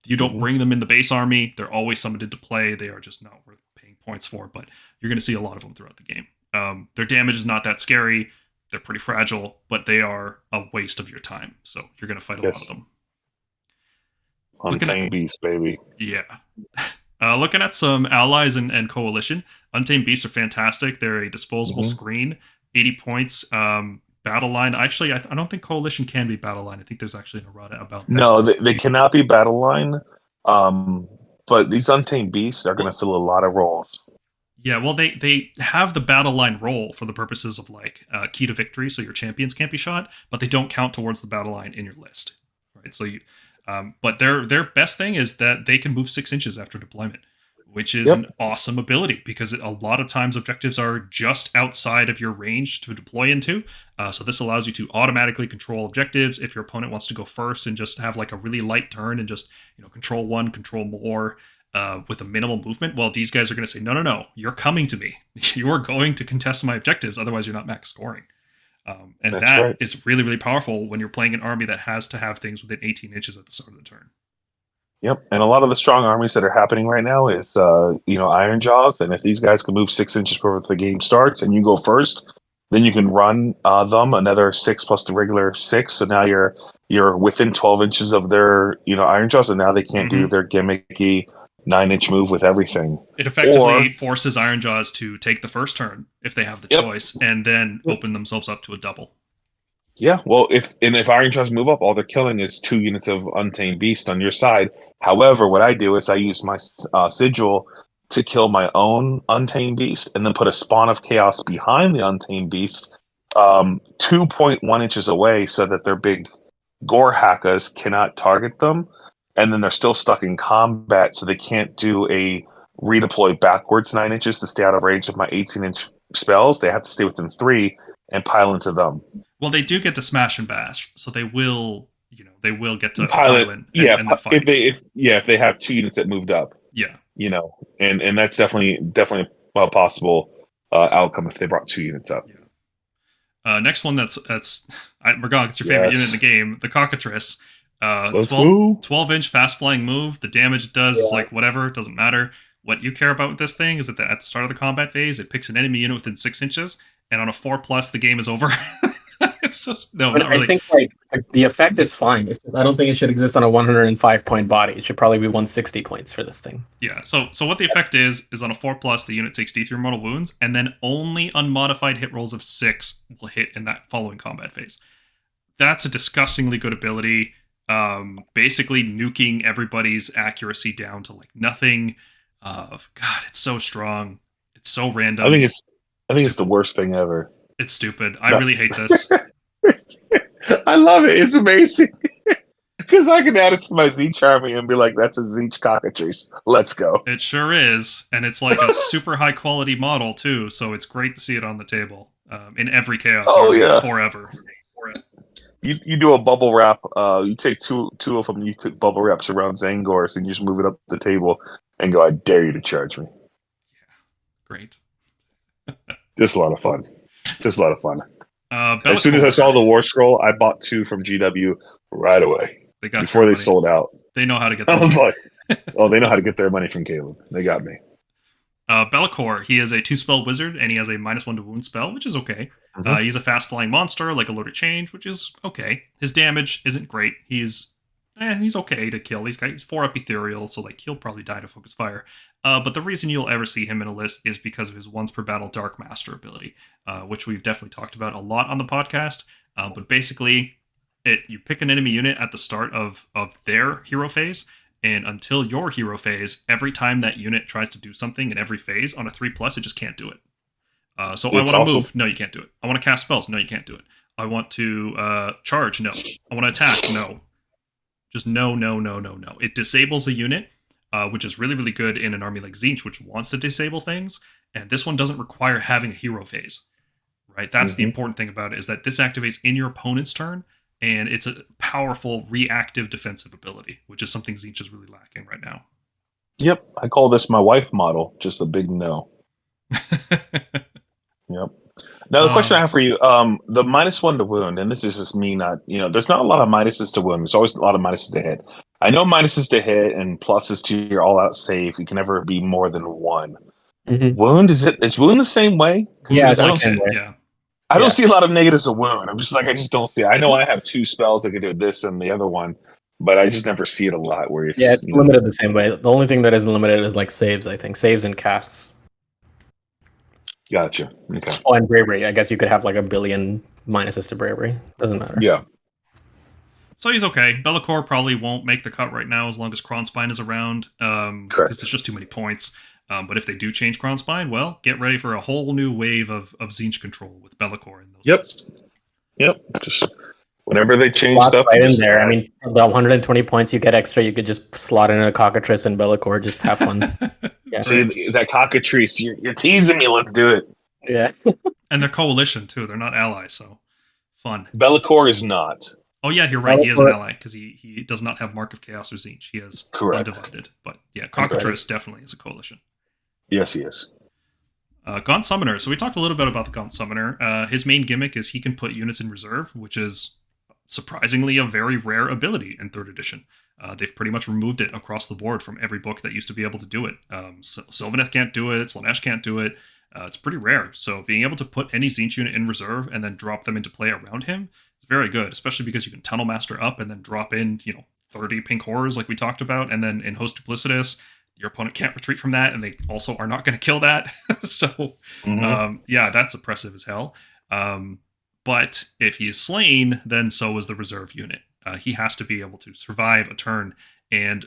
You don't bring them in the base army. They're always summoned into play. They are just not worth paying points for, but you're going to see a lot of them throughout the game. Their damage is not that scary. They're pretty fragile, but they are a waste of your time. So you're going to fight a lot of them.
Untamed Beast, baby.
Yeah. Looking at some allies and coalition, Untamed Beasts are fantastic. They're a disposable screen, 80 points. Battle line. Actually, I don't think coalition can be battle line. I think there's actually an errata about that.
No, they cannot be battle line. But these Untamed Beasts are going to fill a lot of roles.
Yeah, well, they have the battle line role for the purposes of like key to victory, so your champions can't be shot, but they don't count towards the battle line in your list, right? So you, but their best thing is that they can move 6 inches after deployment, which is an awesome ability because a lot of times objectives are just outside of your range to deploy into. So this allows you to automatically control objectives if your opponent wants to go first and just have like a really light turn and just control 1, control more. With a minimal movement, well, these guys are going to say, no, you're coming to me. You are going to contest my objectives, otherwise you're not max scoring. And that is really, really powerful when you're playing an army that has to have things within 18 inches at the start of the turn.
Yep, and a lot of the strong armies that are happening right now is, Iron Jaws, and if these guys can move 6 inches before the game starts and you go first, then you can run them another 6 plus the regular 6, so now you're within 12 inches of their, Iron Jaws, and now they can't do their gimmicky 9-inch move with everything.
It effectively forces Iron Jaws to take the first turn if they have the choice, and then open themselves up to a double.
Yeah, well, if Iron Jaws move up, all they're killing is 2 units of Untamed Beast on your side. However, what I do is I use my Sigil to kill my own Untamed Beast, and then put a Spawn of Chaos behind the Untamed Beast, 2.1 inches away, so that their big Ghur hackers cannot target them, and then they're still stuck in combat, so they can't do a redeploy backwards 9 inches to stay out of range of my 18-inch spells. They have to stay within 3 and pile into them.
Well, they do get to smash and bash, so they will get to
pile in.
Yeah, and fight.
If they have 2 units that moved up.
Yeah,
and that's definitely a possible outcome if they brought 2 units up.
Yeah. Next one that's Mergog, it's your favorite unit in the game, the Cockatrice. 12-inch fast flying move. The damage it does is like whatever, it doesn't matter. What you care about with this thing is that at the start of the combat phase, it picks an enemy unit within 6 inches, and on a 4+, the game is over. It's just not really.
I think like the effect is fine. I don't think it should exist on a 105-point body. It should probably be 160 points for this thing.
Yeah. So what the effect is on a 4+, the unit takes D3 mortal wounds, and then only unmodified hit rolls of 6 will hit in that following combat phase. That's a disgustingly good ability. Basically nuking everybody's accuracy down to like nothing. God, it's so strong. It's so random.
I think it's the worst thing ever.
It's stupid. I really hate this.
I love it. It's amazing. Because I can add it to my Tzeentch army and be like, that's a Tzeentch Cockatrice. Let's go.
It sure is. And it's like a super high quality model too. So it's great to see it on the table in every Chaos army forever.
You do a bubble wrap. You take two of them. You put bubble wraps around Tzaangors, and you just move it up the table and go, I dare you to charge me.
Yeah. Great.
Just a lot of fun. As soon as I saw the War Scroll, I bought 2 from GW right away. Before they sold out.
They know how to get
I was like, oh, they know how to get their money from Kaleb. They got me.
Be'lakor, he is a 2-spell wizard, and he has a -1 to wound spell, which is okay. Mm-hmm. He's a fast-flying monster, like a Lord of Change, which is okay. His damage isn't great. He's okay to kill. He's 4-up ethereal, so like he'll probably die to focus fire. But the reason you'll ever see him in a list is because of his once per battle Darkmaster ability, which we've definitely talked about a lot on the podcast. But basically, you pick an enemy unit at the start of their hero phase, and until your hero phase, every time that unit tries to do something in every phase on a 3+, it just can't do it. So I want to move. No, you can't do it. I want to cast spells. No, you can't do it. I want to charge. No. I want to attack. No. Just no. It disables a unit, which is really, really good in an army like Tzeentch, which wants to disable things. And this one doesn't require having a hero phase, right? That's the important thing about it, is that this activates in your opponent's turn, and it's a powerful reactive defensive ability, which is something Tzeentch is really lacking right now.
Yep. I call this my wife model, just a big no. Yep. Now, the question I have for you, the -1 to wound, and this is just me not, there's not a lot of minuses to wound. There's always a lot of minuses to hit. I know minuses to hit and pluses to your all-out save. You can never be more than 1. Mm-hmm. Wound, is wound the same way?
Yeah,
I don't see a lot of negatives of wound. I'm just like, I just don't see it. I know I have 2 spells that can do this and the other one, but I just never see it a lot where it's...
Yeah, it's limited the same way. The only thing that isn't limited is like saves, I think. Saves and casts.
Gotcha. Okay.
Oh, and bravery. I guess you could have like a billion minuses to bravery. Doesn't matter.
Yeah.
So he's okay. Be'lakor probably won't make the cut right now as long as Krondspine is around. Because it's just too many points. But if they do change Krondspine, well, get ready for a whole new wave of Tzeentch control with Be'lakor in those lists.
Yep. Just whenever they change stuff.
Right in there. I mean, the 120 points you get extra, you could just slot in a Cockatrice and Be'lakor. Just have fun.
Yeah. See, that Cockatrice, you're teasing me. Let's do it.
Yeah.
And they're coalition, too. They're not allies, so fun.
Be'lakor is not.
Oh, yeah, you're right. He is an ally, because he does not have Mark of Chaos or Tzeentch. He is undivided. But, yeah, Cockatrice definitely is a coalition.
Yes, he is.
Gaunt Summoner. So we talked a little bit about the Gaunt Summoner. His main gimmick is he can put units in reserve, which is surprisingly a very rare ability in 3rd edition. They've pretty much removed it across the board from every book that used to be able to do it. Sylvaneth can't do it. Slaanesh can't do it. It's pretty rare. So being able to put any Tzeentch unit in reserve and then drop them into play around him is very good, especially because you can Tunnel Master up and then drop in, 30 pink horrors like we talked about. And then in Host Duplicitous, your opponent can't retreat from that, and they also are not going to kill that. So, yeah, that's oppressive as hell. But if he is slain, then so is the reserve unit. He has to be able to survive a turn, and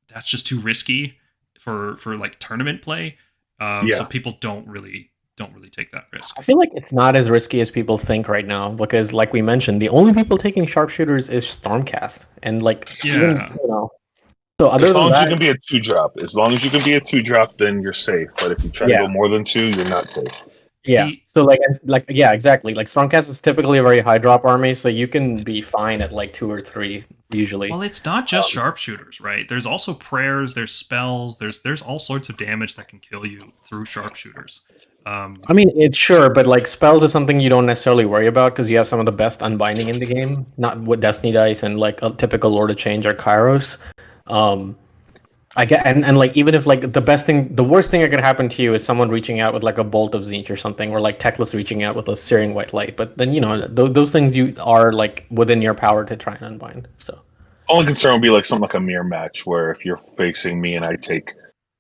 that's just too risky for like tournament play. So people don't really take that risk.
I feel like it's not as risky as people think right now because, like we mentioned, the only people taking sharpshooters is Stormcast, and even, So other
as long
than
as
that,
you can be a 2-drop, then you're safe. But if you try to go more than 2, you're not safe.
Yeah. So exactly. Like Stormcast is typically a very high drop army, so you can be fine at 2 or 3 usually.
Well, it's not just sharpshooters, right? There's also prayers, there's spells, there's all sorts of damage that can kill you through sharpshooters.
I mean, it's sure, but spells is something you don't necessarily worry about because you have some of the best unbinding in the game, not with Destiny dice and a typical Lord of Change or Kairos. I get and even if the worst thing that could happen to you is someone reaching out with a bolt of Tzeentch or something, or Teclis reaching out with a searing white light. But then those things you are within your power to try and unbind. So
only concern would be something like a mirror match where if you're facing me and I take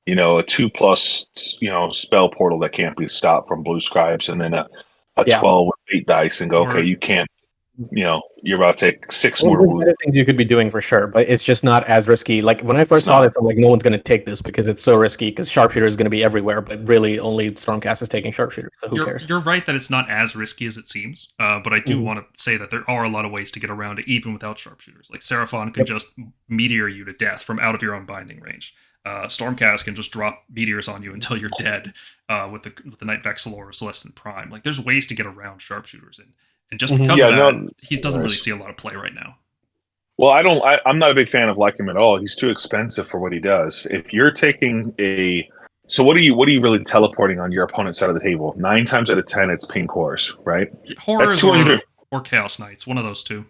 a 2+ spell portal that can't be stopped from Blue Scribes, and then a 12 with 8 dice, and go, okay, you can't. You're about to take 6 more
wounds.
There's
other things you could be doing for sure, but it's just not as risky. When I first saw this, I'm no one's going to take this because it's so risky because sharpshooter is going to be everywhere, but really only Stormcast is taking sharpshooter, so who cares?
You're right that it's not as risky as it seems, but I do want to say that there are a lot of ways to get around it even without sharpshooters. Seraphon can just meteor you to death from out of your own binding range. Stormcast can just drop meteors on you until you're dead with the Night Vexillor or Celestin Prime. There's ways to get around sharpshooters, and just because of that, he doesn't really see a lot of play right now.
Well, I'm not a big fan of him at all. He's too expensive for what he does. If you're taking so what are you really teleporting on your opponent's side of the table? 9 times out of 10, it's pink horrors, right?
Horrors or Chaos Knights, one of those two.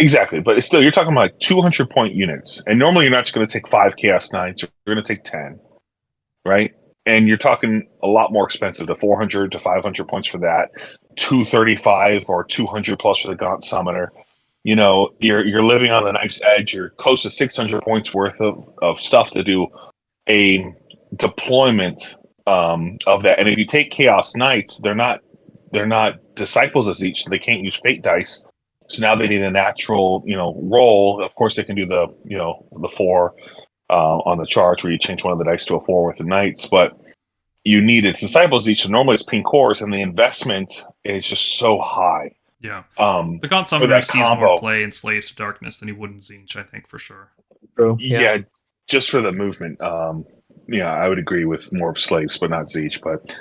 Exactly, but it's still, you're talking about 200 point units, and normally you're not just going to take 5 Chaos Knights. You're going to take 10, right? And you're talking a lot more expensive, to 400 to 500 points for that, 235 or 200 plus for the Gaunt Summoner. You're living on the knife's edge. You're close to 600 points worth of stuff to do a deployment of that. And if you take Chaos Knights, they're not disciples as each, so they can't use fate dice. So now they need a natural, roll. Of course, they can do the 4 on the charge where you change one of the dice to a 4 with the knights, but you need its disciples each. So normally it's pink horrors, and the investment is just so high.
Yeah. The Gaunt Summoner sees more play in Slaves of Darkness than he would in Tzeentch, I think, for sure.
True.
Yeah, just for the movement. I would agree with more Slaves, but not Tzeentch. But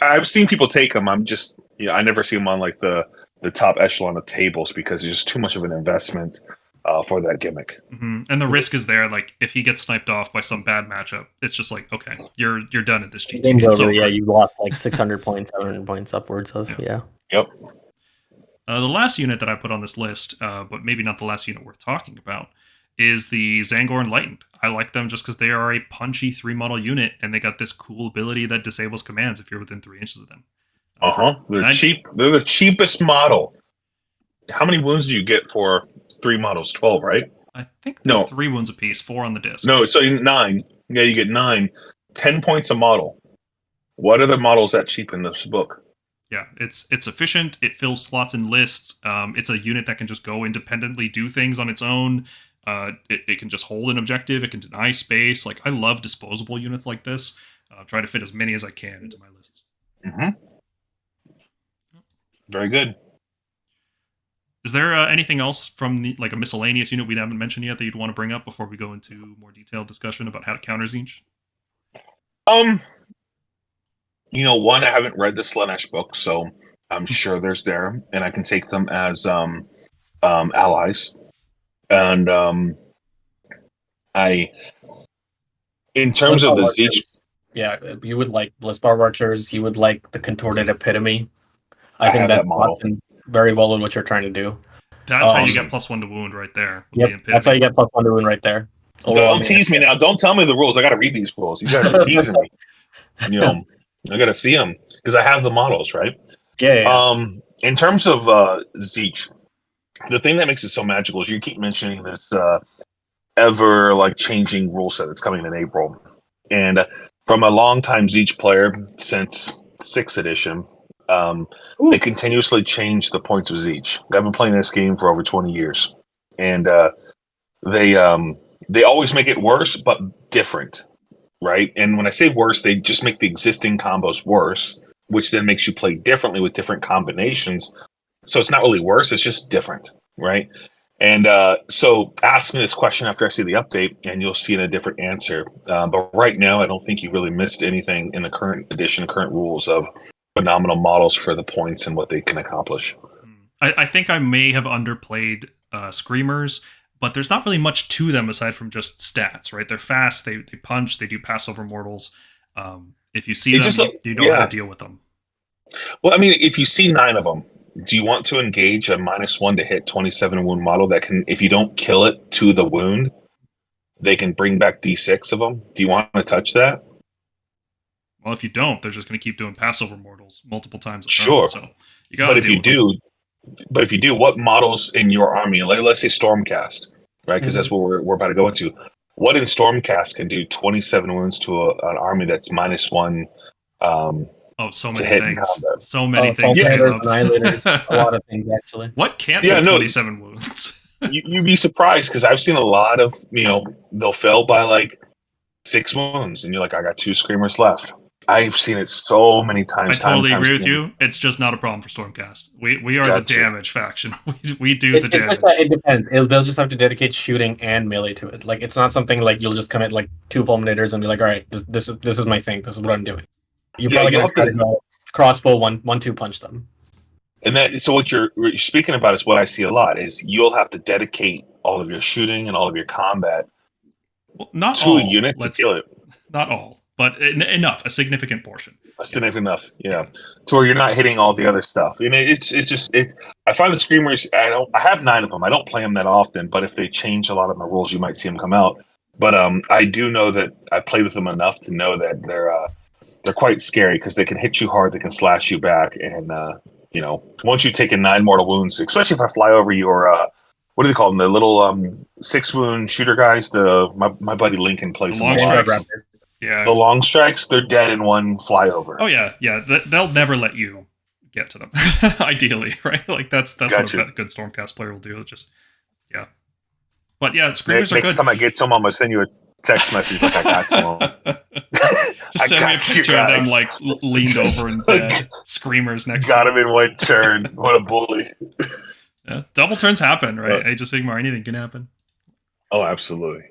I've seen people take them. I'm just, I never see them on the top echelon of tables because there's just too much of an investment for that gimmick.
Mm-hmm. And the risk is there. If he gets sniped off by some bad matchup, it's just okay, you're done at this GT.
Game's over. Yeah, you lost 600 points, 700 points upwards of. Yeah.
Yep.
The last unit that I put on this list, but maybe not the last unit worth talking about, is the Tzaangor Enlightened. I like them just because they are a punchy 3-model unit, and they got this cool ability that disables commands if you're within 3 inches of them.
They're cheap. They're the cheapest model. How many wounds do you get for 3 models? 12, right?
I think they're 3 wounds apiece, 4 on the disc.
No, so 9. Yeah, you get 9. 10 points a model. What other models that cheap in this book?
Yeah, it's efficient. It fills slots in lists. It's a unit that can just go independently, do things on its own. It can just hold an objective. It can deny space. I love disposable units like this. Try to fit as many as I can into my lists.
Mm-hmm. Very good.
Is there anything else from a miscellaneous unit we haven't mentioned yet that you'd want to bring up before we go into more detailed discussion about how to counter Tzeentch?
One, I haven't read the Slaanesh book, so I'm sure there's there, and I can take them as allies. And in terms of the Tzeentch,
yeah, you would like Blissbar Archers. You would like the Contorted Epitome. I think that model very well in what you're trying to do.
That's how you get +1 to wound right there.
Yep, that's how you get +1 to wound right there.
Don't tease me now. Don't tell me the rules. I got to read these rules. You guys are teasing me. I got to see them because I have the models, right?
Yeah.
In terms of Tzeentch, the thing that makes it so magical is you keep mentioning this ever changing rule set that's coming in April, and from a long-time Tzeentch player since 6th edition, They continuously change the points of Tzeentch. I've been playing this game for over 20 years, and they always make it worse, but different, right? And when I say worse, they just make the existing combos worse, which then makes you play differently with different combinations. So it's not really worse; it's just different, right? And so ask me this question after I see the update, and you'll see a different answer. But right now, I don't think you really missed anything in the current edition, current rules of phenomenal models for the points and what they can accomplish.
I think I may have underplayed Screamers, but there's not really much to them aside from just stats, right? They're fast, they punch, they do pass over mortals. If you see them, you know how to deal with them.
Well, I mean, if you see 9 of them, do you want to engage a -1 to hit 27 wound model that can, if you don't kill it to the wound, they can bring back D6 of them? Do you want to touch that?
Well, if you don't, they're just going to keep doing Passover mortals multiple times.
Sure.
So you got.
But if you do, what models in your army? Let's say Stormcast, right? Because that's what we're about to go into. What in Stormcast can do 27 wounds to an army that's -1?
So many things. So many things.
Annihilators, a lot of things actually.
What can't do 27 wounds?
You'd be surprised because I've seen a lot of they'll fail by like 6 wounds, and you're like, I got 2 screamers left. I've seen it so many times.
I totally agree with you. It's just not a problem for Stormcast. We are the damage faction. we do the damage.
It depends. They'll just have to dedicate shooting and melee to it. Like it's not something like you'll just commit like 2 fulminators and be like, all right, this is my thing. This is what I'm doing. You're probably going to go crossbow 1-2 punch them.
And so what you're speaking about is what I see a lot is you'll have to dedicate all of your shooting and all of your combat to a unit to kill it.
Not all, but enough, a significant portion.
Enough, yeah. So where you're not hitting all the other stuff. I mean, I find the Screamers, I have 9 of them. I don't play them that often, but if they change a lot of my rules, you might see them come out. But I do know that I played with them enough to know that they're quite scary because they can hit you hard, they can slash you back, and once you've taken 9 mortal wounds, especially if I fly over your what do they call them? The little 6-wound shooter guys. My buddy Lincoln plays
the long strikes. Yeah,
the long strikes. They're dead in one flyover.
Oh yeah. They'll never let you get to them. Ideally, right? Like that's what a good Stormcast player will do. But yeah, Screamers are good.
Next time I get to them, I'm gonna send you a text message like I got to them.
Just send me a picture of them like leaned over in bed. Screamers next
got him in one turn. What a bully.
Yeah, double turns happen, right? Age of Sigmar, anything can happen.
Oh, absolutely.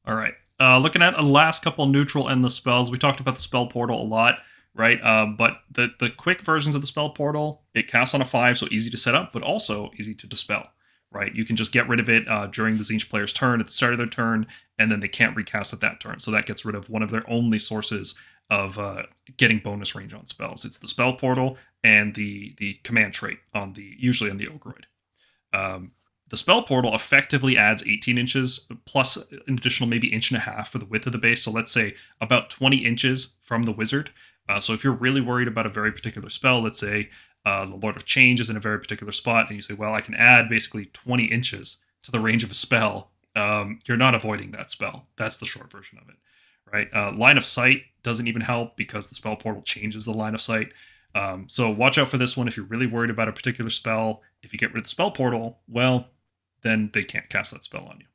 All right. Looking at the last couple neutral endless spells, we talked about the spell portal a lot, right? But the quick versions of the spell portal, it casts on a 5, so easy to set up, but also easy to dispel, right? You can just get rid of it during the Tzeentch player's turn, at the start of their turn, and then they can't recast at that turn. So that gets rid of one of their only sources of getting bonus range on spells. It's the spell portal and the command trait usually on the Ogroid. The spell portal effectively adds 18 inches plus an additional maybe 1.5 inches for the width of the base. So let's say about 20 inches from the wizard. So if you're really worried about a very particular spell, let's say the Lord of Change is in a very particular spot, and you say, well, I can add basically 20 inches to the range of a spell. You're not avoiding that spell. That's the short version of it, right? Line of sight doesn't even help because the spell portal changes the line of sight. So watch out for this one if you're really worried about a particular spell. If you get rid of the spell portal, well, then they can't cast that spell on you.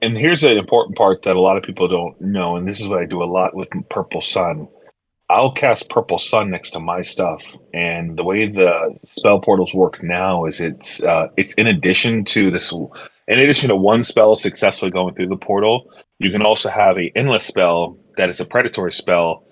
And here's an important part that a lot of people don't know, and this is what I do a lot with Purple Sun. I'll cast Purple Sun next to my stuff, and the way the spell portals work now is it's in addition to one spell successfully going through the portal, you can also have an endless spell that is a predatory spell,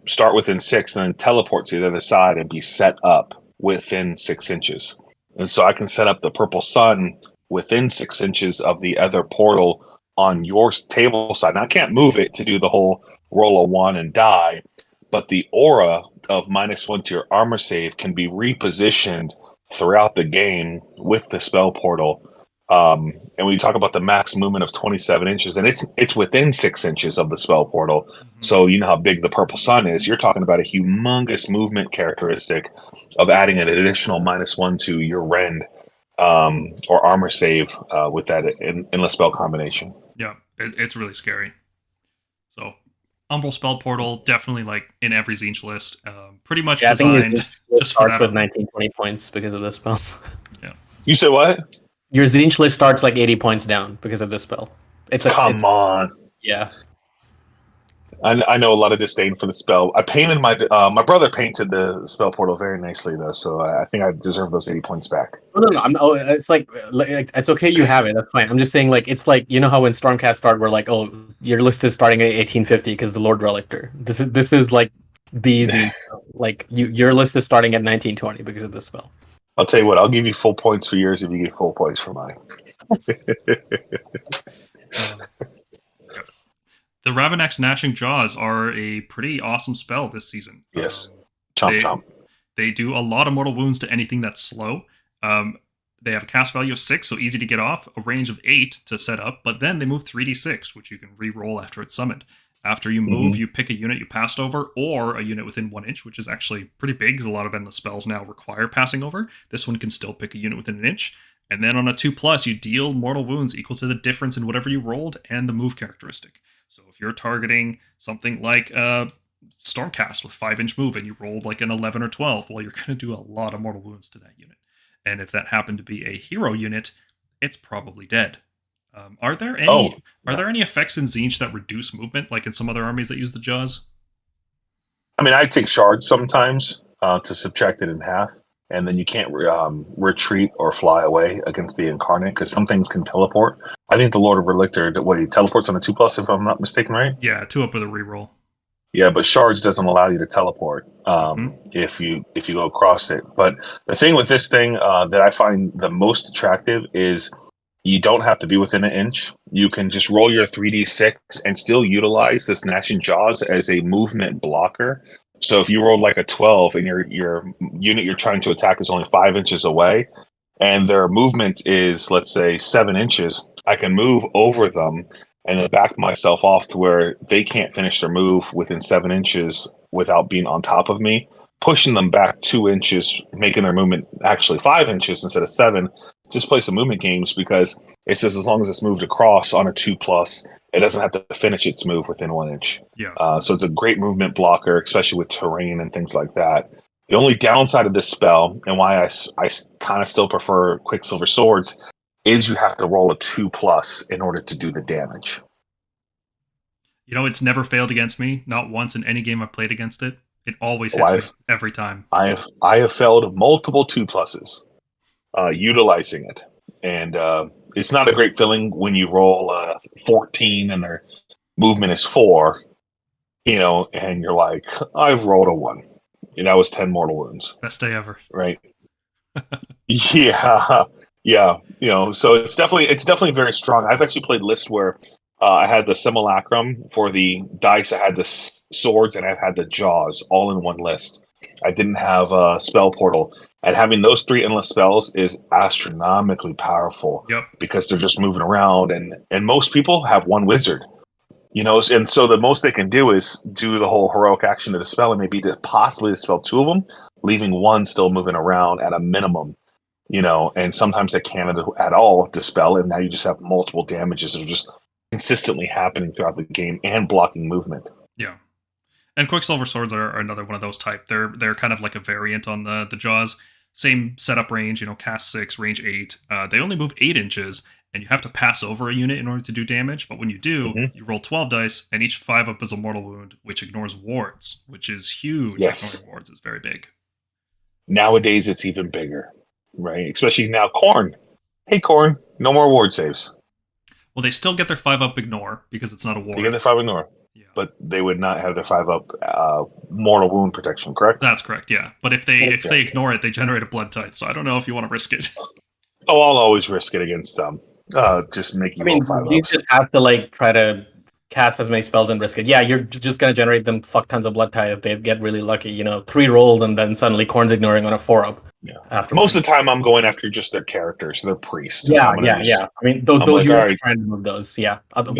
start within 6 and then teleport to the other side and be set up within 6 inches. And so I can set up the Purple Sun within 6 inches of the other portal on your table side. Now, I can't move it to do the whole roll a 1 and die, but the aura of -1 to your armor save can be repositioned throughout the game with the spell portal. And we talk about the max movement of 27 inches, and it's within 6 inches of the spell portal. Mm-hmm. So you know how big the Purple Sun is. You're talking about a humongous movement characteristic of adding an additional -1 to your rend or armor save with that endless spell combination.
Yeah, it's really scary. So Umbral Spell Portal, definitely like in every Tzeentch list. Pretty much
Yeah,
designed
I think it
just for
starts
that.
with 19-20 points because of this spell.
Yeah.
You said what?
Your Tzeentch list starts like 80 points down because of this spell.
Come on.
Yeah.
I know a lot of disdain for the spell. I painted my brother painted the spell portal very nicely though, so I think I deserve those 80 points back.
No. It's like it's okay. You have it. That's fine. I'm just saying, like, it's like, you know how when Stormcast start, we're like, oh, your list is starting at 1850 because the Lord Relictor. This is like the easy. Like your list is starting at 1920 because of this spell.
I'll tell you what. I'll give you full points for yours if you get full points for mine.
The Ravanax Gnashing Jaws are a pretty awesome spell this season.
Yes. Chomp.
They do a lot of mortal wounds to anything that's slow. They have a cast value of 6, so easy to get off, a range of 8 to set up, but then they move 3d6, which you can re-roll after it's summoned. After you move, you pick a unit you passed over, or a unit within 1 inch, which is actually pretty big, because a lot of endless spells now require passing over. This one can still pick a unit within 1 inch. And then on a 2+, you deal mortal wounds equal to the difference in whatever you rolled and the move characteristic. So if you're targeting something like Stormcast with 5-inch move and you rolled like an 11 or 12, well, you're going to do a lot of mortal wounds to that unit. And if that happened to be a hero unit, it's probably dead. Are there any effects in Tzeentch that reduce movement, like in some other armies that use the Jaws?
I mean, I take shards sometimes to subtract it in half, and then you can't retreat or fly away against the Incarnate because some things can teleport. I think the Lord of Relictor, he teleports on a 2+, if I'm not mistaken, right?
Yeah, 2 up with a reroll.
Yeah, but shards doesn't allow you to teleport if you go across it. But the thing with this thing that I find the most attractive is you don't have to be within 1 inch. You can just roll your 3d6 and still utilize this Gnashing Jaws as a movement blocker. So if you roll like a 12 and your unit you're trying to attack is only 5 inches away, and their movement is, let's say, 7 inches, I can move over them and then back myself off to where they can't finish their move within 7 inches without being on top of me, pushing them back 2 inches, making their movement actually 5 inches instead of 7. Just play some movement games because it says as long as it's moved across on a 2+, it doesn't have to finish its move within 1 inch.
Yeah.
So it's a great movement blocker, especially with terrain and things like that. The only downside of this spell, and why I kind of still prefer Quicksilver Swords, is you have to roll a 2+ in order to do the damage.
You know, it's never failed against me. Not once in any game I've played against it. It always hits me every time. I
have failed multiple 2+, utilizing it. And it's not a great feeling when you roll 14 and their movement is 4, and you're like, I've rolled a 1. And that was 10 mortal wounds.
Best day ever.
Right. Yeah. So it's definitely very strong. I've actually played lists where I had the Simulacrum for the dice. I had the swords and I've had the Jaws all in one list. I didn't have a spell portal, and having those 3 endless spells is astronomically powerful.
Yep. Because
they're just moving around, and most people have 1 wizard. And so the most they can do is do the whole heroic action of the spell, and maybe to possibly dispel 2 of them, leaving 1 still moving around at a minimum. And sometimes they can't at all dispel, and now you just have multiple damages that are just consistently happening throughout the game and blocking movement.
Yeah. And Quicksilver Swords are another one of those type. They're kind of like a variant on the Jaws. Same setup range, cast 6, range 8. They only move 8 inches, and you have to pass over a unit in order to do damage. But when you do, you roll 12 dice, and each 5 up is a mortal wound, which ignores wards, which is huge.
Yes.
Ignoring wards is very big.
Nowadays, it's even bigger, right? Especially now, Khorne. Hey, Khorne, no more ward saves.
Well, they still get their 5 up ignore because it's not a ward.
They get their 5 ignore. Yeah. But they would not have their 5 up mortal wound protection, correct?
That's correct, yeah. But if they ignore it, they generate a blood tithe. So I don't know if you want to risk it.
Oh, I'll always risk it against them. Just make you roll 5 ups.
You just have to try to cast as many spells and risk it. Yeah, you're just gonna generate them fuck tons of blood tithe if they get really lucky. 3 rolls and then suddenly Khorne's ignoring on a 4 up.
Yeah. Most of the time, I'm going after just their characters, their priests.
Yeah. I mean, those you're trying to move those. Yeah,
I'm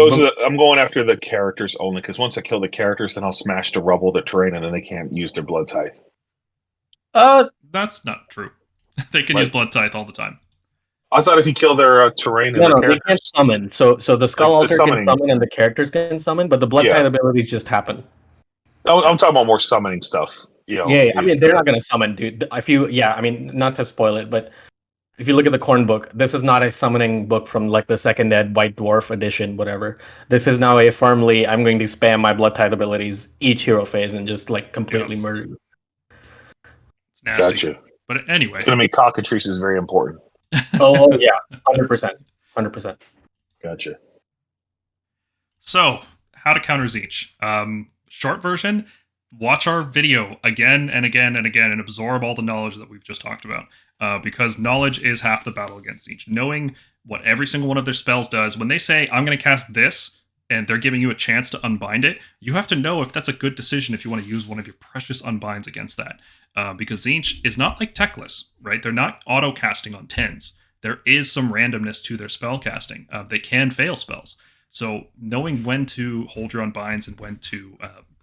going after the characters only because once I kill the characters, then I'll smash to rubble the terrain, and then they can't use their blood tithe.
That's not true. They can use blood tithe all the time.
I thought if you kill their terrain and
No, they can't summon. So the Skull
Like the
Altar can
summoning.
summon and the characters can summon, but the Blood Tide abilities just happen.
I'm talking about more summoning stuff. You know,
Yeah, I mean they're not going to summon, dude. I mean, not to spoil it, but if you look at the Corn book, this is not a summoning book from like the second Ed White Dwarf edition, whatever. This is now a firmly, I'm going to spam my Blood Tide abilities each hero phase and just like completely murder you.
It's nasty.
Gotcha.
But anyway,
it's going to make cockatrices very important.
Oh yeah, 100%.
Gotcha.
So, how to counter Tzeentch. Short version, watch our video again and again and again and absorb all the knowledge that we've just talked about. Because knowledge is half the battle against Tzeentch. Knowing what every single one of their spells does, when they say, I'm going to cast this, and they're giving you a chance to unbind it, you have to know if that's a good decision if you want to use one of your precious unbinds against that. Because Tzeentch is not like Techless, right? They're not auto-casting on 10s. There is some randomness to their spell casting. They can fail spells. So knowing when to hold your unbinds and when to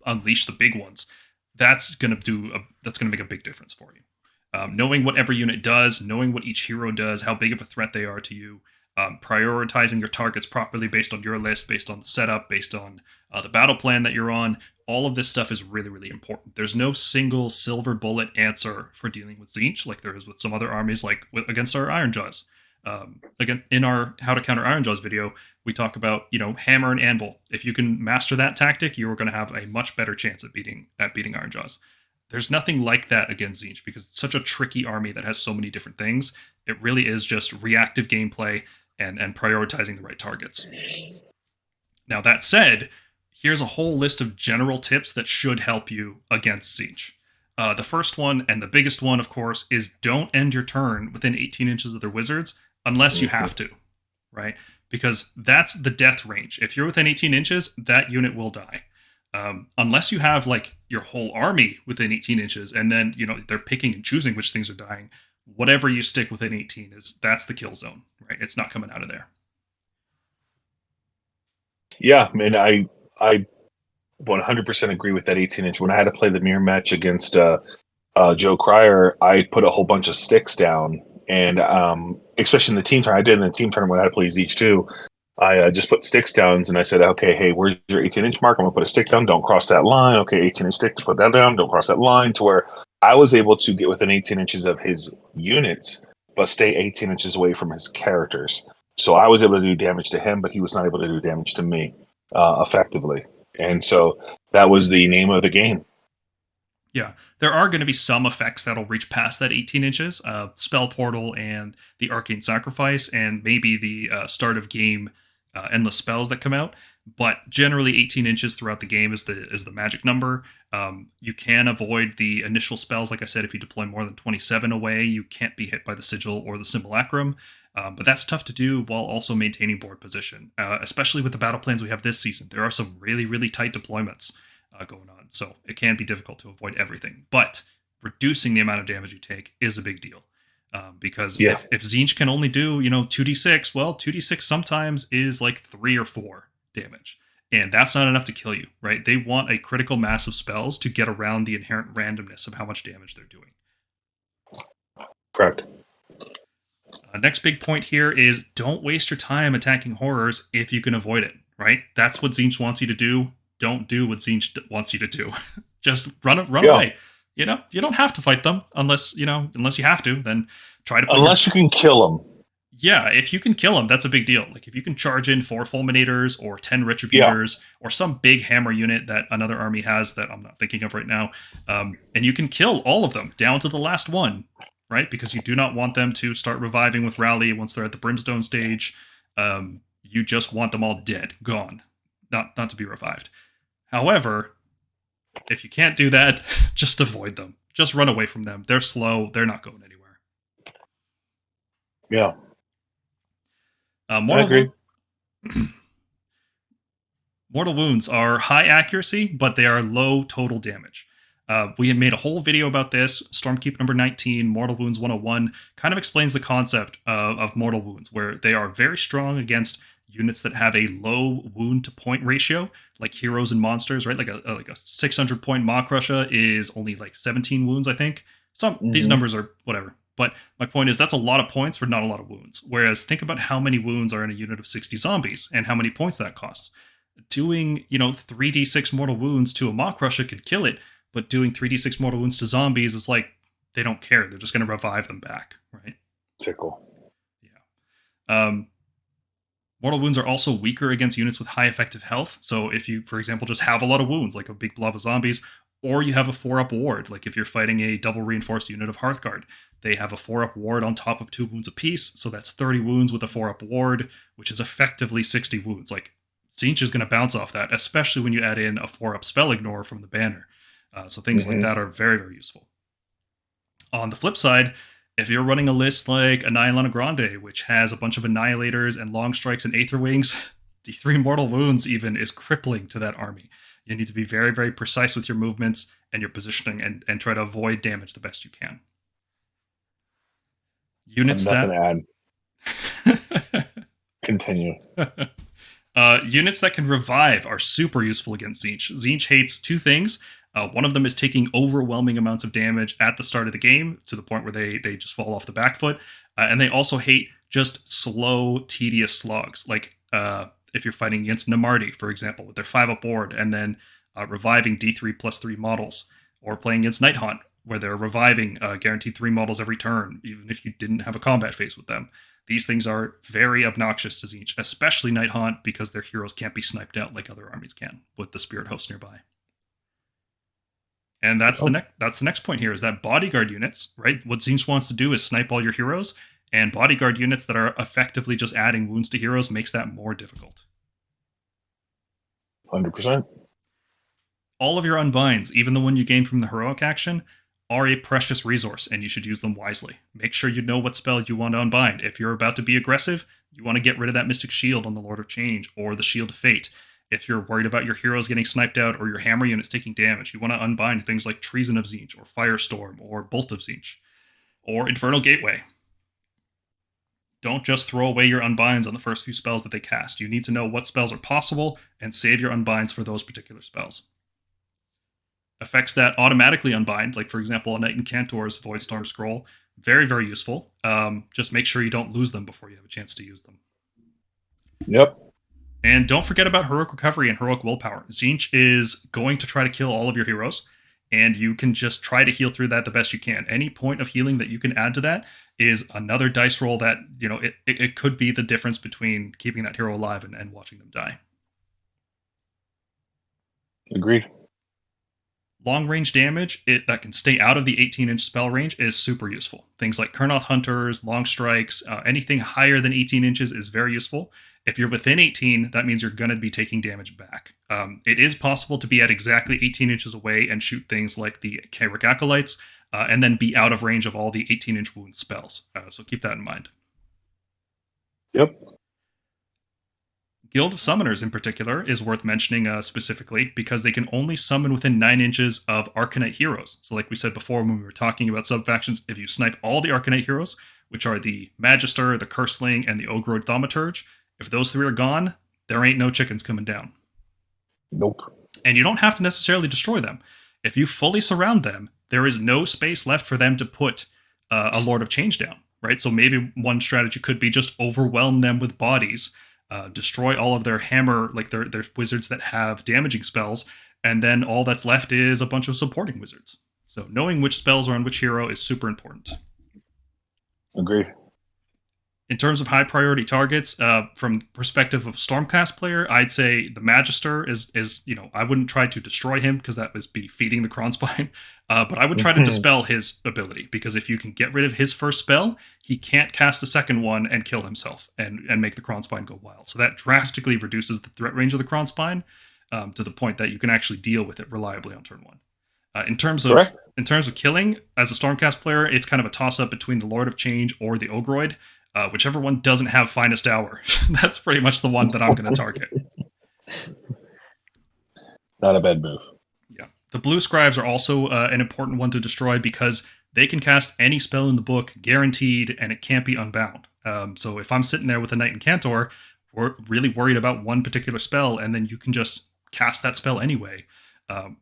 unleash the big ones, that's going to make a big difference for you. Knowing what every unit does, knowing what each hero does, how big of a threat they are to you, prioritizing your targets properly based on your list, based on the setup, based on the battle plan that you're on, all of this stuff is really, really important. There's no single silver bullet answer for dealing with Tzeentch like there is with some other armies, like against our Ironjaws. Again, in our How to Counter Ironjaws video, we talk about, hammer and anvil. If you can master that tactic, you are going to have a much better chance at beating Ironjaws. There's nothing like that against Tzeentch because it's such a tricky army that has so many different things. It really is just reactive gameplay and prioritizing the right targets. Now, that said, here's a whole list of general tips that should help you against Tzeentch. The first one, and the biggest one, of course, is don't end your turn within 18 inches of their wizards unless you have to, right? Because that's the death range. If you're within 18 inches, that unit will die. Unless you have like your whole army within 18 inches and then, they're picking and choosing which things are dying, whatever you stick within 18 that's the kill zone, right? It's not coming out of there.
Yeah, man, I 100% agree with that 18-inch. When I had to play the mirror match against Joe Cryer, I put a whole bunch of sticks down, and especially in the team tournament, I did in the team tournament when I had to play Tzeentch too. I just put sticks down, and I said, okay, hey, where's your 18-inch mark? I'm going to put a stick down. Don't cross that line. Okay, 18-inch stick, put that down. Don't cross that line, to where I was able to get within 18 inches of his units, but stay 18 inches away from his characters. So I was able to do damage to him, but he was not able to do damage to me effectively. And so that was the name of the game.
Yeah, there are going to be some effects that'll reach past that 18 inches. Spell Portal and the Arcane Sacrifice, and maybe the start of game endless spells that come out. But generally, 18 inches throughout the game is the magic number. You can avoid the initial spells. Like I said, if you deploy more than 27 away, you can't be hit by the Sigil or the Simulacrum. But that's tough to do while also maintaining board position, especially with the battle plans we have this season. There are some really, really tight deployments going on, so it can be difficult to avoid everything. But reducing the amount of damage you take is a big deal. Because if Tzeentch can only do 2d6, well, 2d6 sometimes is like 3 or 4 damage, and that's not enough to kill you, right? They want a critical mass of spells to get around the inherent randomness of how much damage they're doing.
Correct.
Next big point here is don't waste your time attacking horrors if you can avoid it, right? That's what Tzeentch wants you to do. Don't do what Tzeentch wants you to do. Just run away. You don't have to fight them unless you have to, then try to...
Unless you can kill them.
Yeah, if you can kill them, that's a big deal. Like if you can charge in 4 Fulminators or 10 Retributors or some big hammer unit that another army has that I'm not thinking of right now, and you can kill all of them down to the last one, right? Because you do not want them to start reviving with Rally once they're at the Brimstone stage. You just want them all dead, gone, not to be revived. However, if you can't do that, just avoid them. Just run away from them. They're slow. They're not going anywhere.
Yeah.
I
agree.
Mortal Wounds are high accuracy, but they are low total damage. We had made a whole video about this. Stormkeep number 19, Mortal Wounds 101, kind of explains the concept of Mortal Wounds, where they are very strong against units that have a low wound to point ratio, like heroes and monsters, right? Like a 600 point Maw Crusher is only like 17 wounds, I think. These numbers are whatever. But my point is that's a lot of points for not a lot of wounds. Whereas think about how many wounds are in a unit of 60 zombies and how many points that costs. Doing, 3d6 mortal wounds to a Maw Crusher could kill it, but doing 3d6 mortal wounds to zombies is like, they don't care. They're just going to revive them back, right?
Tickle.
Yeah. Mortal wounds are also weaker against units with high effective health. So if you, for example, just have a lot of wounds, like a big blob of zombies, or you have a 4-up ward, like if you're fighting a double reinforced unit of Hearthguard, they have a 4-up ward on top of 2 wounds apiece, so that's 30 wounds with a 4-up ward, which is effectively 60 wounds. Like, Tzeentch is going to bounce off that, especially when you add in a 4-up spell ignore from the banner. So things like that are very, very useful. On the flip side, if you're running a list like Annihilana Grande, which has a bunch of Annihilators and Long Strikes and Aether Wings, D3 Mortal Wounds even is crippling to that army. You need to be very, very precise with your movements and your positioning and try to avoid damage the best you can. Units
Nothing to add. Continue.
Units that can revive are super useful against Tzeentch. Tzeentch hates 2 things. One of them is taking overwhelming amounts of damage at the start of the game to the point where they just fall off the back foot. And they also hate just slow, tedious slogs. Like if you're fighting against Namarti, for example, with their 5-up board and then reviving D3+3 models. Or playing against Night Haunt, where they're reviving guaranteed 3 models every turn, even if you didn't have a combat phase with them. These things are very obnoxious to Tzeentch, especially Night Haunt, because their heroes can't be sniped out like other armies can with the Spirit Host nearby. And that's the next point here, is that bodyguard units, right? What Tzeentch wants to do is snipe all your heroes, and bodyguard units that are effectively just adding wounds to heroes makes that more difficult.
100%.
All of your unbinds, even the one you gain from the heroic action, are a precious resource, and you should use them wisely. Make sure you know what spells you want to unbind. If you're about to be aggressive, you want to get rid of that Mystic Shield on the Lord of Change, or the Shield of Fate. If you're worried about your heroes getting sniped out, or your hammer units taking damage, you want to unbind things like Treason of Tzeentch, or Firestorm, or Bolt of Tzeentch, or Infernal Gateway. Don't just throw away your unbinds on the first few spells that they cast. You need to know what spells are possible, and save your unbinds for those particular spells. Effects that automatically unbind, like for example, a Knight Incantor's Voidstorm Scroll, very, very useful. Just make sure you don't lose them before you have a chance to use them.
Yep.
And don't forget about Heroic Recovery and Heroic Willpower. Tzeentch is going to try to kill all of your heroes, and you can just try to heal through that the best you can. Any point of healing that you can add to that is another dice roll that, it could be the difference between keeping that hero alive and watching them die.
Agreed.
Long-range damage that can stay out of the 18-inch spell range is super useful. Things like Kurnoth Hunters, Long Strikes, anything higher than 18 inches is very useful. If you're within 18, that means you're going to be taking damage back. It is possible to be at exactly 18 inches away and shoot things like the Kairic Acolytes, and then be out of range of all the 18-inch wound spells. So keep that in mind.
Yep.
Guild of Summoners, in particular, is worth mentioning specifically because they can only summon within 9 inches of Arcanite heroes. So like we said before when we were talking about subfactions, if you snipe all the Arcanite heroes, which are the Magister, the Curseling, and the Ogroid Thaumaturge, if those 3 are gone, there ain't no chickens coming down.
Nope.
And you don't have to necessarily destroy them. If you fully surround them, there is no space left for them to put a Lord of Change down, right? So maybe one strategy could be just overwhelm them with bodies, destroy all of their hammer, like their wizards that have damaging spells, and then all that's left is a bunch of supporting wizards. So knowing which spells are on which hero is super important.
Agree.
In terms of high priority targets, from the perspective of a Stormcast player, I'd say the Magister is I wouldn't try to destroy him because that would be feeding the Krondspine, but I would try to dispel his ability, because if you can get rid of his first spell, he can't cast a second one and kill himself and make the Krondspine go wild. So that drastically reduces the threat range of the Krondspine to the point that you can actually deal with it reliably on turn 1. In terms of killing, as a Stormcast player, it's kind of a toss-up between the Lord of Change or the Ogroid. Whichever one doesn't have Finest Hour, that's pretty much the one that I'm going to target.
Not a bad move.
Yeah. The Blue Scribes are also an important one to destroy because they can cast any spell in the book, guaranteed, and it can't be unbound. So if I'm sitting there with a Knight Incantor, we're really worried about one particular spell, and then you can just cast that spell anyway.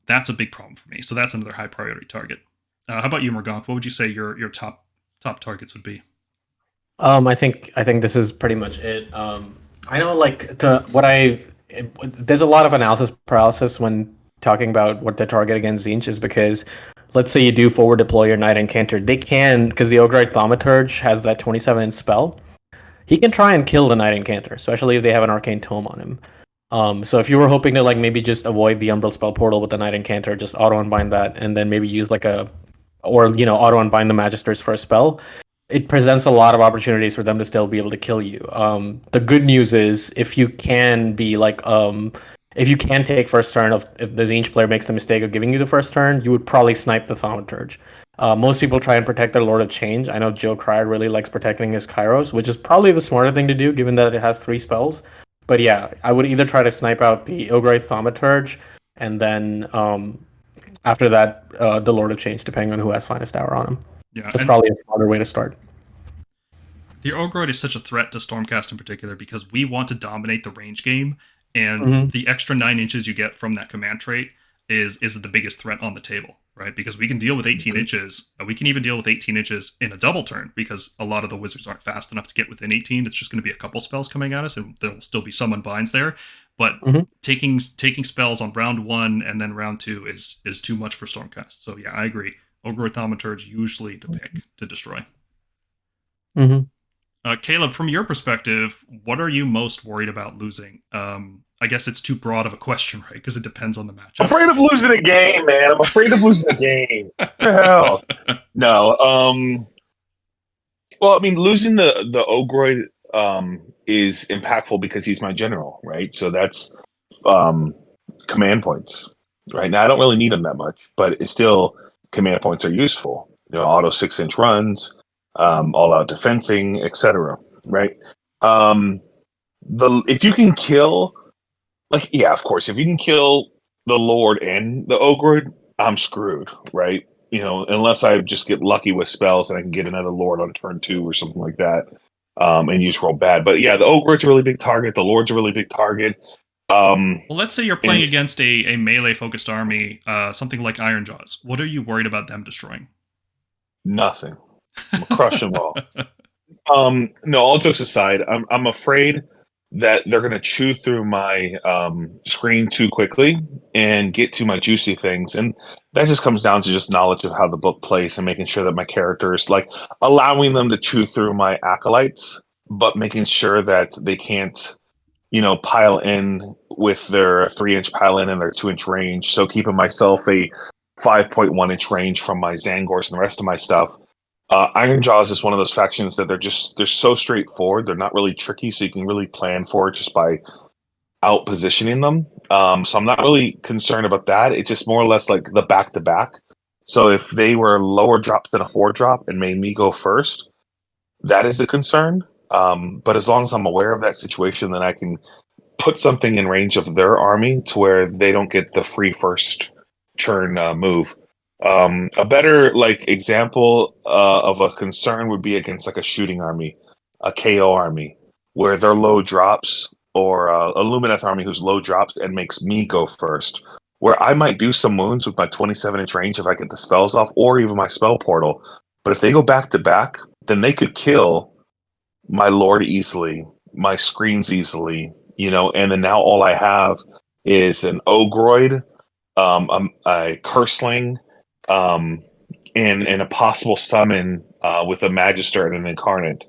That's a big problem for me. So that's another high priority target. How about you, Morgonk? What would you say your top top targets would be.
I think this is pretty much it. I know, there's a lot of analysis paralysis when talking about what to target against Tzeentch, is because let's say you do forward deploy your Knight Incanter, they can, because the Ogroid Thaumaturge has that 27-inch spell, he can try and kill the Knight Incanter, especially if they have an Arcane Tome on him. So if you were hoping to maybe just avoid the Umbral Spell Portal with the Knight Incanter, just auto unbind that, and then maybe use auto unbind the Magister's first spell. It presents a lot of opportunities for them to still be able to kill you. The good news is if you can if you can take first turn, if the Tzeentch player makes the mistake of giving you the first turn, you would probably snipe the Thaumaturge. Most people try and protect their Lord of Change. I know Joe Cryer really likes protecting his Kairos, which is probably the smarter thing to do, given that it has 3 spells. But yeah, I would either try to snipe out the Ogroid Thaumaturge, and then after that, the Lord of Change, depending on who has Finest Hour on him.
Yeah,
that's probably a smarter way to start.
The Ogroid is such a threat to Stormcast in particular because we want to dominate the range game, and the extra 9 inches you get from that command trait is the biggest threat on the table, right? Because we can deal with 18 inches. We can even deal with 18 inches in a double turn because a lot of the wizards aren't fast enough to get within 18. It's just going to be a couple spells coming at us, and there'll still be some unbinds there. But taking spells on round 1 and then round 2 is too much for Stormcast. So yeah, I agree. Ogroid Thaumaturge usually the pick to destroy. Kaleb, from your perspective, what are you most worried about losing? I guess it's too broad of a question, right? Because it depends on the matchup.
I'm afraid of losing a game, man. I'm afraid of losing a game. What the hell? No. Well, I mean, losing the Ogroid is impactful because he's my general, right? So that's command points, right? Now, I don't really need him that much, but it's still command points are useful. Auto 6-inch runs, all-out defensing, etc. Right? If you can kill, of course, if you can kill the Lord and the Ogroid, I'm screwed, right? Unless I just get lucky with spells and I can get another Lord on turn 2 or something like that, and you just roll bad. But yeah, the Ogroid's a really big target. The Lord's a really big target.
Well, let's say you're playing against a melee-focused army, something like Ironjaws. What are you worried about them destroying?
Nothing. Crush them all. No, all jokes aside, I'm afraid that they're going to chew through my screen too quickly and get to my juicy things. And that just comes down to just knowledge of how the book plays and making sure that my characters, allowing them to chew through my acolytes, but making sure that they can't, pile in with their 3-inch pile in and their 2-inch range. So keeping myself a 5.1-inch range from my Tzaangors and the rest of my stuff. Ironjaws is one of those factions that they're so straightforward. They're not really tricky, so you can really plan for it just by out positioning them. So I'm not really concerned about that. It's just more or less like the back-to-back. So if they were lower drops than a 4-drop and made me go first, that is a concern. But as long as I'm aware of that situation, then I can put something in range of their army to where they don't get the free first turn move. A better example of a concern would be against a shooting army, a KO army, where they're low drops, or a Lumineth army who's low drops and makes me go first, where I might do some wounds with my 27-inch range if I get the spells off, or even my spell portal. But if they go back to back, then they could kill my Lord easily, my screens easily, and then now all I have is an Ogroid, a Curseling, and a possible summon with a Magister and an Incarnate.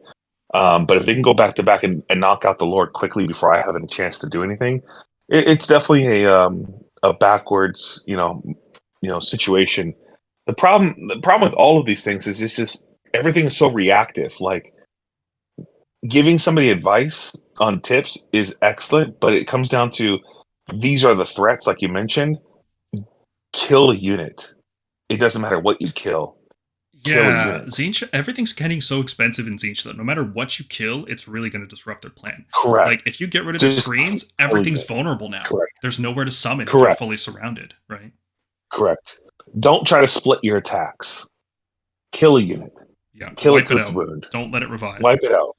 But if they can go back to back and knock out the Lord quickly before I have a chance to do anything, it's definitely a backwards, situation. The problem with all of these things is it's just everything is so reactive. Giving somebody advice on tips is excellent, but it comes down to these are the threats, like you mentioned. Kill a unit. It doesn't matter what you kill.
Yeah, Tzeentch, everything's getting so expensive in Tzeentch that no matter what you kill, it's really going to disrupt their plan.
Correct.
If you get rid of the screens, everything's vulnerable now.
Correct.
There's nowhere to summon if you're fully surrounded, right?
Correct. Don't try to split your attacks. Kill a unit.
Yeah.
Kill it to its wound.
Don't let it revive.
Wipe it out.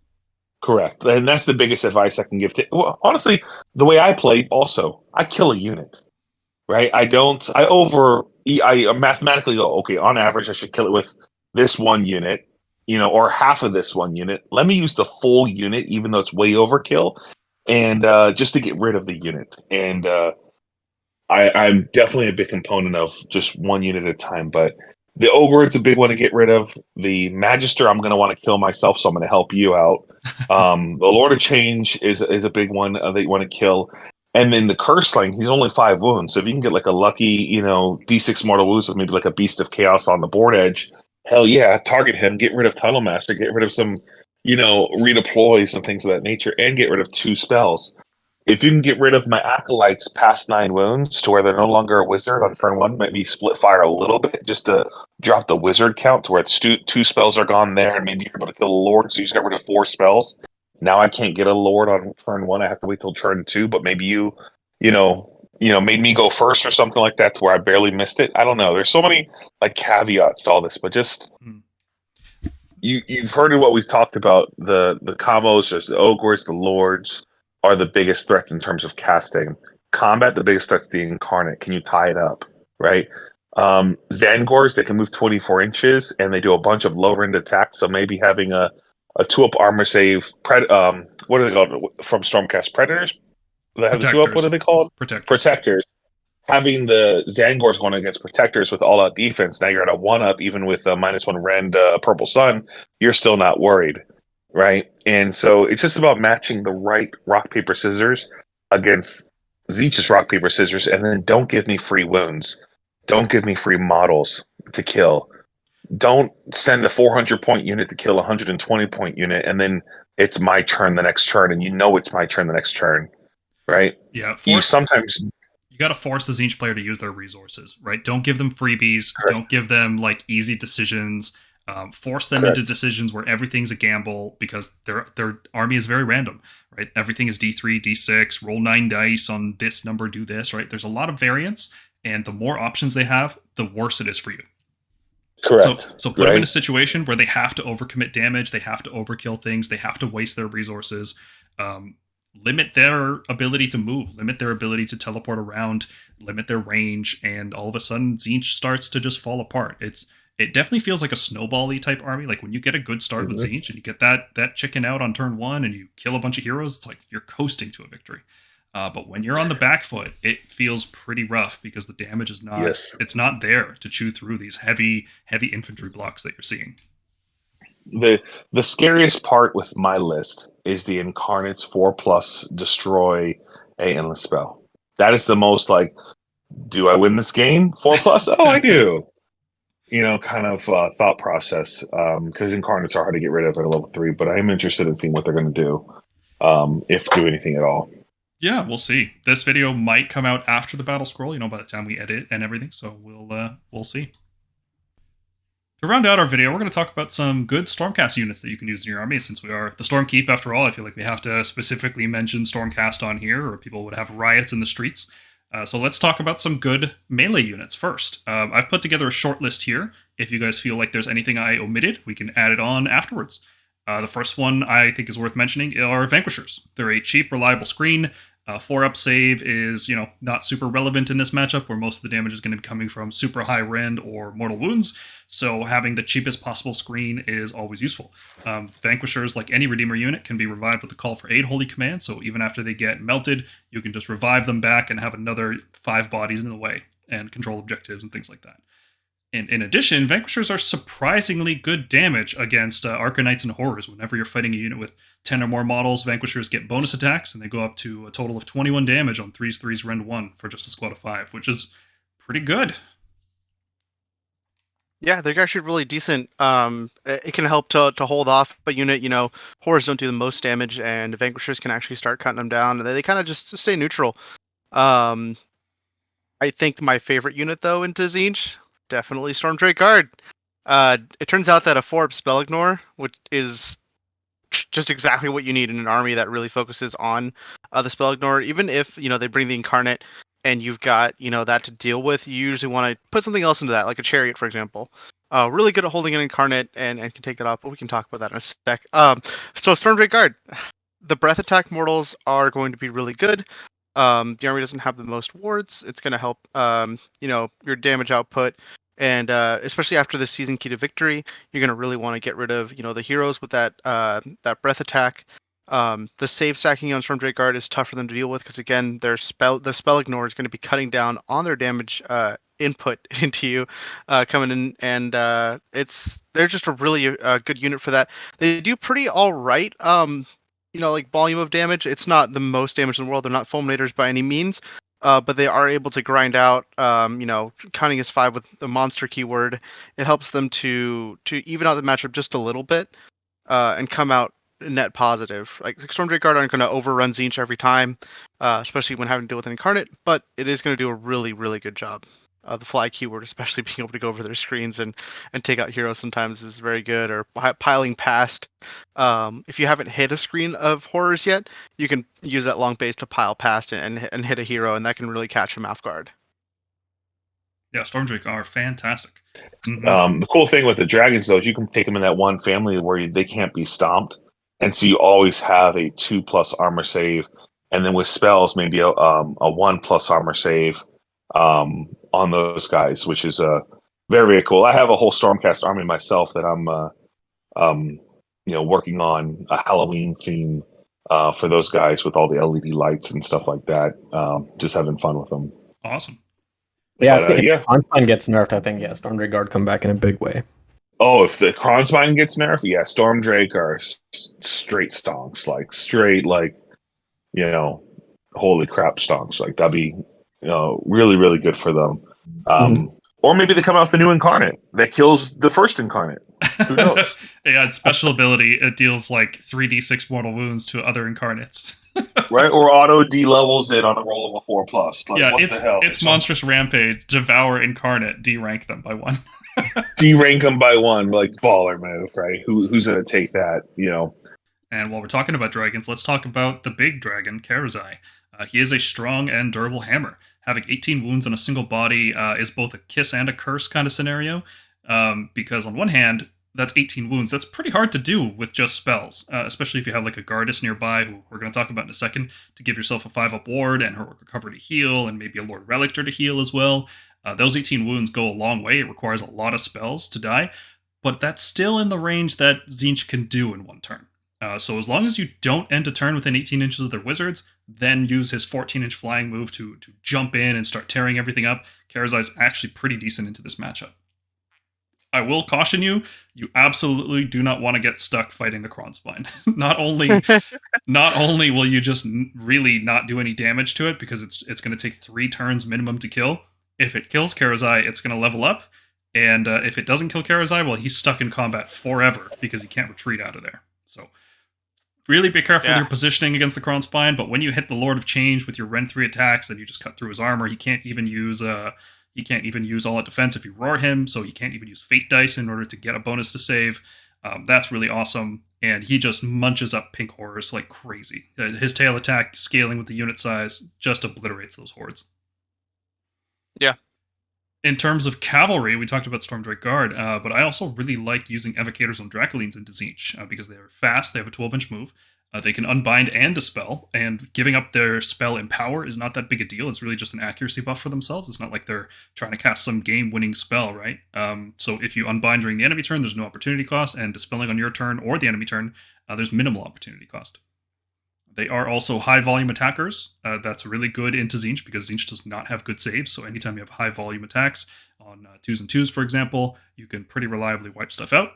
Correct. And that's the biggest advice I can give to... Well, honestly, the way I play also, I kill a unit. Right? I mathematically go, okay, on average, I should kill it with this one unit. or half of this one unit. Let me use the full unit, even though it's way overkill, and just to get rid of the unit. And I'm definitely a big component of just one unit at a time. But the Ogroid's a big one to get rid of. The Magister, I'm going to want to kill myself, so I'm going to help you out. The Lord of Change is a big one that you want to kill. And then the Curseling, he's only 5 wounds. So if you can get like a lucky, D6 mortal wounds with maybe like a Beast of Chaos on the board edge, hell yeah, target him, get rid of Tunnel Master, get rid of some, redeploys and things of that nature, and get rid of 2 spells. If you can get rid of my Acolytes past 9 wounds to where they're no longer a wizard on turn 1, maybe split fire a little bit just to drop the wizard count to where it's 2 spells are gone there, and maybe you're able to kill a Lord, so you just got rid of 4 spells. Now I can't get a Lord on turn 1. I have to wait till turn 2. But maybe you made me go first or something like that, to where I barely missed it. I don't know. There's so many like caveats to all this, but just you've heard of what we've talked about. The combos, there's the Ogres, the Lords are the biggest threats in terms of casting. Combat, the biggest threat's the Incarnate. Can you tie it up, right? Tzaangors, they can move 24 inches and they do a bunch of lower end attacks. So maybe having a 2-up armor save. What are they called from Stormcast? Predators? They have the 2-up. What are they called? Protectors. Having the Tzaangors going against Protectors with all-out defense, now you're at a 1-up, even with a -1 Rend Purple Sun, you're still not worried, right? And so it's just about matching the right rock, paper, scissors against Tzeentch's rock, paper, scissors, and then don't give me free wounds. Don't give me free models to kill. Don't send a 400-point unit to kill a 120-point unit, and then it's my turn the next turn, and it's my turn the next turn, right?
Yeah,
you
got to force the Tzeentch player to use their resources, right? Don't give them freebies. Correct. Don't give them like easy decisions. Force them into decisions where everything's a gamble, because their army is very random, right? Everything is D3, D6, roll 9 dice on this number, do this, right? There's a lot of variance, and the more options they have, the worse it is for you.
Correct.
So put them in a situation where they have to overcommit damage, they have to overkill things, they have to waste their resources, limit their ability to move, limit their ability to teleport around, limit their range, and all of a sudden Tzeentch starts to just fall apart. It definitely feels like a snowball-y type army. Like when you get a good start with Tzeentch and you get that chicken out on turn 1 and you kill a bunch of heroes, it's like you're coasting to a victory. But when you're on the back foot, it feels pretty rough because the damage is not it's not there to chew through these heavy infantry blocks that you're seeing.
The scariest part with my list is the Incarnate's 4+ destroy a endless spell. That is the most like, do I win this game? 4+? Oh, I do. Kind of thought process, because Incarnates are hard to get rid of at a level 3, but I am interested in seeing what they're going to do, if do anything at all.
Yeah, we'll see. This video might come out after the Battlescroll, by the time we edit and everything, so we'll see. To round out our video, we're going to talk about some good Stormcast units that you can use in your army, since we are the Stormkeep after all. I feel like we have to specifically mention Stormcast on here, or people would have riots in the streets. So let's talk about some good melee units first. I've put together a short list here. If you guys feel like there's anything I omitted, we can add it on afterwards. The first one I think is worth mentioning are Vanquishers. They're a cheap, reliable screen. 4-up save is, not super relevant in this matchup, where most of the damage is going to be coming from super high rend or mortal wounds. So having the cheapest possible screen is always useful. Vanquishers, like any Redeemer unit, can be revived with the Call for Aid holy command. So even after they get melted, you can just revive them back and have another 5 bodies in the way and control objectives and things like that. In addition, Vanquishers are surprisingly good damage against Archonites and Horrors. Whenever you're fighting a unit with 10 or more models, Vanquishers get bonus attacks, and they go up to a total of 21 damage on 3s, Rend 1 for just a squad of 5, which is pretty good.
Yeah, they're actually really decent. It can help to hold off a unit. Horrors don't do the most damage, and Vanquishers can actually start cutting them down. They kind of just stay neutral. I think my favorite unit, though, into Tzeentch, definitely Stormdrake Guard. It turns out that a 4-up spell ignore, which is just exactly what you need in an army that really focuses on the spell ignore. Even if they bring the Incarnate and you've got that to deal with, you usually want to put something else into that, like a Chariot, for example. Really good at holding an Incarnate and can take that off, but we can talk about that in a sec. So Stormdrake Guard, the breath attack mortals are going to be really good. The army doesn't have the most wards. It's going to help your damage output. And especially after the season key to victory, you're going to really want to get rid of the heroes with that breath attack. The save stacking on Stormdrake Guard is tough for them to deal with because again, the spell ignore is going to be cutting down on their damage input into you coming in, and they're just a really good unit for that. They do pretty all right. Like volume of damage. It's not the most damage in the world. They're not fulminators by any means. But they are able to grind out, counting as 5 with the monster keyword. It helps them to even out the matchup just a little bit, and come out net positive. Like Stormdrake Guard aren't going to overrun Tzeentch every time, especially when having to deal with an Incarnate, but it is going to do a really, really good job. The fly keyword, especially being able to go over their screens and take out heroes sometimes is very good, or piling past. If you haven't hit a screen of horrors yet, you can use that long base to pile past and hit a hero, and that can really catch him off guard.
Yeah, Stormdrake are fantastic.
Mm-hmm. The cool thing with the dragons, though, is you can take them in that one family where they can't be stomped, and so you always have a 2+ armor save, and then with spells, maybe a 1+ armor save on those guys, which is very, very cool. I have a whole Stormcast army myself that I'm working on a Halloween theme for those guys with all the LED lights and stuff like that. Just having fun with them.
Awesome.
Yeah, if Krondspine gets nerfed, I think Stormdrake Guard come back in a big way.
Oh, if the Krondspine gets nerfed, Stormdrake are straight stonks, holy crap stonks. Like that'd be really, really good for them. Or maybe they come out with the new Incarnate that kills the first Incarnate. Who knows?
Yeah, it's special ability. It deals like 3d6 mortal wounds to other Incarnates.
Right, or auto D-levels it on a roll of a 4+. Like,
yeah,
what
it's
the hell?
It's Monstrous Rampage, Devour Incarnate, D-rank them by 1.
D-rank them by 1, like baller move, right? Who's going to take that,
And while we're talking about dragons, let's talk about the big dragon, Karazai. He is a strong and durable hammer. Having 18 wounds on a single body is both a kiss and a curse kind of scenario, because on one hand, that's 18 wounds. That's pretty hard to do with just spells, especially if you have like a Guardus nearby, who we're going to talk about in a second, to give yourself a 5-up ward and Heroic Recovery to heal, and maybe a Lord Relictor to heal as well. Those 18 wounds go a long way. It requires a lot of spells to die, but that's still in the range that Tzeentch can do in one turn. So as long as you don't end a turn within 18 inches of their wizards, then use his 14-inch flying move to jump in and start tearing everything up, Karazai's actually pretty decent into this matchup. I will caution you, you absolutely do not want to get stuck fighting the Krondspine. Not only will you just really not do any damage to it, because it's going to take 3 turns minimum to kill. If it kills Karazai, it's going to level up. And if it doesn't kill Karazai, well, he's stuck in combat forever because he can't retreat out of there. So really be careful with your positioning against the Krondspine, but when you hit the Lord of Change with your Rend 3 attacks and you just cut through his armor, he can't even use all at defense if you roar him, so he can't even use Fate dice in order to get a bonus to save. That's really awesome, and he just munches up pink horrors like crazy. His tail attack, scaling with the unit size, just obliterates those hordes.
Yeah.
In terms of cavalry, we talked about Stormdrake Guard, but I also really like using Evocators on Dracolines into Tzeentch, because they're fast, they have a 12-inch move, they can unbind and dispel, and giving up their spell Empower is not that big a deal. It's really just an accuracy buff for themselves. It's not like they're trying to cast some game-winning spell, right? So if you unbind during the enemy turn, there's no opportunity cost, and dispelling on your turn or the enemy turn, there's minimal opportunity cost. They are also high-volume attackers. That's really good into Tzeentch because Tzeentch does not have good saves, so anytime you have high-volume attacks on 2s and 2s, for example, you can pretty reliably wipe stuff out.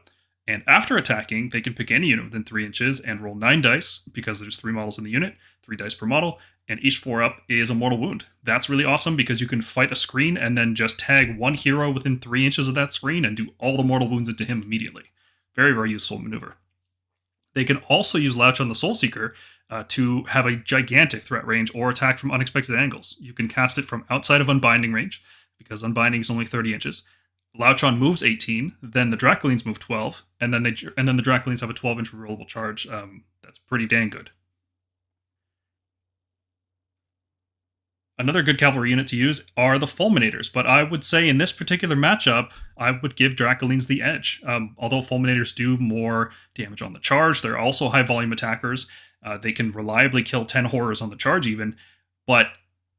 And after attacking, they can pick any unit within 3 inches and roll 9 dice, because there's 3 models in the unit, 3 dice per model, and each 4-up is a mortal wound. That's really awesome because you can fight a screen and then just tag one hero within 3 inches of that screen and do all the mortal wounds into him immediately. Very, very useful maneuver. They can also use Louch on the Soulseeker to have a gigantic threat range or attack from unexpected angles. You can cast it from outside of unbinding range, because unbinding is only 30 inches. Louchon moves 18, then the Dracolines move 12, and then the Dracolines have a 12-inch rerollable charge. That's pretty dang good. Another good cavalry unit to use are the Fulminators, but I would say in this particular matchup, I would give Dracolines the edge. Although Fulminators do more damage on the charge, they're also high-volume attackers. They can reliably kill 10 horrors on the charge even, but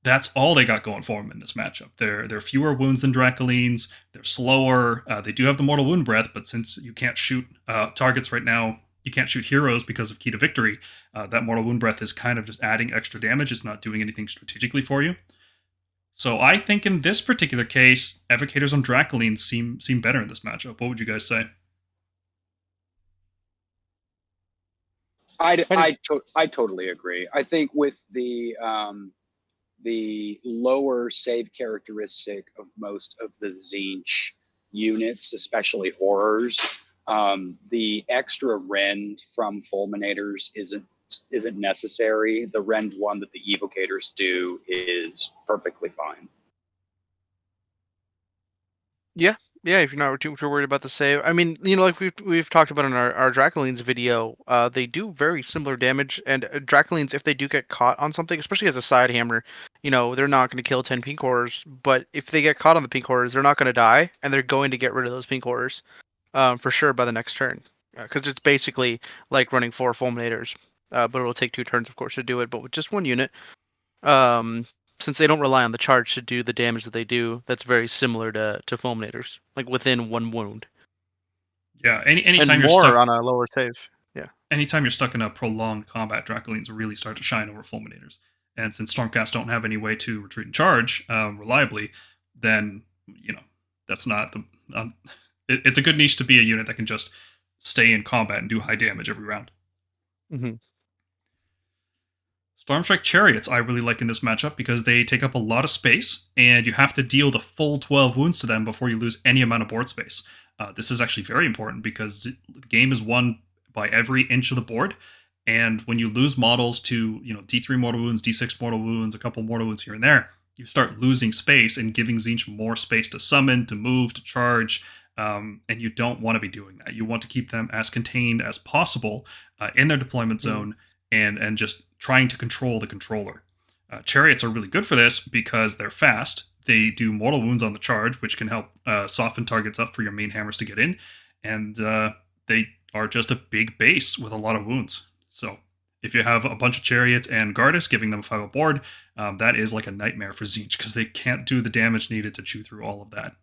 that's all they got going for them in this matchup. They're fewer wounds than Dracolines. They're slower. They do have the Mortal Wound Breath, but since you can't shoot targets right now, you can't shoot heroes because of Key to Victory. That Mortal Wound Breath is kind of just adding extra damage. It's not doing anything strategically for you. So I think in this particular case, Evocators on Dracolines seem better in this matchup. What would you guys say?
I totally agree. I think with the lower save characteristic of most of the Tzeentch units, especially horrors, the extra rend from fulminators isn't necessary. The rend one that the evocators do is perfectly fine.
Yeah, if you're not too worried about the save. I mean, like we've talked about in our Dracolines video, they do very similar damage, and Dracolines, if they do get caught on something, especially as a side hammer, they're not going to kill 10 pink horrors, but if they get caught on the pink horrors, they're not going to die, and they're going to get rid of those pink horrors, for sure by the next turn, because it's basically like running 4 fulminators, but it'll take 2 turns, of course, to do it, but with just 1 unit, since they don't rely on the charge to do the damage that they do, that's very similar to fulminators, like within 1 wound.
Yeah, anytime
and
you're
more
stuck
on a lower save. Yeah.
Anytime you're stuck in a prolonged combat, Dracolines really start to shine over fulminators. And since Stormcast don't have any way to retreat and charge reliably, then that's not the. It's a good niche to be a unit that can just stay in combat and do high damage every round.
Mm-hmm.
Stormstrike Chariots I really like in this matchup because they take up a lot of space, and you have to deal the full 12 wounds to them before you lose any amount of board space. This is actually very important because the game is won by every inch of the board, and when you lose models to D3 mortal wounds, D6 mortal wounds, a couple mortal wounds here and there, you start losing space and giving Tzeentch more space to summon, to move, to charge, and you don't want to be doing that. You want to keep them as contained as possible in their deployment zone and just trying to control the controller. Chariots are really good for this because they're fast. They do mortal wounds on the charge, which can help soften targets up for your main hammers to get in, and they are just a big base with a lot of wounds. So if you have a bunch of Chariots and Gardas giving them 5 aboard, that is like a nightmare for Tzeentch because they can't do the damage needed to chew through all of that.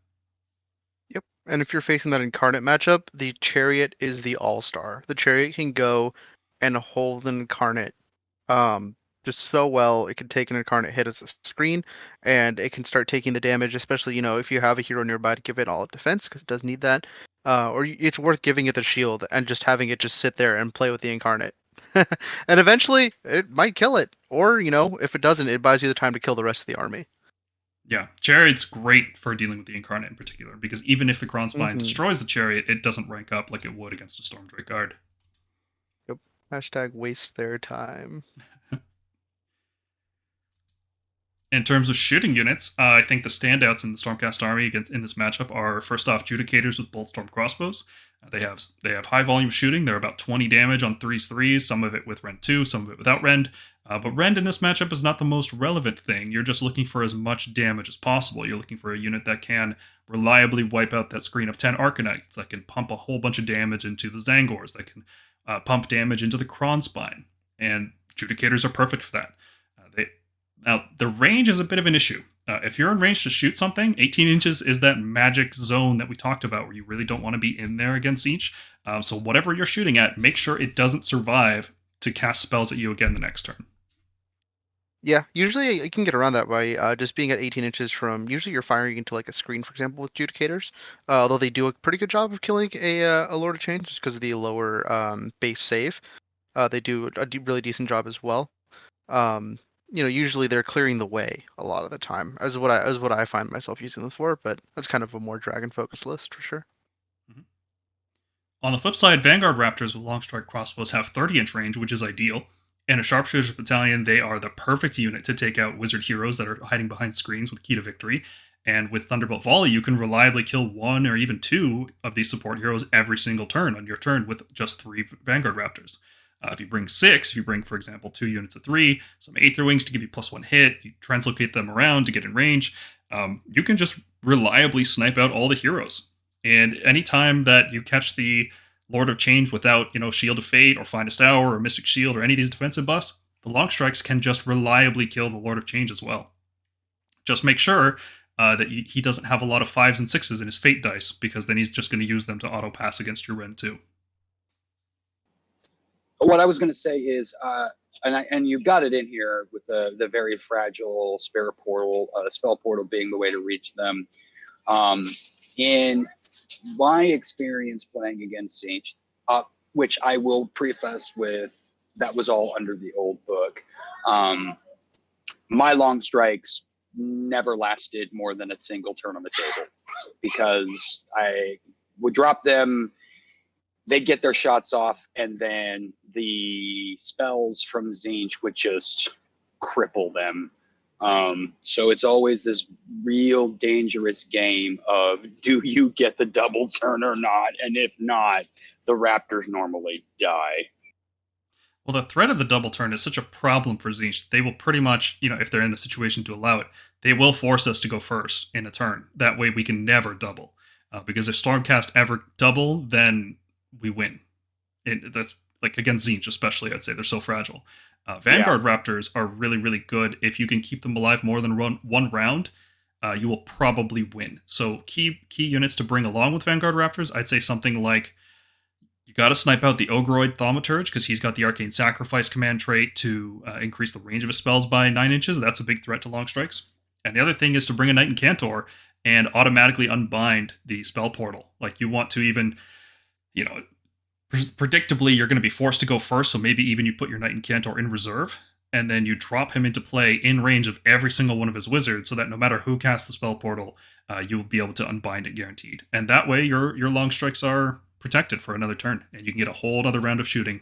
Yep, and if you're facing that Incarnate matchup, the Chariot is the all-star. The Chariot can go and hold an Incarnate just so well. It can take an Incarnate hit as a screen, and it can start taking the damage, especially if you have a hero nearby to give it all defense, because it does need that. Or it's worth giving it the shield and just having it just sit there and play with the Incarnate. And eventually it might kill it, or if it doesn't, it buys you the time to kill the rest of the army.
Yeah, Chariot's great for dealing with the Incarnate in particular, because even if the Krondspine destroys the Chariot, it doesn't rank up like it would against a Stormdrake Guard.
Yep. Hashtag waste their time.
In terms of shooting units, I think the standouts in the Stormcast army in this matchup are, first off, Judicators with Boltstorm crossbows. They have high volume shooting. They're about 20 damage on 3s, some of it with Rend 2, some of it without Rend. But Rend in this matchup is not the most relevant thing. You're just looking for as much damage as possible. You're looking for a unit that can reliably wipe out that screen of 10 Arcanites, that can pump a whole bunch of damage into the Tzaangors, that can pump damage into the Krondspine. And Judicators are perfect for that. Now, the range is a bit of an issue. If you're in range to shoot something, 18 inches is that magic zone that we talked about where you really don't want to be in there against Tzeentch. So whatever you're shooting at, make sure it doesn't survive to cast spells at you again the next turn.
Yeah, usually you can get around that by just being at 18 inches from, usually you're firing into like a screen, for example, with Judicators. Although they do a pretty good job of killing a Lord of Change just because of the lower base save. They do a really decent job as well. Usually they're clearing the way a lot of the time, as what I find myself using them for, but that's kind of a more dragon-focused list for sure.
Mm-hmm. On the flip side, Vanguard Raptors with long strike crossbows have 30-inch range, which is ideal. In a Sharpshooters Battalion, they are the perfect unit to take out wizard heroes that are hiding behind screens with Key to Victory. And with Thunderbolt Volley, you can reliably kill 1 or even 2 of these support heroes every single turn on your turn with just 3 Vanguard Raptors. If you bring 6, if you bring, for example, 2 units of 3, some Aether Wings to give you +1 hit, you translocate them around to get in range, you can just reliably snipe out all the heroes. And anytime that you catch the Lord of Change without, Shield of Fate or Finest Hour or Mystic Shield or any of these defensive buffs, the long strikes can just reliably kill the Lord of Change as well. just make sure that he doesn't have a lot of 5s and 6s in his fate dice, because then he's just going to use them to auto pass against your Ren too.
What I was going to say is, and you've got it in here with the very fragile spell portal being the way to reach them. In my experience playing against Tzeentch, which I will preface with, that was all under the old book. My long strikes never lasted more than a single turn on the table, because I would drop them, they'd get their shots off, and then the spells from Tzeentch would just cripple them. So it's always this real dangerous game of, do you get the double turn or not? And if not, the Raptors normally die.
Well, the threat of the double turn is such a problem for Tzeentch. They will pretty much, if they're in the situation to allow it, they will force us to go first in a turn. That way we can never double. Because if Stormcast ever double, then we win. That's like against Tzeentch especially, I'd say. They're so fragile. Vanguard Raptors are really, really good. If you can keep them alive more than one round, you will probably win. So key units to bring along with Vanguard Raptors, I'd say something like, you got to snipe out the Ogroid Thaumaturge, because he's got the Arcane Sacrifice command trait to increase the range of his spells by 9 inches. That's a big threat to long strikes. And the other thing is to bring a Knight Incantor and automatically unbind the spell portal. Like, you want to even, predictably, you're going to be forced to go first, so maybe even you put your Knight Incantor in reserve, and then you drop him into play in range of every single one of his wizards, so that no matter who casts the spell portal, you will be able to unbind it guaranteed. And that way, your long strikes are protected for another turn, and you can get a whole other round of shooting.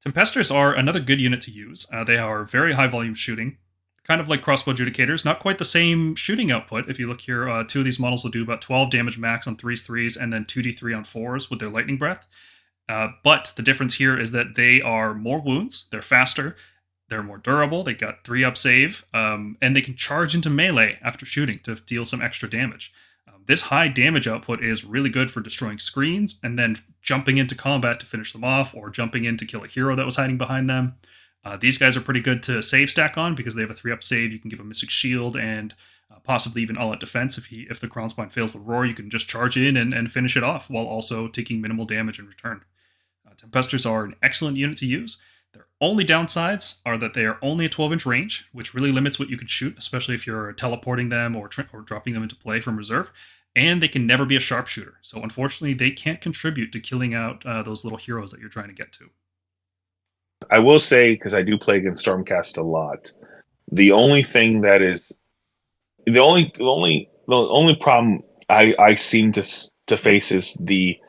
Tempestors are another good unit to use. They are very high volume shooting, kind of like crossbow adjudicators, not quite the same shooting output. If you look here, 2 of these models will do about 12 damage max on 3s, and then 2d3 on 4s with their lightning breath. But the difference here is that they are more wounds, they're faster, they're more durable, they got 3-up save, and they can charge into melee after shooting to deal some extra damage. This high damage output is really good for destroying screens and then jumping into combat to finish them off, or jumping in to kill a hero that was hiding behind them. These guys are pretty good to save stack on, because they have a 3-up save. You can give a Misc shield and possibly even all-out defense. If the Krondspine fails the roar, you can just charge in and finish it off while also taking minimal damage in return. Tempestors are an excellent unit to use. Their only downsides are that they are only a 12-inch range, which really limits what you can shoot, especially if you're teleporting them or dropping them into play from reserve. And they can never be a sharpshooter. So unfortunately, they can't contribute to killing out those little heroes that you're trying to get to.
I will say, because I do play against Stormcast a lot, the only thing that is the only problem I seem to face is the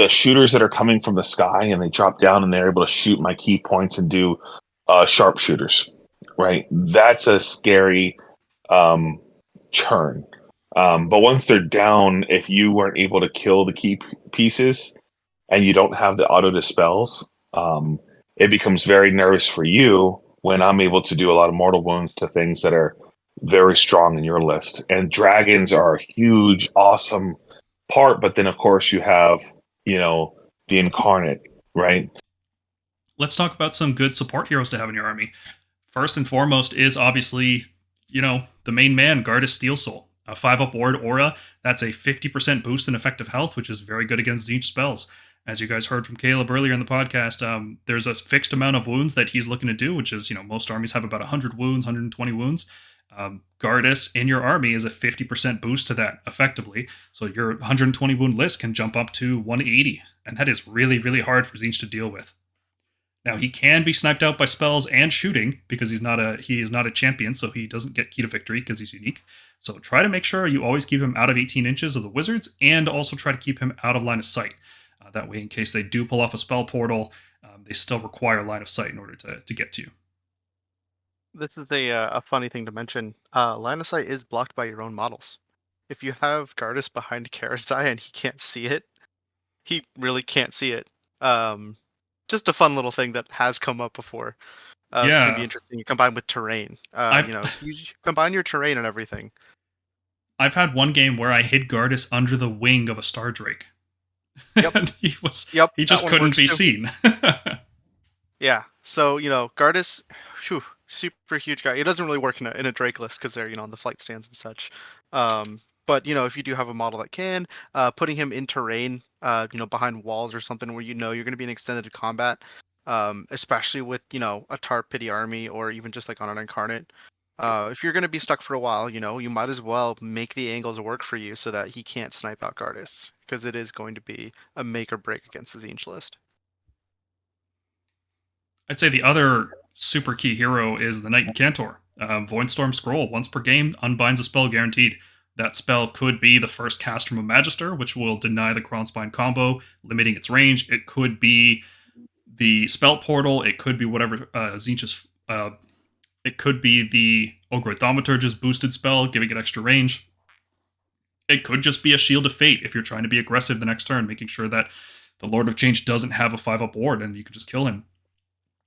shooters that are coming from the sky, and they drop down and they're able to shoot my key points and do sharpshooters. Right, that's a scary churn. But once they're down, if you weren't able to kill the key pieces and you don't have the auto dispels, it becomes very nervous for you when I'm able to do a lot of mortal wounds to things that are very strong in your list. And dragons are a huge, awesome part, but then of course you have, the Incarnate, right?
Let's talk about some good support heroes to have in your army. First and foremost is obviously, the main man, Gardas Steelsoul. A 5-up ward aura, that's a 50% boost in effective health, which is very good against Tzeentch spells. As you guys heard from Kaleb earlier in the podcast, there's a fixed amount of wounds that he's looking to do, which is, most armies have about 100 wounds, 120 wounds. Gardas in your army is a 50% boost to that, effectively. So your 120 wound list can jump up to 180, and that is really, really hard for Tzeentch to deal with. Now, he can be sniped out by spells and shooting, because he is not a champion, so he doesn't get key to victory because he's unique. So try to make sure you always keep him out of 18 inches of the wizards, and also try to keep him out of line of sight. That way, in case they do pull off a spell portal, they still require line of sight in order to get to you.
This is a funny thing to mention. Line of sight is blocked by your own models. If you have Gardas behind Karisai and he can't see it, he really can't see it. Just a fun little thing that has come up before. It can be interesting combined with terrain. You combine your terrain and everything.
I've had one game where I hid Gardas under the wing of a Star Drake.
Yep.
And he just couldn't be seen.
Yeah. So, Gardas, super huge guy. It doesn't really work in a Drake list because they're on the flight stands and such. But if you do have a model that can, putting him in terrain, behind walls or something where you're going to be in extended combat, especially with a Tar Pity army or even just like on an Incarnate. If you're going to be stuck for a while, you might as well make the angles work for you so that he can't snipe out Gardas, because it is going to be a make or break against the Tzeentch list.
I'd say the other super key hero is the Knight Incantor. Voidstorm Scroll, once per game, unbinds a spell guaranteed. That spell could be the first cast from a Magister, which will deny the Krondspine combo, limiting its range. It could be the Spell Portal. It could be whatever Tzeentch's... it could be the Ogroid Thaumaturge's boosted spell, giving it extra range. It could just be a Shield of Fate if you're trying to be aggressive the next turn, making sure that the Lord of Change doesn't have a 5-up ward and you could just kill him.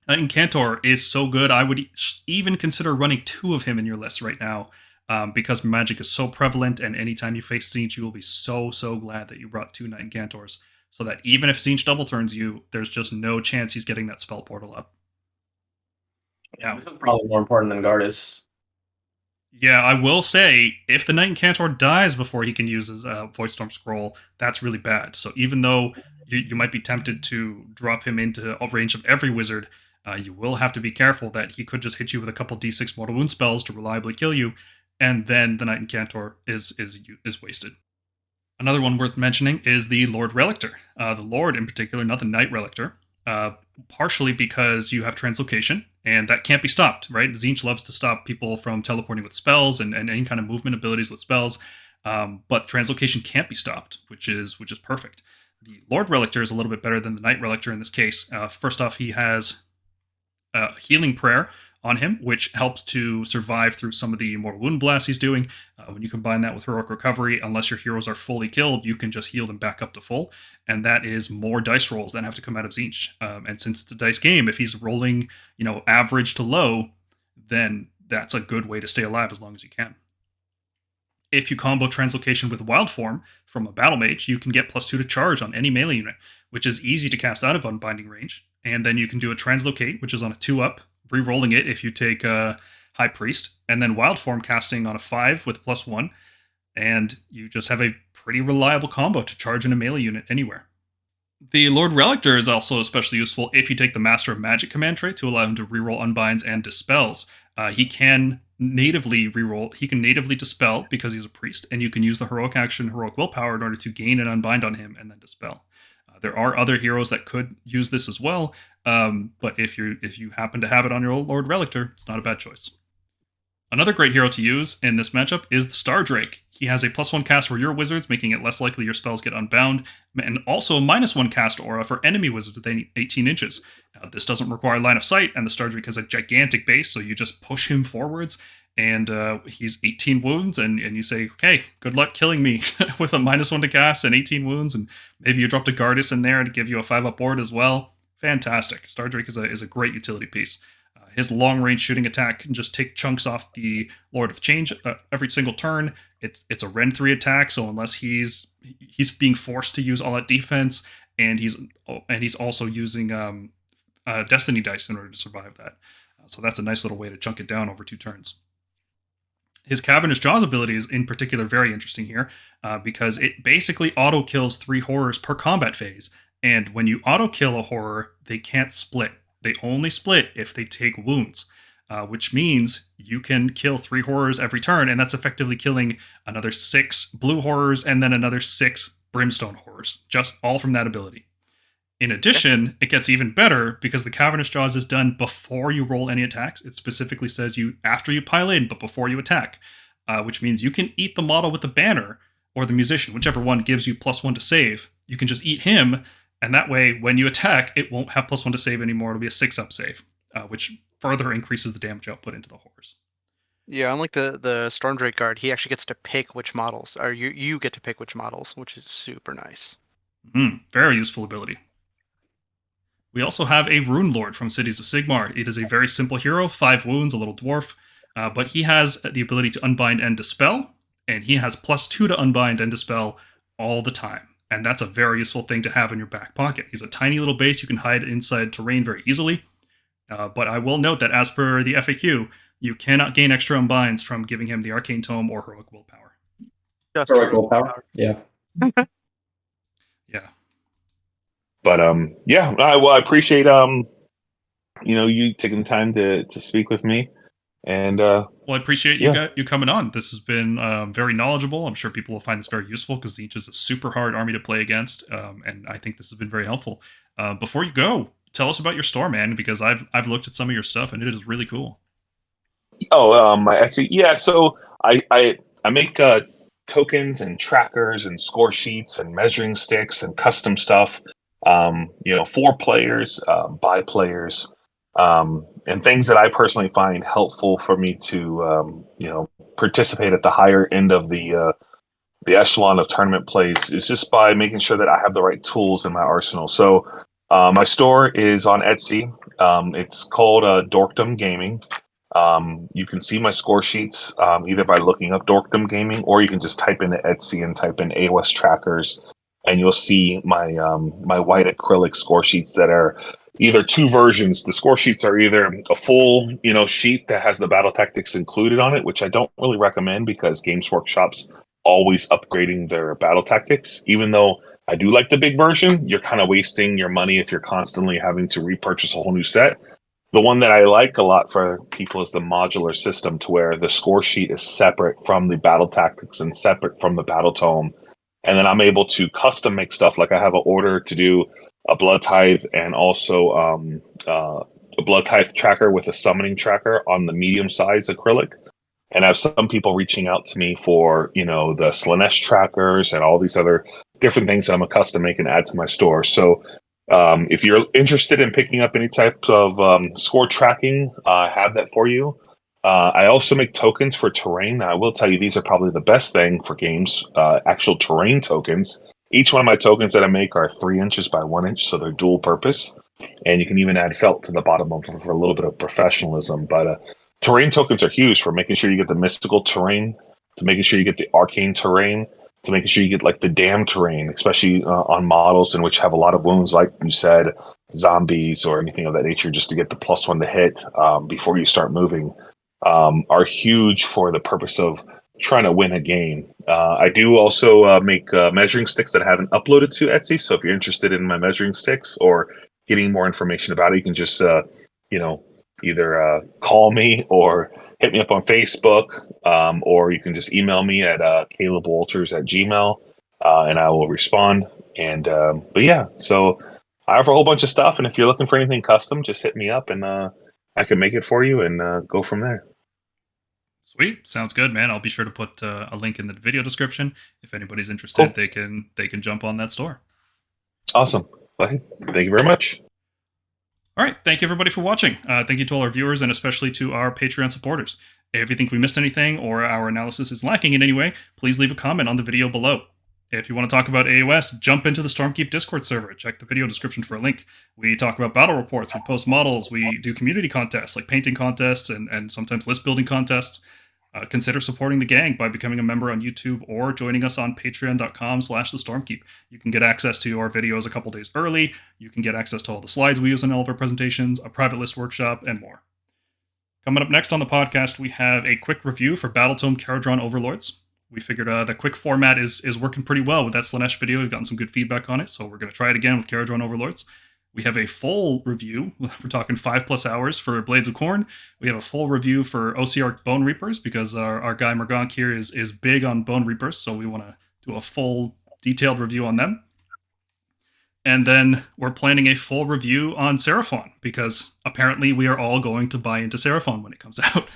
Incantor is so good, I would even consider running 2 of him in your list right now, because magic is so prevalent, and anytime you face Tzeentch, you will be so glad that you brought 2 Knight Incantors, so that even if Tzeentch double turns you, there's just no chance he's getting that spell portal up.
Yeah, this is probably more important than Gardas.
Yeah, I will say, if the Knight Incantor dies before he can use his Voidstorm Scroll, that's really bad. So even though you might be tempted to drop him into range of every wizard, you will have to be careful that he could just hit you with a couple D6 mortal wound spells to reliably kill you, and then the Knight Incantor is wasted. Another one worth mentioning is the Lord Relictor. The Lord in particular, not the Knight Relictor, partially because you have translocation, and that can't be stopped, right? Tzeentch loves to stop people from teleporting with spells and any kind of movement abilities with spells, but translocation can't be stopped, which is perfect. The Lord Relictor is a little bit better than the Knight Relictor in this case. First off, he has Healing Prayer on him, which helps to survive through some of the mortal wound blasts he's doing. When you combine that with Heroic Recovery, unless your heroes are fully killed, you can just heal them back up to full, and that is more dice rolls that have to come out of Tzeentch. And since it's a dice game, if he's rolling, average to low, then that's a good way to stay alive as long as you can. If you combo Translocation with Wild Form from a Battle Mage, you can get +2 to charge on any melee unit, which is easy to cast out of Unbinding range. And then you can do a Translocate, which is on a 2-up, re-rolling it if you take High Priest, and then Wild Form casting on a 5 with +1, and you just have a pretty reliable combo to charge in a melee unit anywhere. The Lord Relictor is also especially useful if you take the Master of Magic command trait to allow him to reroll Unbinds and Dispels. He can natively reroll, he can natively Dispel because he's a priest, and you can use the Heroic Action, Heroic Willpower in order to gain an Unbind on him and then Dispel. There are other heroes that could use this as well, but if you happen to have it on your Lord Relictor, it's not a bad choice. Another great hero to use in this matchup is the Star Drake. He has a +1 cast for your wizards, making it less likely your spells get unbound, and also a -1 cast aura for enemy wizards within 18 inches. Now, this doesn't require line of sight, and the Star Drake has a gigantic base, so you just push him forwards, and he's 18 wounds, and you say, okay, good luck killing me with a -1 to cast and 18 wounds, and maybe you dropped a Gardas in there to give you a 5-up ward as well. Fantastic. Star Drake is a great utility piece. His long-range shooting attack can just take chunks off the Lord of Change every single turn. It's a Rend 3 attack, so unless he's being forced to use all that defense, and he's also using Destiny dice in order to survive that. So that's a nice little way to chunk it down over 2 turns. His Cavernous Jaws ability is in particular very interesting here, because it basically auto-kills 3 horrors per combat phase, and when you auto-kill a horror, they can't split. They only split if they take wounds, which means you can kill 3 horrors every turn, and that's effectively killing another 6 blue horrors and then another 6 brimstone horrors, just all from that ability. In addition, it gets even better because the Cavernous Jaws is done before you roll any attacks. It specifically says after you pile in, but before you attack, which means you can eat the model with the banner or the musician, whichever one gives you +1 to save. You can just eat him, and that way, when you attack, it won't have +1 to save anymore. It'll be a 6-up save, which further increases the damage output into the horrors.
Yeah, unlike the Stormdrake Guard, he actually gets to pick which models, or you get to pick which models, which is super nice.
Very useful ability. We also have a Rune Lord from Cities of Sigmar. It is a very simple hero, 5 wounds, a little dwarf, but he has the ability to Unbind and Dispel, and he has +2 to Unbind and Dispel all the time. And that's a very useful thing to have in your back pocket. He's a tiny little base you can hide inside terrain very easily. But I will note that as per the FAQ, you cannot gain extra unbinds from giving him the Arcane Tome or Heroic Willpower.
Just
Heroic Willpower? Yeah.
Yeah.
But I appreciate you taking the time to speak with me, and
well, I appreciate you coming on. This has been very knowledgeable. I'm sure people will find this very useful because Tzeentch is a super hard army to play against, and I think this has been very helpful. Before you go, tell us about your store, man, because I've looked at some of your stuff and it is really cool.
My Etsy, yeah. So I make tokens and trackers and score sheets and measuring sticks and custom stuff. For players, by players, and things that I personally find helpful for me to participate at the higher end of the echelon of tournament plays is just by making sure that I have the right tools in my arsenal. So my store is on Etsy. It's called DorkDomGaming. You can see my score sheets either by looking up DorkDomGaming, or you can just type into Etsy and type in AOS trackers, and you'll see my my white acrylic score sheets that are either two versions. The score sheets are either a full sheet that has the battle tactics included on it, which I don't really recommend because Games Workshop's always upgrading their battle tactics. Even though I do like the big version, you're kind of wasting your money if you're constantly having to repurchase a whole new set. The one that I like a lot for people is the modular system, to where the score sheet is separate from the battle tactics and separate from the battle tome. And then I'm able to custom make stuff. Like I have an order to do a blood tithe and also a blood tithe tracker with a summoning tracker on the medium size acrylic. And I have some people reaching out to me for, the Slaanesh trackers and all these other different things that I'm a custom make and add to my store. So if you're interested in picking up any types of score tracking, I have that for you. I also make tokens for terrain. Now, I will tell you, these are probably the best thing for games, actual terrain tokens. Each one of my tokens that I make are 3 inches by 1 inch, so they're dual purpose. And you can even add felt to the bottom of them for a little bit of professionalism. But terrain tokens are huge for making sure you get the mystical terrain, to making sure you get the arcane terrain, to making sure you get like the damn terrain, especially on models in which have a lot of wounds, like you said, zombies or anything of that nature, just to get the +1 to hit before you start moving. Are huge for the purpose of trying to win a game. I do also make measuring sticks that I haven't uploaded to Etsy. So if you're interested in my measuring sticks or getting more information about it, you can just, either call me or hit me up on Facebook, or you can just email me at Kaleb Walters at Gmail, and I will respond. And but yeah, so I have a whole bunch of stuff, and if you're looking for anything custom, just hit me up, and I can make it for you and go from there.
Sweet, sounds good, man. I'll be sure to put a link in the video description. If anybody's interested, cool. They can jump on that store.
Awesome. Well, thank you very much.
All right, thank you everybody for watching. Thank you to all our viewers and especially to our Patreon supporters. If you think we missed anything or our analysis is lacking in any way, please leave a comment on the video below. If you want to talk about AOS, jump into the Stormkeep Discord server. Check the video description for a link. We talk about battle reports, we post models, we do community contests like painting contests and sometimes list building contests. Consider supporting the gang by becoming a member on YouTube or joining us on patreon.com/thestormkeep. You can get access to our videos a couple days early. You can get access to all the slides we use in all of our presentations, a private list workshop, and more. Coming up next on the podcast, we have a quick review for Battletome Kharadron Overlords. We figured the quick format is working pretty well with that Slaanesh video. We've gotten some good feedback on it, so we're going to try it again with Kharadron Overlords. We have a full review. We're talking 5+ hours for Blades of Khorne. We have a full review for OCR Bone Reapers because our guy Mergonk here is big on Bone Reapers, so we want to do a full detailed review on them. And then we're planning a full review on Seraphon because apparently we are all going to buy into Seraphon when it comes out.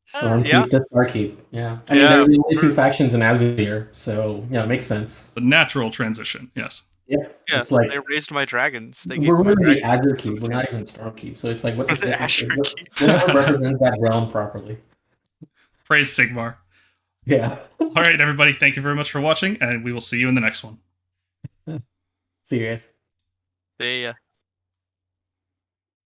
Stormkeep to Starkeep. Yeah. I mean, there's only 2 factions in Azir, so yeah, it makes sense.
The natural transition, yes.
Yeah,
it's like they raised my dragons.
We're really the Azir Keep. We're not even Stormkeep. So it's like what whatever represents that realm properly.
Praise Sigmar.
Yeah.
All right, everybody. Thank you very much for watching, and we will see you in the next one.
See you guys.
See ya.